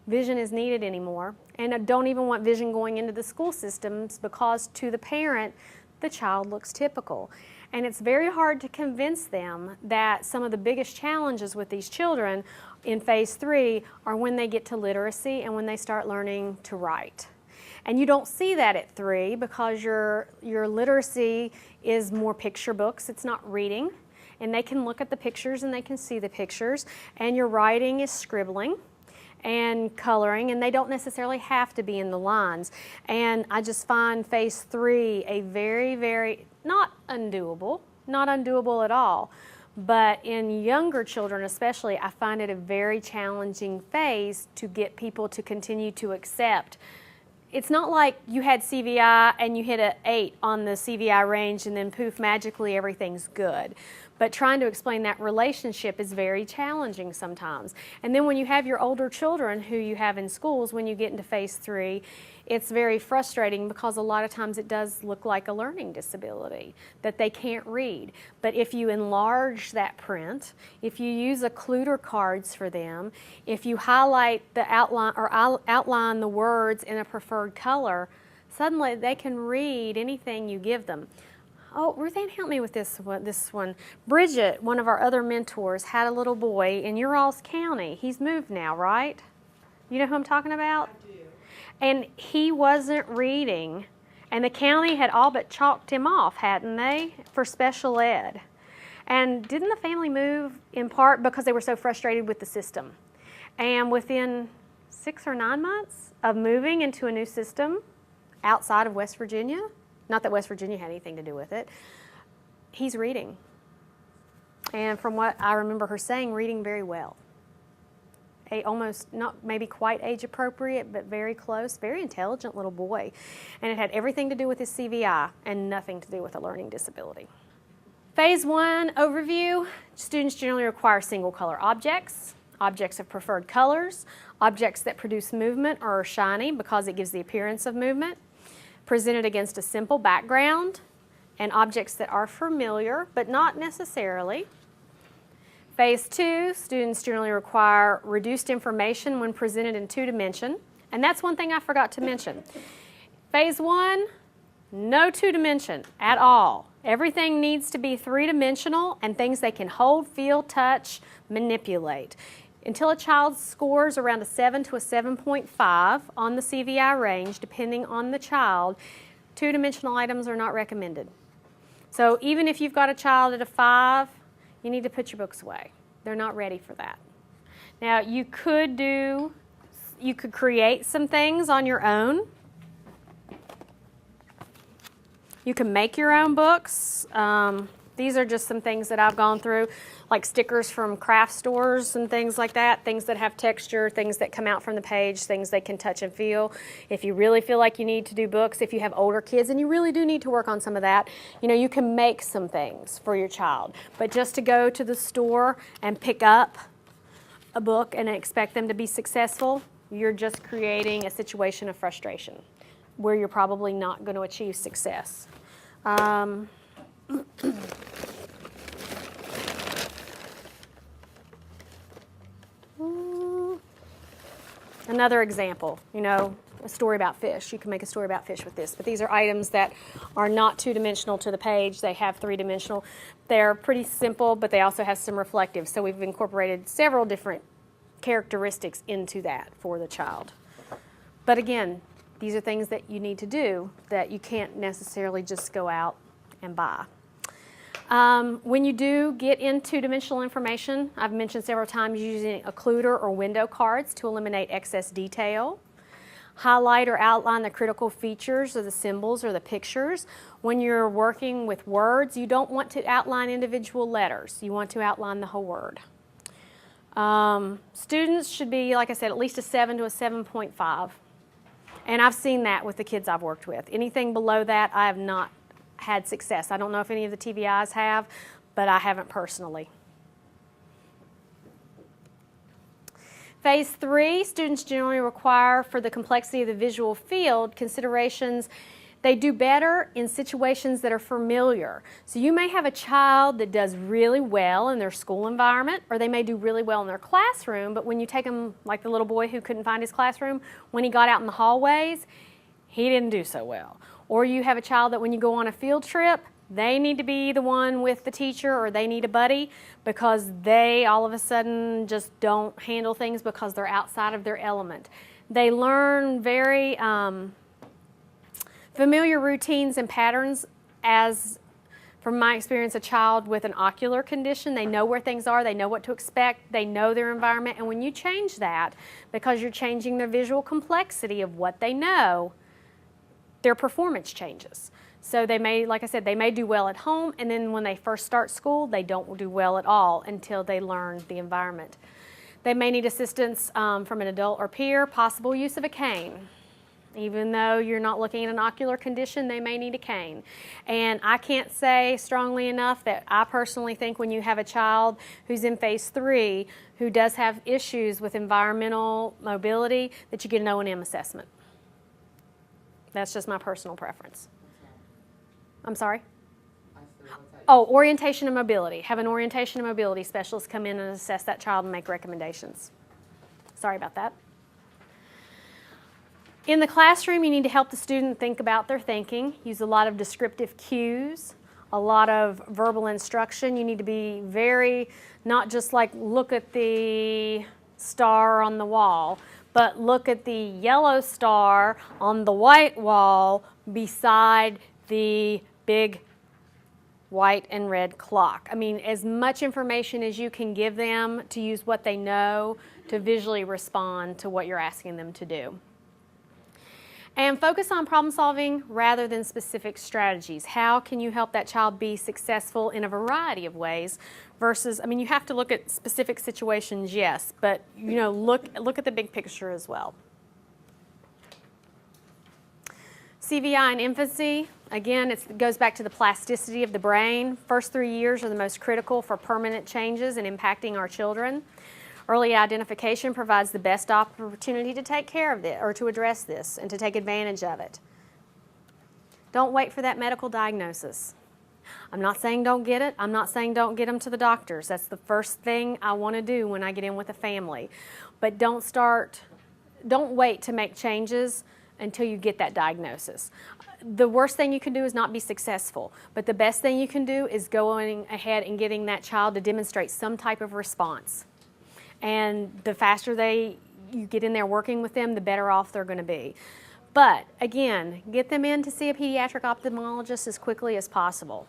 vision is needed anymore, and don't even want vision going into the school systems, because to the parent, the child looks typical. And it's very hard to convince them that some of the biggest challenges with these children in phase 3 are when they get to literacy and when they start learning to write. And you don't see that at 3, because your literacy is more picture books, it's not reading. And they can look at the pictures and they can see the pictures, and your writing is scribbling and coloring, and they don't necessarily have to be in the lines. And I just find phase 3 a very, very, not undoable at all, but in younger children especially, I find it a very challenging phase to get people to continue to accept. It's not like you had CVI and you hit an 8 on the CVI range and then poof, magically everything's good. But trying to explain that relationship is very challenging sometimes. And then when you have your older children who you have in schools, when you get into phase 3, it's very frustrating because a lot of times it does look like a learning disability, that they can't read. But if you enlarge that print, if you use Ocular cards for them, if you highlight the outline or outline the words in a preferred color, suddenly they can read anything you give them. Oh, Ruth Ann, help me with this one. Bridget, one of our other mentors, had a little boy in Urals County. He's moved now, right? You know who I'm talking about? I do. And he wasn't reading, and the county had all but chalked him off, hadn't they, for special ed? And didn't the family move in part because they were so frustrated with the system? And within 6 or 9 months of moving into a new system outside of West Virginia, not that West Virginia had anything to do with it, he's reading. And from what I remember her saying, reading very well. Almost, not maybe quite age appropriate, but very close, very intelligent little boy. And it had everything to do with his CVI and nothing to do with a learning disability. Phase 1 overview, students generally require single color objects, objects of preferred colors, objects that produce movement or are shiny because it gives the appearance of movement, presented against a simple background, and objects that are familiar, but not necessarily. Phase 2, students generally require reduced information when presented in 2 dimension, and that's one thing I forgot to mention. Phase 1, no 2 dimension at all. Everything needs to be 3-dimensional and things they can hold, feel, touch, manipulate. Until a child scores around a 7 to a 7.5 on the CVI range, depending on the child, 2-dimensional items are not recommended. So even if you've got a child at a 5, you need to put your books away. They're not ready for that. Now you could create some things on your own. You can make your own books. These are just some things that I've gone through, like stickers from craft stores and things like that, things that have texture, things that come out from the page, things they can touch and feel. If you really feel like you need to do books, if you have older kids and you really do need to work on some of that, you can make some things for your child. But just to go to the store and pick up a book and expect them to be successful, you're just creating a situation of frustration where you're probably not going to achieve success. Another example, a story about fish. You can make a story about fish with this, but these are items that are not 2-dimensional to the page. They have 3-dimensional. They're pretty simple, but they also have some reflective. So we've incorporated several different characteristics into that for the child. But again, these are things that you need to do that you can't necessarily just go out and buy. When you do get into 2-dimensional information, I've mentioned several times using occluder or window cards to eliminate excess detail. Highlight or outline the critical features of the symbols or the pictures. When you're working with words, you don't want to outline individual letters. You want to outline the whole word. Students should be, like I said, at least a 7 to a 7.5. And I've seen that with the kids I've worked with. Anything below that, I have not had success. I don't know if any of the TVIs have, but I haven't personally. Phase 3, students generally require, for the complexity of the visual field, considerations. They do better in situations that are familiar. So you may have a child that does really well in their school environment, or they may do really well in their classroom, but when you take them, like the little boy who couldn't find his classroom, when he got out in the hallways, he didn't do so well. Or you have a child that when you go on a field trip, they need to be the one with the teacher, or they need a buddy because they all of a sudden just don't handle things because they're outside of their element. They learn very familiar routines and patterns as, from my experience, a child with an ocular condition. They know where things are, they know what to expect, they know their environment, and when you change that, because you're changing their visual complexity of what they know, their performance changes. So they may, like I said, they may do well at home, and then when they first start school, they don't do well at all until they learn the environment. They may need assistance from an adult or peer, possible use of a cane. Even though you're not looking at an ocular condition, they may need a cane. And I can't say strongly enough that I personally think when you have a child who's in phase 3 who does have issues with environmental mobility, that you get an O&M assessment. That's just my personal preference. I'm sorry? Oh, orientation and mobility. Have an orientation and mobility specialist come in and assess that child and make recommendations. Sorry about that. In the classroom, you need to help the student think about their thinking. Use a lot of descriptive cues, a lot of verbal instruction. You need to be very, not just like look at the star on the wall, but look at the yellow star on the white wall beside the big white and red clock. I mean, as much information as you can give them to use what they know to visually respond to what you're asking them to do. And focus on problem solving rather than specific strategies. How can you help that child be successful in a variety of ways versus, I mean, you have to look at specific situations, yes, but you know, look at the big picture as well. CVI in infancy, again, it goes back to the plasticity of the brain. First 3 years are the most critical for permanent changes and impacting our children. Early identification provides the best opportunity to take care of this or to address this and to take advantage of it. Don't wait for that medical diagnosis. I'm not saying don't get it. I'm not saying don't get them to the doctors. That's the first thing I want to do when I get in with a family. But don't wait to make changes until you get that diagnosis. The worst thing you can do is not be successful, but the best thing you can do is going ahead and getting that child to demonstrate some type of response. And the faster you get in there working with them, the better off they're going to be. But again, get them in to see a pediatric ophthalmologist as quickly as possible.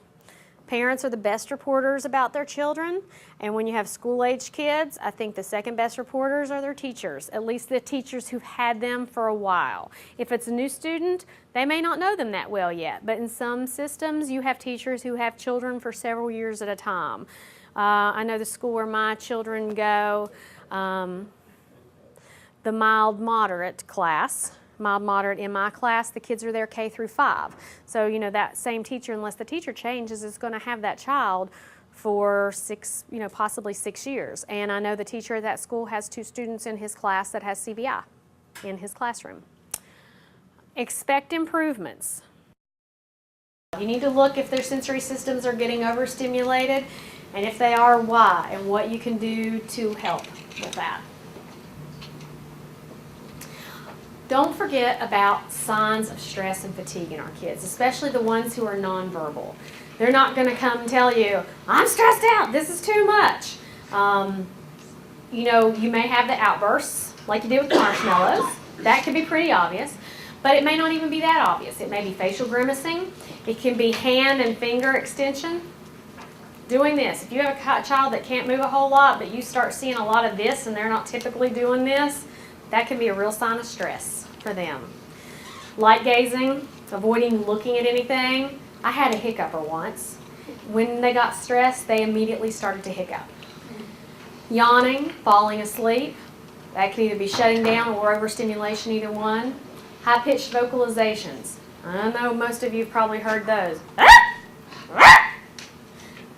Parents are the best reporters about their children, and when you have school-age kids, I think the second best reporters are their teachers, at least the teachers who've had them for a while. If it's a new student, they may not know them that well yet, but in some systems, you have teachers who have children for several years at a time. I know the school where my children go, the mild-moderate class, mild-moderate in my class, the kids are there K through 5. So, you know, that same teacher, unless the teacher changes, is going to have that child for possibly 6 years. And I know the teacher at that school has 2 students in his class that has CVI in his classroom. Expect improvements. You need to look if their sensory systems are getting overstimulated, and if they are, why, and what you can do to help with that. Don't forget about signs of stress and fatigue in our kids, especially the ones who are nonverbal. They're not going to come tell you, I'm stressed out, this is too much. You know, you may have the outbursts like you did with marshmallows. That could be pretty obvious, but it may not even be that obvious. It may be facial grimacing. It can be hand and finger extension. Doing this. If you have a child that can't move a whole lot, but you start seeing a lot of this and they're not typically doing this, that can be a real sign of stress for them. Light gazing, avoiding looking at anything. I had a hiccuper once. When they got stressed, they immediately started to hiccup. Yawning, falling asleep. That can either be shutting down or overstimulation, either one. High-pitched vocalizations. I know most of you have probably heard those.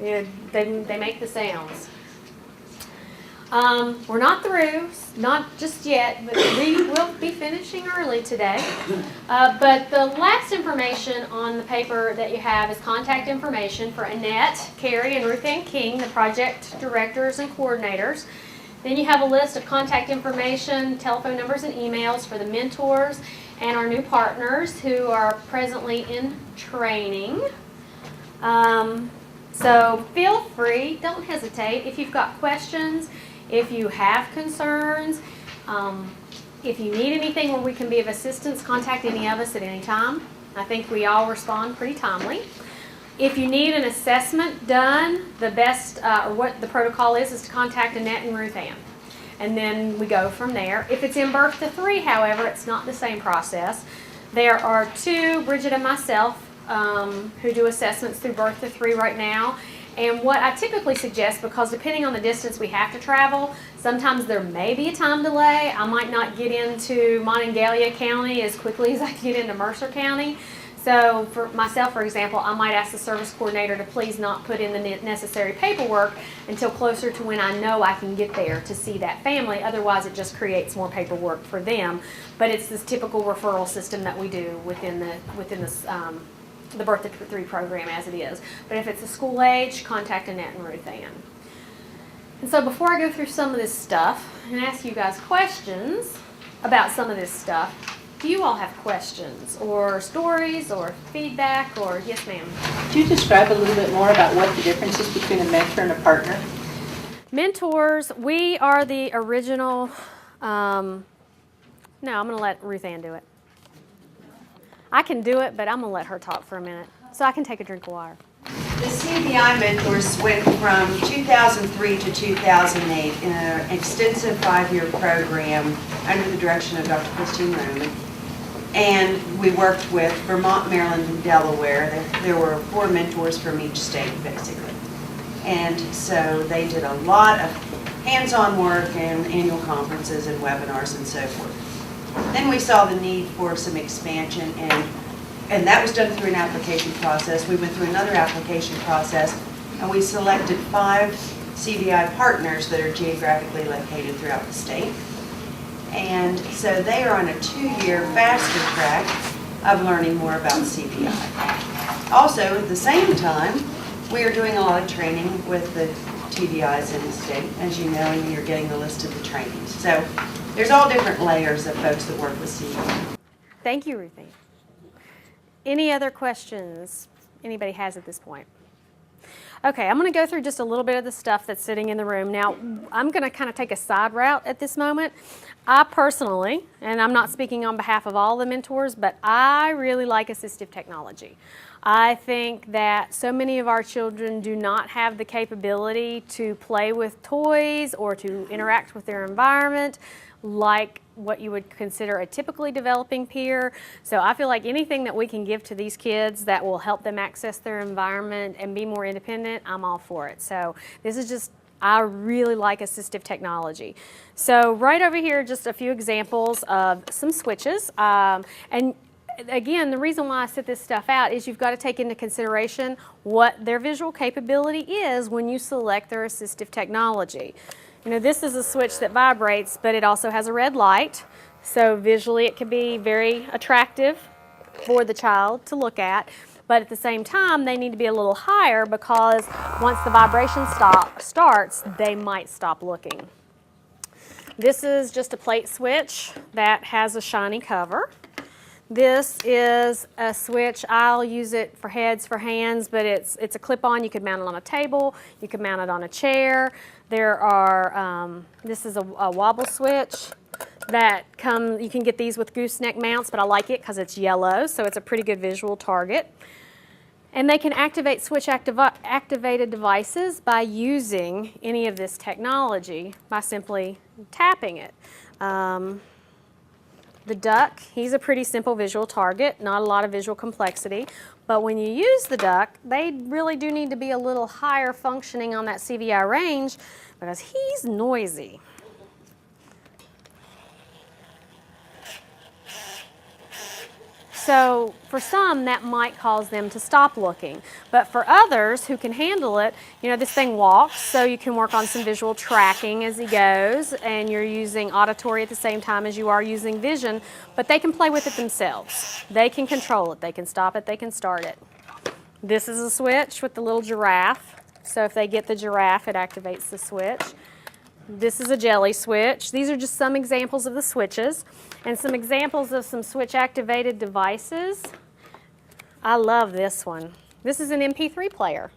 Yeah, they make the sounds. We're not through, not just yet, but we will be finishing early today. But the last information on the paper that you have is contact information for Annette, Carrie, and Ruth Ann King, the project directors and coordinators. Then you have a list of contact information, telephone numbers, and emails for the mentors and our new partners who are presently in training. So feel free, don't hesitate. If you've got questions, if you have concerns, if you need anything where we can be of assistance, contact any of us at any time. I think we all respond pretty timely. If you need an assessment done, the best, or what the protocol is to contact Annette and Ruth Ann. And then we go from there. If it's in birth to 3, however, it's not the same process. There are 2, Bridget and myself, who do assessments through birth to 3 right now. And what I typically suggest, because depending on the distance we have to travel, Sometimes there may be a time delay. I might not get into Monongalia County as quickly as I get into Mercer County. So for myself, for example, I might ask the service coordinator to please not put in the necessary paperwork until closer to when I know I can get there to see that family. Otherwise, it just creates more paperwork for them. But it's this typical referral system that we do within the Birth to 3 program as it is. But if it's a school age, contact Annette and Ruth Ann. And so before I go through some of this stuff and ask you guys questions about some of this stuff, do you all have questions or stories or feedback or, yes ma'am? Could you describe a little bit more about what the difference is between a mentor and a partner? Mentors, we are the original, no, I'm going to let Ruth Ann do it. I can do it, but I'm going to let her talk for a minute so I can take a drink of water. The CVI mentors went from 2003 to 2008 in an extensive 5-year program under the direction of Dr. Christine Roman. And we worked with Vermont, Maryland, and Delaware. There were 4 mentors from each state, basically. And so they did a lot of hands-on work and annual conferences and webinars and so forth. Then we saw the need for some expansion, and that was done through an application process. We went through another application process, and we selected 5 CVI partners that are geographically located throughout the state. And so they are on a 2-year faster track of learning more about CVI. Also, at the same time, we are doing a lot of training with the TVIs in the state, as you know, and you're getting the list of the trainings. So there's all different layers of folks that work with CVI. Thank you, Ruthie. Any other questions anybody has at this point? Okay, I'm going to go through just a little bit of the stuff that's sitting in the room. Now, I'm going to kind of take a side route at this moment. I personally, and I'm not speaking on behalf of all the mentors, but I really like assistive technology. I think that so many of our children do not have the capability to play with toys or to interact with their environment like what you would consider a typically developing peer. So I feel like anything that we can give to these kids that will help them access their environment and be more independent, I'm all for it. So this is just, I really like assistive technology. So right over here, just a few examples of some switches. And again, the reason why I set this stuff out is you've got to take into consideration what their visual capability is when you select their assistive technology. You know, this is a switch that vibrates, but it also has a red light. So visually it can be very attractive for the child to look at. But at the same time, they need to be a little higher because once the vibration starts, they might stop looking. This is just a plate switch that has a shiny cover. This is a switch. I'll use it for heads, for hands, but it's a clip-on. You could mount it on a table. You could mount it on a chair. There are, this is a wobble switch that you can get these with gooseneck mounts, but I like it because it's yellow, so it's a pretty good visual target. And they can activate switch activated devices by using any of this technology by simply tapping it. The duck, he's a pretty simple visual target, not a lot of visual complexity. But when you use the duck, they really do need to be a little higher functioning on that CVI range because he's noisy. So for some, that might cause them to stop looking. But for others who can handle it, you know, this thing walks, so you can work on some visual tracking as he goes, and you're using auditory at the same time as you are using vision, but they can play with it themselves. They can control it. They can stop it. They can start it. This is a switch with the little giraffe. So if they get the giraffe, it activates the switch. This is a jelly switch. These are just some examples of the switches and some examples of some switch activated devices. I love this one. This is an MP3 player.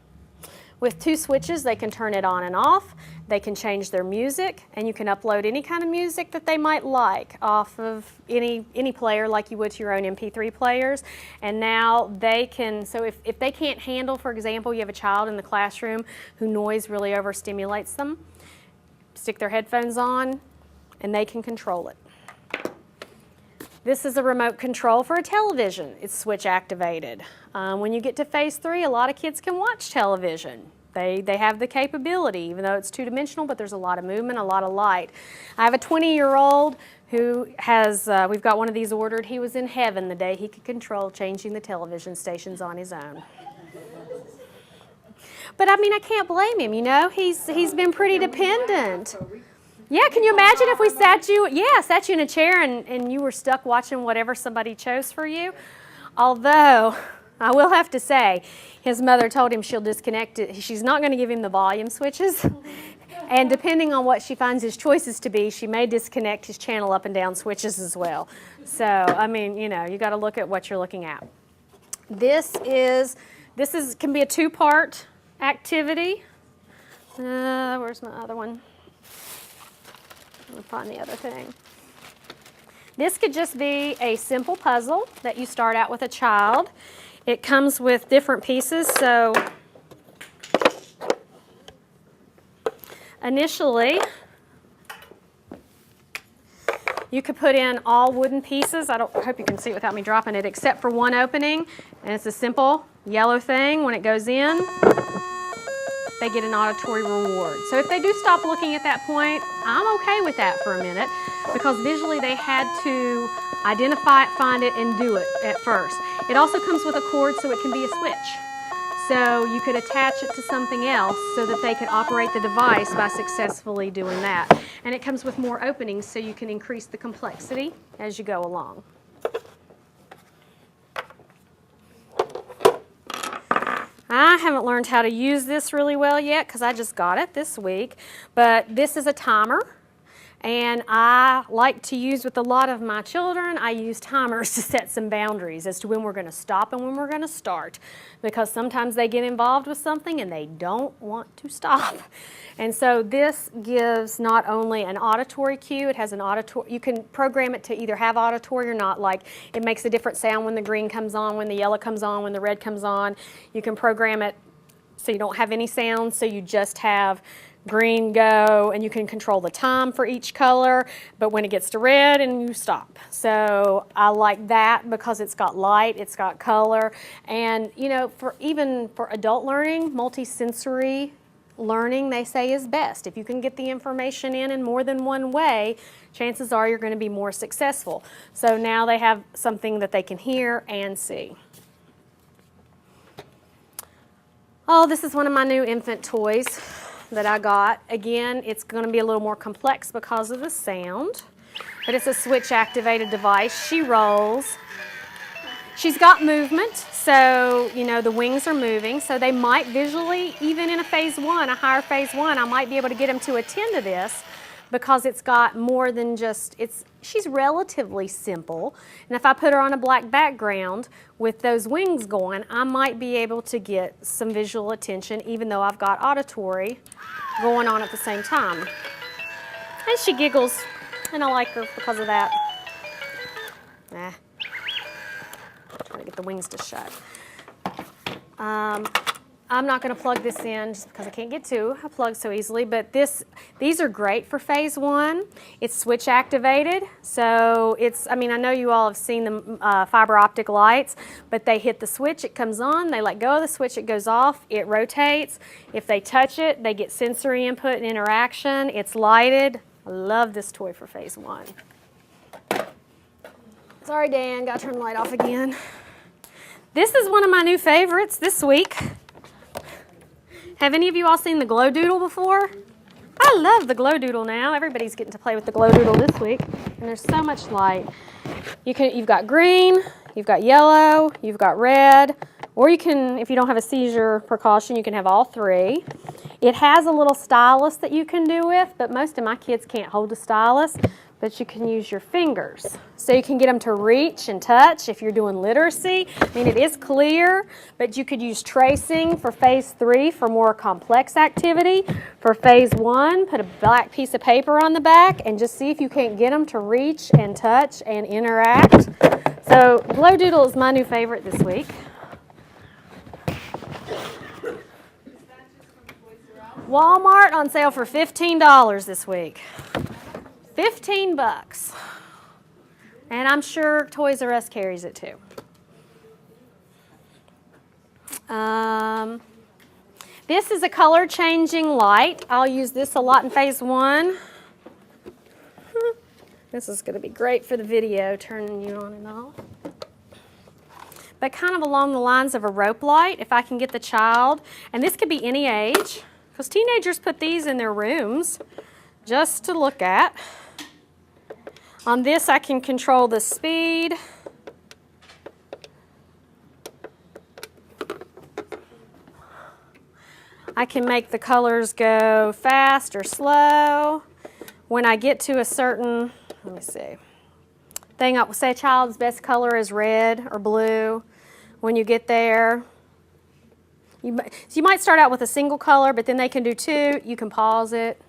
With 2 switches, they can turn it on and off. They can change their music, and you can upload any kind of music that they might like off of any player like you would to your own MP3 players. And now they can, so if they can't handle, for example, you have a child in the classroom who noise really overstimulates them, stick their headphones on, and they can control it. This is a remote control for a television. It's switch activated. When you get to phase 3, a lot of kids can watch television. They have the capability, even though it's two-dimensional, but there's a lot of movement, a lot of light. I have a 20-year-old who has, we've got one of these ordered. He was in heaven the day he could control changing the television stations on his own. But I mean, I can't blame him, you know. He's been pretty dependent. Yeah, can you imagine if we sat you in a chair and you were stuck watching whatever somebody chose for you? Although, I will have to say, his mother told him she'll disconnect it. She's not going to give him the volume switches. And depending on what she finds his choices to be, she may disconnect his channel up and down switches as well. So, I mean, you know, you got to look at what you're looking at. This can be a two-part activity. Where's my other one? Let me find the other thing. This could just be a simple puzzle that you start out with a child. It comes with different pieces, so initially you could put in all wooden pieces. I hope you can see it without me dropping it, except for one opening, and it's a simple yellow thing. When it goes in, they get an auditory reward. So if they do stop looking at that point, I'm okay with that for a minute, because visually they had to identify it, find it, and do it at first. It also comes with a cord, so it can be a switch. So you could attach it to something else so that they could operate the device by successfully doing that. And it comes with more openings, so you can increase the complexity as you go along. I haven't learned how to use this really well yet because I just got it this week, but this is a timer, and I like to use with a lot of my children, I use timers to set some boundaries as to when we're going to stop and when we're going to start, because sometimes they get involved with something and they don't want to stop. And so this gives not only an auditory cue, it has an auditory, you can program it to either have auditory or not, like it makes a different sound when the green comes on, when the yellow comes on, when the red comes on. You can program it so you don't have any sounds, so you just have green go, and you can control the time for each color, but when it gets to red, and you stop. So I like that because it's got light, it's got color, and you know, even for adult learning, multisensory learning, they say, is best. If you can get the information in more than one way, chances are you're going to be more successful. So now they have something that they can hear and see. Oh, this is one of my new infant toys that I got. Again, it's going to be a little more complex because of the sound, but it's a switch activated device. She rolls. She's got movement, so you know the wings are moving, so they might visually, even in a phase one, a higher phase one, I might be able to get them to attend to this because it's got more than just, she's relatively simple, and if I put her on a black background with those wings going, I might be able to get some visual attention even though I've got auditory going on at the same time. And she giggles, and I like her because of that. Trying to get the wings to shut. I'm not going to plug this in just because I can't get to a plug so easily, but these are great for phase one. It's switch activated, so I mean, I know you all have seen the fiber optic lights, but they hit the switch, it comes on, they let go of the switch, it goes off, it rotates. If they touch it, they get sensory input and interaction. It's lighted. I love this toy for phase one. Sorry, Dan, got to turn the light off again. This is one of my new favorites this week. Have any of you all seen the Glow Doodle before? I love the Glow Doodle now. Everybody's getting to play with the Glow Doodle this week, and there's so much light. You've got green, you've got yellow, you've got red, or you can, if you don't have a seizure precaution, you can have all three. It has a little stylus that you can do with, but most of my kids can't hold a stylus, but you can use your fingers. So you can get them to reach and touch if you're doing literacy. I mean, it is clear, but you could use tracing for phase 3 for more complex activity. For phase 1, put a black piece of paper on the back and just see if you can't get them to reach and touch and interact. So Glow Doodle is my new favorite this week. Walmart on sale for $15 this week. $15. And I'm sure Toys R Us carries it too. This is a color changing light. I'll use this a lot in phase 1. This is going to be great for the video, turning you on and off. But kind of along the lines of a rope light, if I can get the child, and this could be any age, because teenagers put these in their rooms just to look at. On this, I can control the speed. I can make the colors go fast or slow. When I get to a certain, let me see, thing, I'll say a child's best color is red or blue. When you get there, you might start out with a single color, but then they can do 2. You can pause it.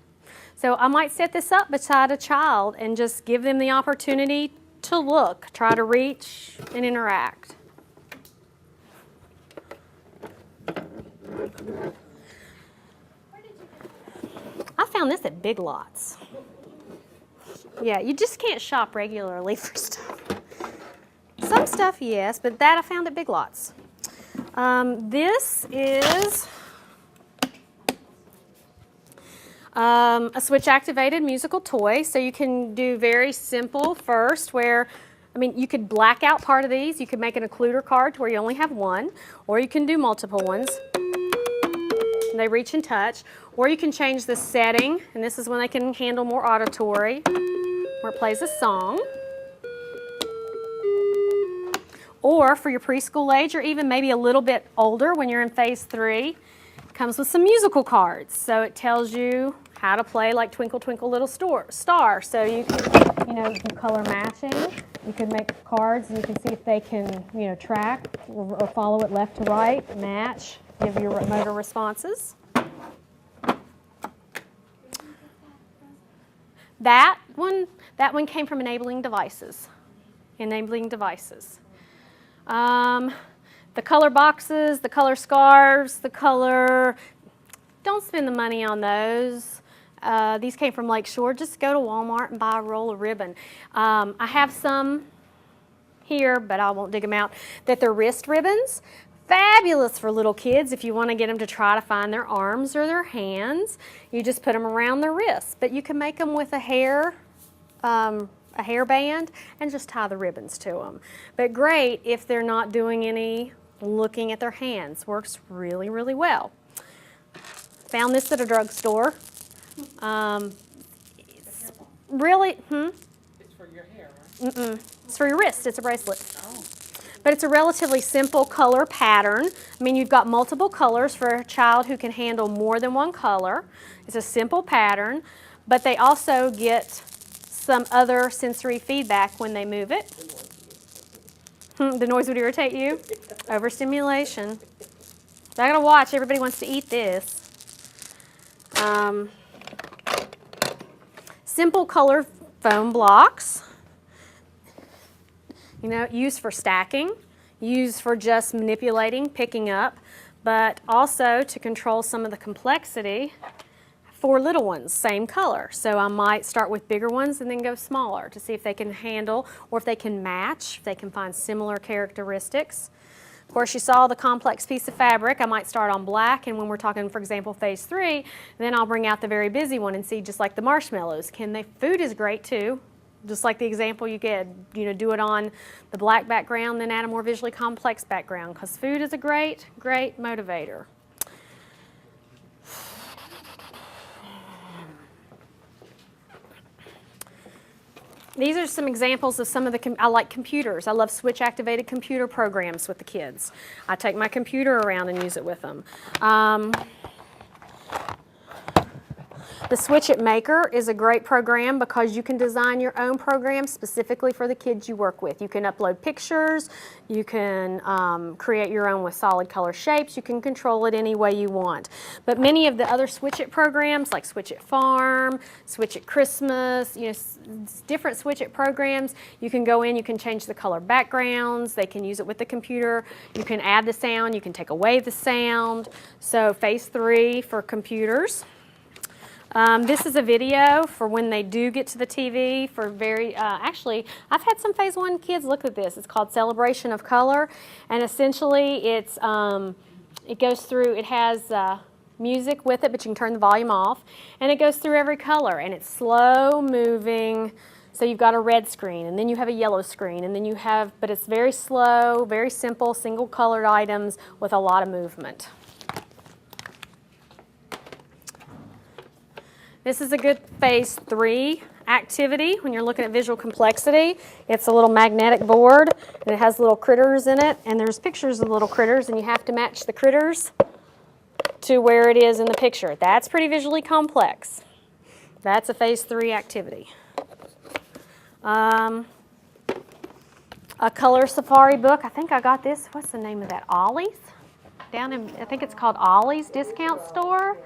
So I might set this up beside a child and just give them the opportunity to look, try to reach and interact. I found this at Big Lots. Yeah, you just can't shop regularly for stuff. Some stuff, yes, but that I found at Big Lots. This is a switch-activated musical toy, so you can do very simple first where, I mean, you could black out part of these. You could make an occluder card to where you only have one, or you can do multiple ones. And they reach and touch. Or you can change the setting, and this is when they can handle more auditory, where it plays a song. Or for your preschool age, or even maybe a little bit older when you're in phase 3, it comes with some musical cards. So it tells you how to play like Twinkle Twinkle Little Star. So you can, do color matching. You can make cards and you can see if they can, track or follow it left to right, match, give you motor responses. That one came from enabling devices. The color boxes, the color scarves, don't spend the money on those. These came from Lakeshore. Just go to Walmart and buy a roll of ribbon. I have some here, but I won't dig them out, that they're wrist ribbons. Fabulous for little kids if you want to get them to try to find their arms or their hands. You just put them around their wrists, but you can make them with a hairband and just tie the ribbons to them. But great if they're not doing any looking at their hands. Works really, really well. Found this at a drugstore. It's really, It's for your hair, right? It's for your wrist. It's a bracelet. Oh. But it's a relatively simple color pattern. I mean, you've got multiple colors for a child who can handle more than one color. It's a simple pattern, but they also get some other sensory feedback when they move it. The noise would irritate you? Overstimulation. So I gotta watch, everybody wants to eat this. Simple color foam blocks. Used for stacking, used for just manipulating, picking up, but also to control some of the complexity for little ones, same color. So I might start with bigger ones and then go smaller to see if they can handle or if they can match, if they can find similar characteristics. Of course, you saw the complex piece of fabric. I might start on black, and when we're talking, for example, phase 3, then I'll bring out the very busy one and see, just like the marshmallows. Food is great too. Just like the example you get, do it on the black background, then add a more visually complex background, because food is a great, great motivator. These are some examples of some of the, I like computers. I love switch-activated computer programs with the kids. I take my computer around and use it with them. The Switch It Maker is a great program because you can design your own program specifically for the kids you work with. You can upload pictures, you can create your own with solid color shapes, you can control it any way you want. But many of the other Switch It programs like Switch It Farm, Switch It Christmas, different Switch It programs, you can go in, you can change the color backgrounds, they can use it with the computer, you can add the sound, you can take away the sound. So phase 3 for computers. This is a video for when they do get to the TV for actually, I've had some phase 1 kids look at this. It's called Celebration of Color, and essentially it goes through, it has music with it, but you can turn the volume off. And it goes through every color, and it's slow moving. So you've got a red screen, and then you have a yellow screen, and then you have, but it's very slow, very simple, single colored items with a lot of movement. This is a good phase 3 activity when you're looking at visual complexity. It's a little magnetic board, and it has little critters in it, and there's pictures of little critters, and you have to match the critters to where it is in the picture. That's pretty visually complex. That's a phase 3 activity. A color safari book. I think I got this. What's the name of that? Ollie's? Down in, I think it's called Ollie's Discount Store.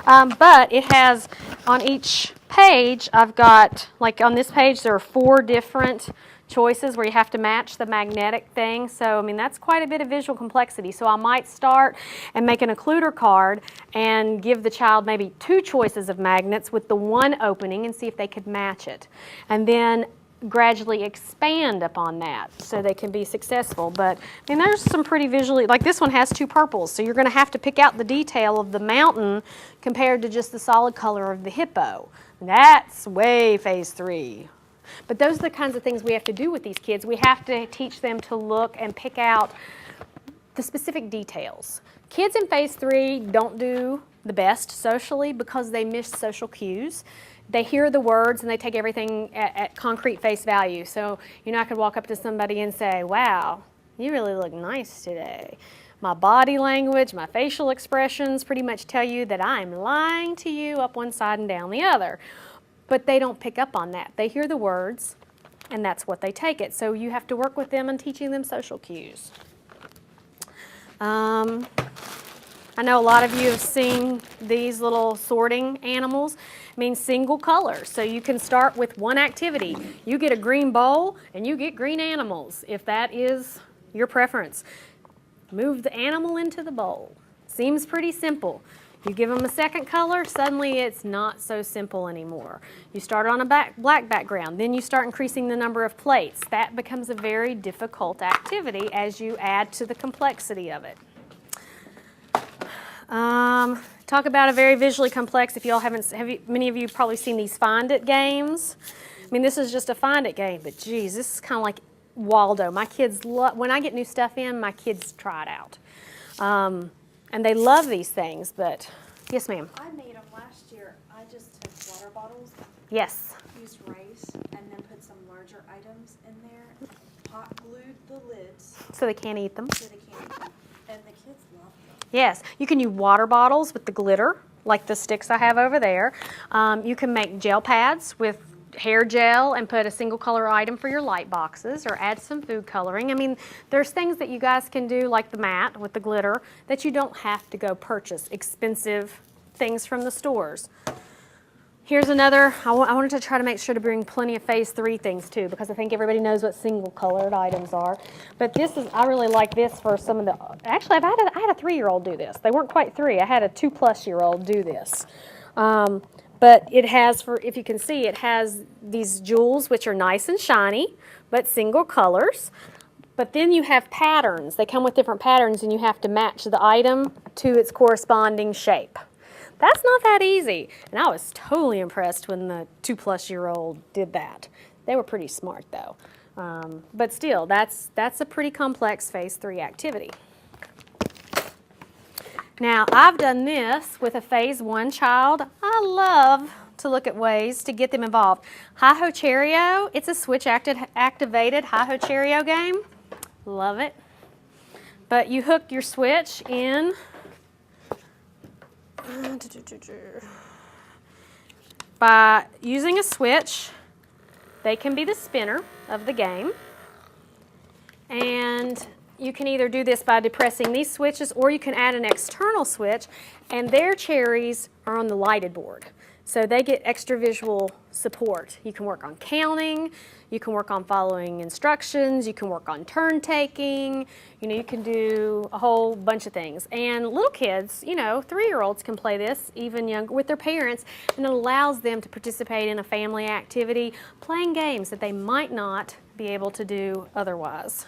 But it has, on each page, I've got, like on this page, there are 4 different choices where you have to match the magnetic thing. So, I mean, that's quite a bit of visual complexity. So I might start and make an occluder card and give the child maybe 2 choices of magnets with the one opening and see if they could match it. And then gradually expand upon that so they can be successful. But I mean, there's some pretty visually, like this one has 2 purples, so you're going to have to pick out the detail of the mountain compared to just the solid color of the hippo. That's way phase 3. But those are the kinds of things we have to do with these kids. We have to teach them to look and pick out the specific details. Kids in phase 3 don't do the best socially because they miss social cues. They hear the words and they take everything at concrete face value. So, you know, I could walk up to somebody and say, wow, you really look nice today. My body language, my facial expressions pretty much tell you that I'm lying to you up one side and down the other. But they don't pick up on that. They hear the words and that's what they take it. So you have to work with them on teaching them social cues. I know a lot of you have seen these little sorting animals. It means single color. So you can start with one activity. You get a green bowl and you get green animals, if that is your preference. Move the animal into the bowl. Seems pretty simple. You give them a second color, suddenly it's not so simple anymore. You start on a black background, then you start increasing the number of plates. That becomes a very difficult activity as you add to the complexity of it. Talk about a very visually complex, if y'all haven't, many of you have probably seen these Find It games. I mean, this is just a Find It game, but geez, this is kind of like Waldo. My kids when I get new stuff in, my kids try it out. And they love these things, but yes, ma'am. I made them last year. I just took water bottles, Yes. used rice, and then put some larger items in there, hot glued the lids So they can't eat them. so they can't eat them. And the kids love them. Yes, you can use water bottles with the glitter, like the sticks I have over there. You can make gel pads with hair gel and put a single color item for your light boxes, or add some food coloring. I mean, there's things that you guys can do, like the mat with the glitter, that you don't have to go purchase expensive things from the stores. Here's another, I wanted to try to make sure to bring plenty of phase 3 things too, because I think everybody knows what single colored items are. But this is, I really like this for some of the, actually I had a 3-year-old do this. They weren't quite 3, I had a 2+-year-old do this. But it has, for, if you can see, it has these jewels which are nice and shiny, but single colors. But then you have patterns. They come with different patterns and you have to match the item to its corresponding shape. That's not that easy. And I was totally impressed when the 2+-year-old did that. They were pretty smart though. But still, that's a pretty complex phase 3 activity. Now, I've done this with a phase 1 child. I love to look at ways to get them involved. Hi-Ho Cheerio, it's a switch activated Hi-Ho Cheerio game. Love it. But you hook your switch in. By using a switch, they can be the spinner of the game. And you can either do this by depressing these switches, or you can add an external switch, and their cherries are on the lighted board. So they get extra visual support. You can work on counting, you can work on following instructions, you can work on turn taking, you know, you can do a whole bunch of things. And little kids, you know, 3-year-olds can play this, even younger, with their parents, and it allows them to participate in a family activity, playing games that they might not be able to do otherwise.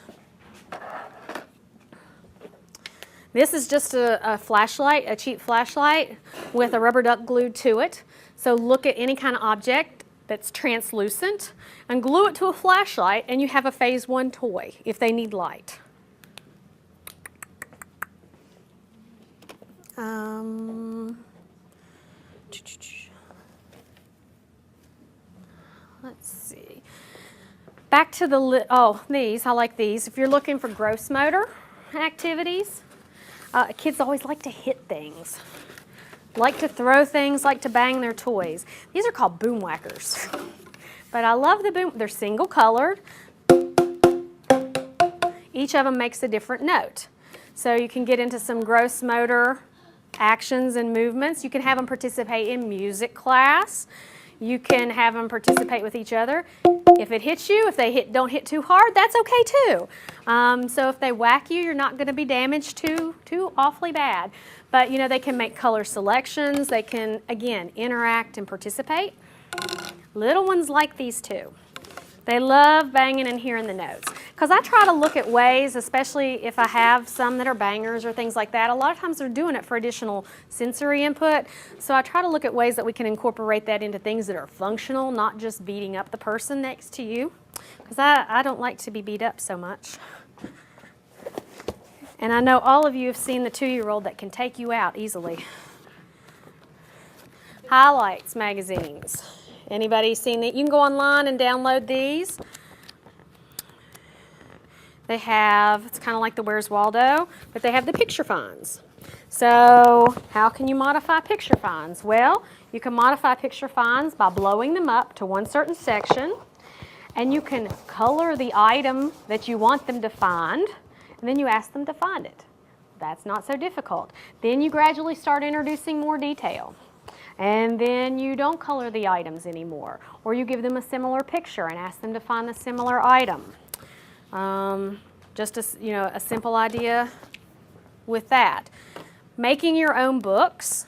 This is just a flashlight, a cheap flashlight with a rubber duck glued to it. So look at any kind of object that's translucent and glue it to a flashlight, and you have a phase 1 toy if they need light. Let's see. Back to the, these, I like these. If you're looking for gross motor activities, kids always like to hit things, like to throw things, like to bang their toys. These are called boom whackers. But I love the boom, they're single colored. Each of them makes a different note. So you can get into some gross motor actions and movements. You can have them participate in music class. You can have them participate with each other. If it hits you, if they don't hit too hard, that's okay too. So if they whack you, you're not going to be damaged too awfully bad. But you know, they can make color selections. They can, again, interact and participate. Little ones like these too. They love banging and hearing the notes. Because I try to look at ways, especially if I have some that are bangers or things like that, a lot of times they're doing it for additional sensory input. So I try to look at ways that we can incorporate that into things that are functional, not just beating up the person next to you. Because I don't like to be beat up so much. And I know all of you have seen the 2-year-old that can take you out easily. Highlights magazines. Anybody seen that? You can go online and download these. They have, it's kind of like the Where's Waldo, but they have the picture finds. So how can you modify picture finds? Well, you can modify picture finds by blowing them up to one certain section, and you can color the item that you want them to find, and then you ask them to find it. That's not so difficult. Then you gradually start introducing more detail. And then you don't color the items anymore, or you give them a similar picture and ask them to find the similar item. Just a simple idea with that. Making your own books.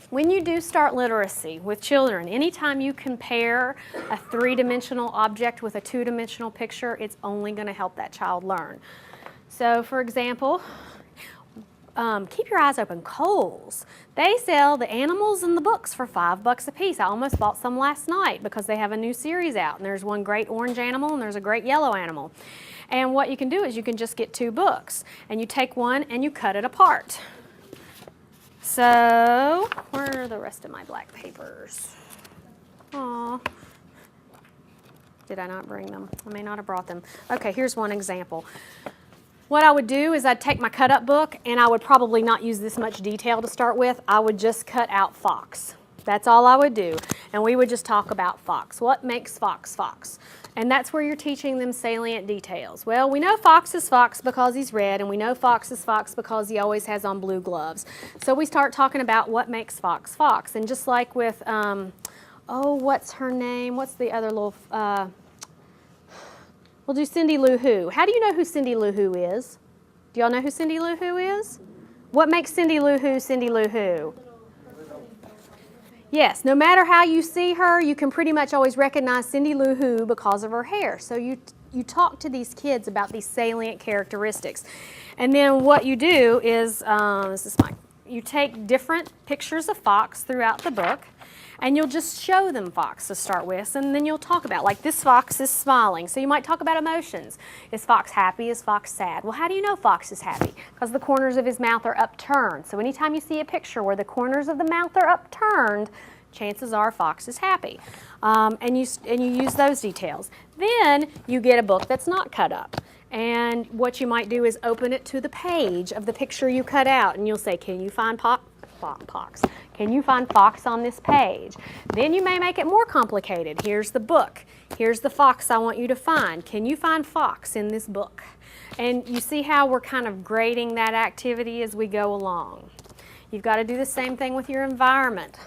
When you do start literacy with children, anytime you compare a 3-dimensional object with a 2-dimensional picture, it's only going to help that child learn. So, for example, keep your eyes open. Kohl's. They sell the animals and the books for $5 a piece. I almost bought some last night because they have a new series out, and there's one great orange animal and there's a great yellow animal. And what you can do is you can just get 2 books, and you take one and you cut it apart. So, where are the rest of my black papers? Aw. Did I not bring them? I may not have brought them. Okay, here's one example. What I would do is I'd take my cut-up book, and I would probably not use this much detail to start with. I would just cut out fox. That's all I would do. And we would just talk about fox. What makes fox fox? And that's where you're teaching them salient details. Well, we know fox is fox because he's red, and we know fox is fox because he always has on blue gloves. So we start talking about what makes fox fox. And just like with, what's her name? What's the other little... We'll do Cindy Lou Who. How do you know who Cindy Lou Who is? Do y'all know who Cindy Lou Who is? What makes Cindy Lou Who Cindy Lou Who? Yes, no matter how you see her, you can pretty much always recognize Cindy Lou Who because of her hair. So you talk to these kids about these salient characteristics. And then what you do is, you take different pictures of fox throughout the book, and you'll just show them fox to start with, and then you'll talk about, like, this fox is smiling. So you might talk about emotions. Is fox happy? Is fox sad? Well, how do you know fox is happy? Because the corners of his mouth are upturned. So anytime you see a picture where the corners of the mouth are upturned, chances are fox is happy. And you use those details. Then you get a book that's not cut up. And what you might do is open it to the page of the picture you cut out, and you'll say, can you find fox? Can you find fox on this page? Then you may make it more complicated. Here's the book. Here's the fox I want you to find. Can you find fox in this book? And you see how we're kind of grading that activity as we go along. You've got to do the same thing with your environment.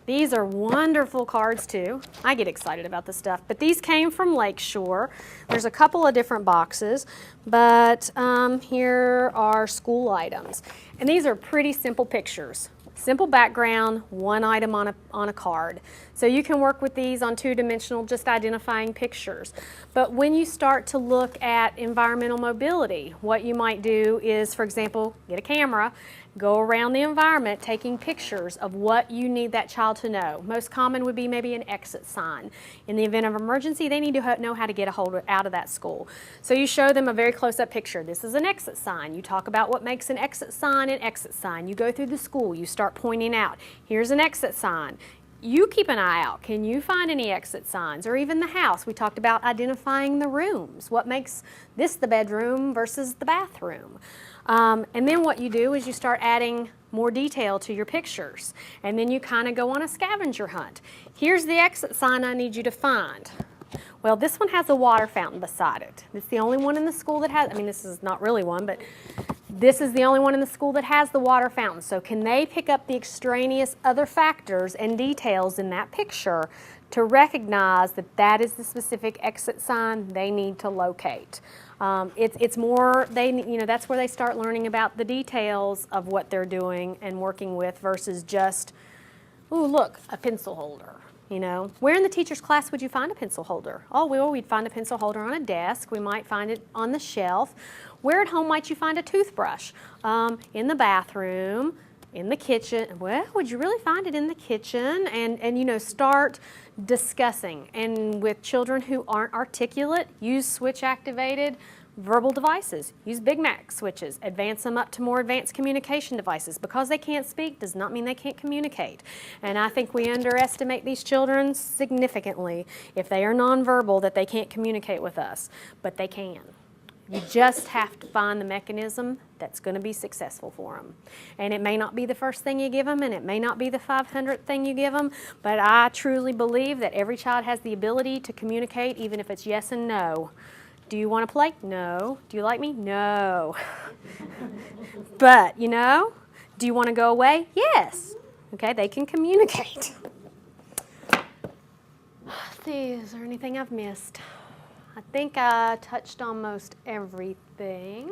These are wonderful cards too. I get excited about this stuff, but these came from Lakeshore. There's a couple of different boxes, but here are school items. And these are pretty simple pictures. Simple background, one item on a card. So you can work with these on two-dimensional, just identifying pictures. But when you start to look at environmental mobility, what you might do is, for example, get a camera, go around the environment taking pictures of what you need that child to know. Most common would be maybe an exit sign. In the event of emergency, they need to know how to get out of that school. So you show them a very close-up picture. This is an exit sign. You talk about what makes an exit sign an exit sign. You go through the school. You start pointing out, here's an exit sign. You keep an eye out. Can you find any exit signs? Or even the house. We talked about identifying the rooms. What makes this the bedroom versus the bathroom? And then what you do is you start adding more detail to your pictures. And then you kind of go on a scavenger hunt. Here's the exit sign I need you to find. Well, this one has a water fountain beside it. It's the only one in the school that has, I mean, this is not really one, but this is the only one in the school that has the water fountain. So can they pick up the extraneous other factors and details in that picture to recognize that that is the specific exit sign they need to locate? It's more, that's where they start learning about the details of what they're doing and working with versus just, ooh, look, a pencil holder. Where in the teacher's class would you find a pencil holder? Oh, well, we'd find a pencil holder on a desk. We might find it on the shelf. Where at home might you find a toothbrush? In the bathroom, in the kitchen. Well, would you really find it in the kitchen? And start discussing. And with children who aren't articulate, use switch-activated verbal devices. Use Big Mac switches. Advance them up to more advanced communication devices. Because they can't speak does not mean they can't communicate. And I think we underestimate these children significantly if they are nonverbal that they can't communicate with us. But they can. You just have to find the mechanism that's going to be successful for them. And it may not be the first thing you give them, and it may not be the 500th thing you give them, but I truly believe that every child has the ability to communicate, even if it's yes and no. Do you want to play? No. Do you like me? No. But, do you want to go away? Yes. Okay, they can communicate. Let's see, is there anything I've missed? I think I touched on most everything.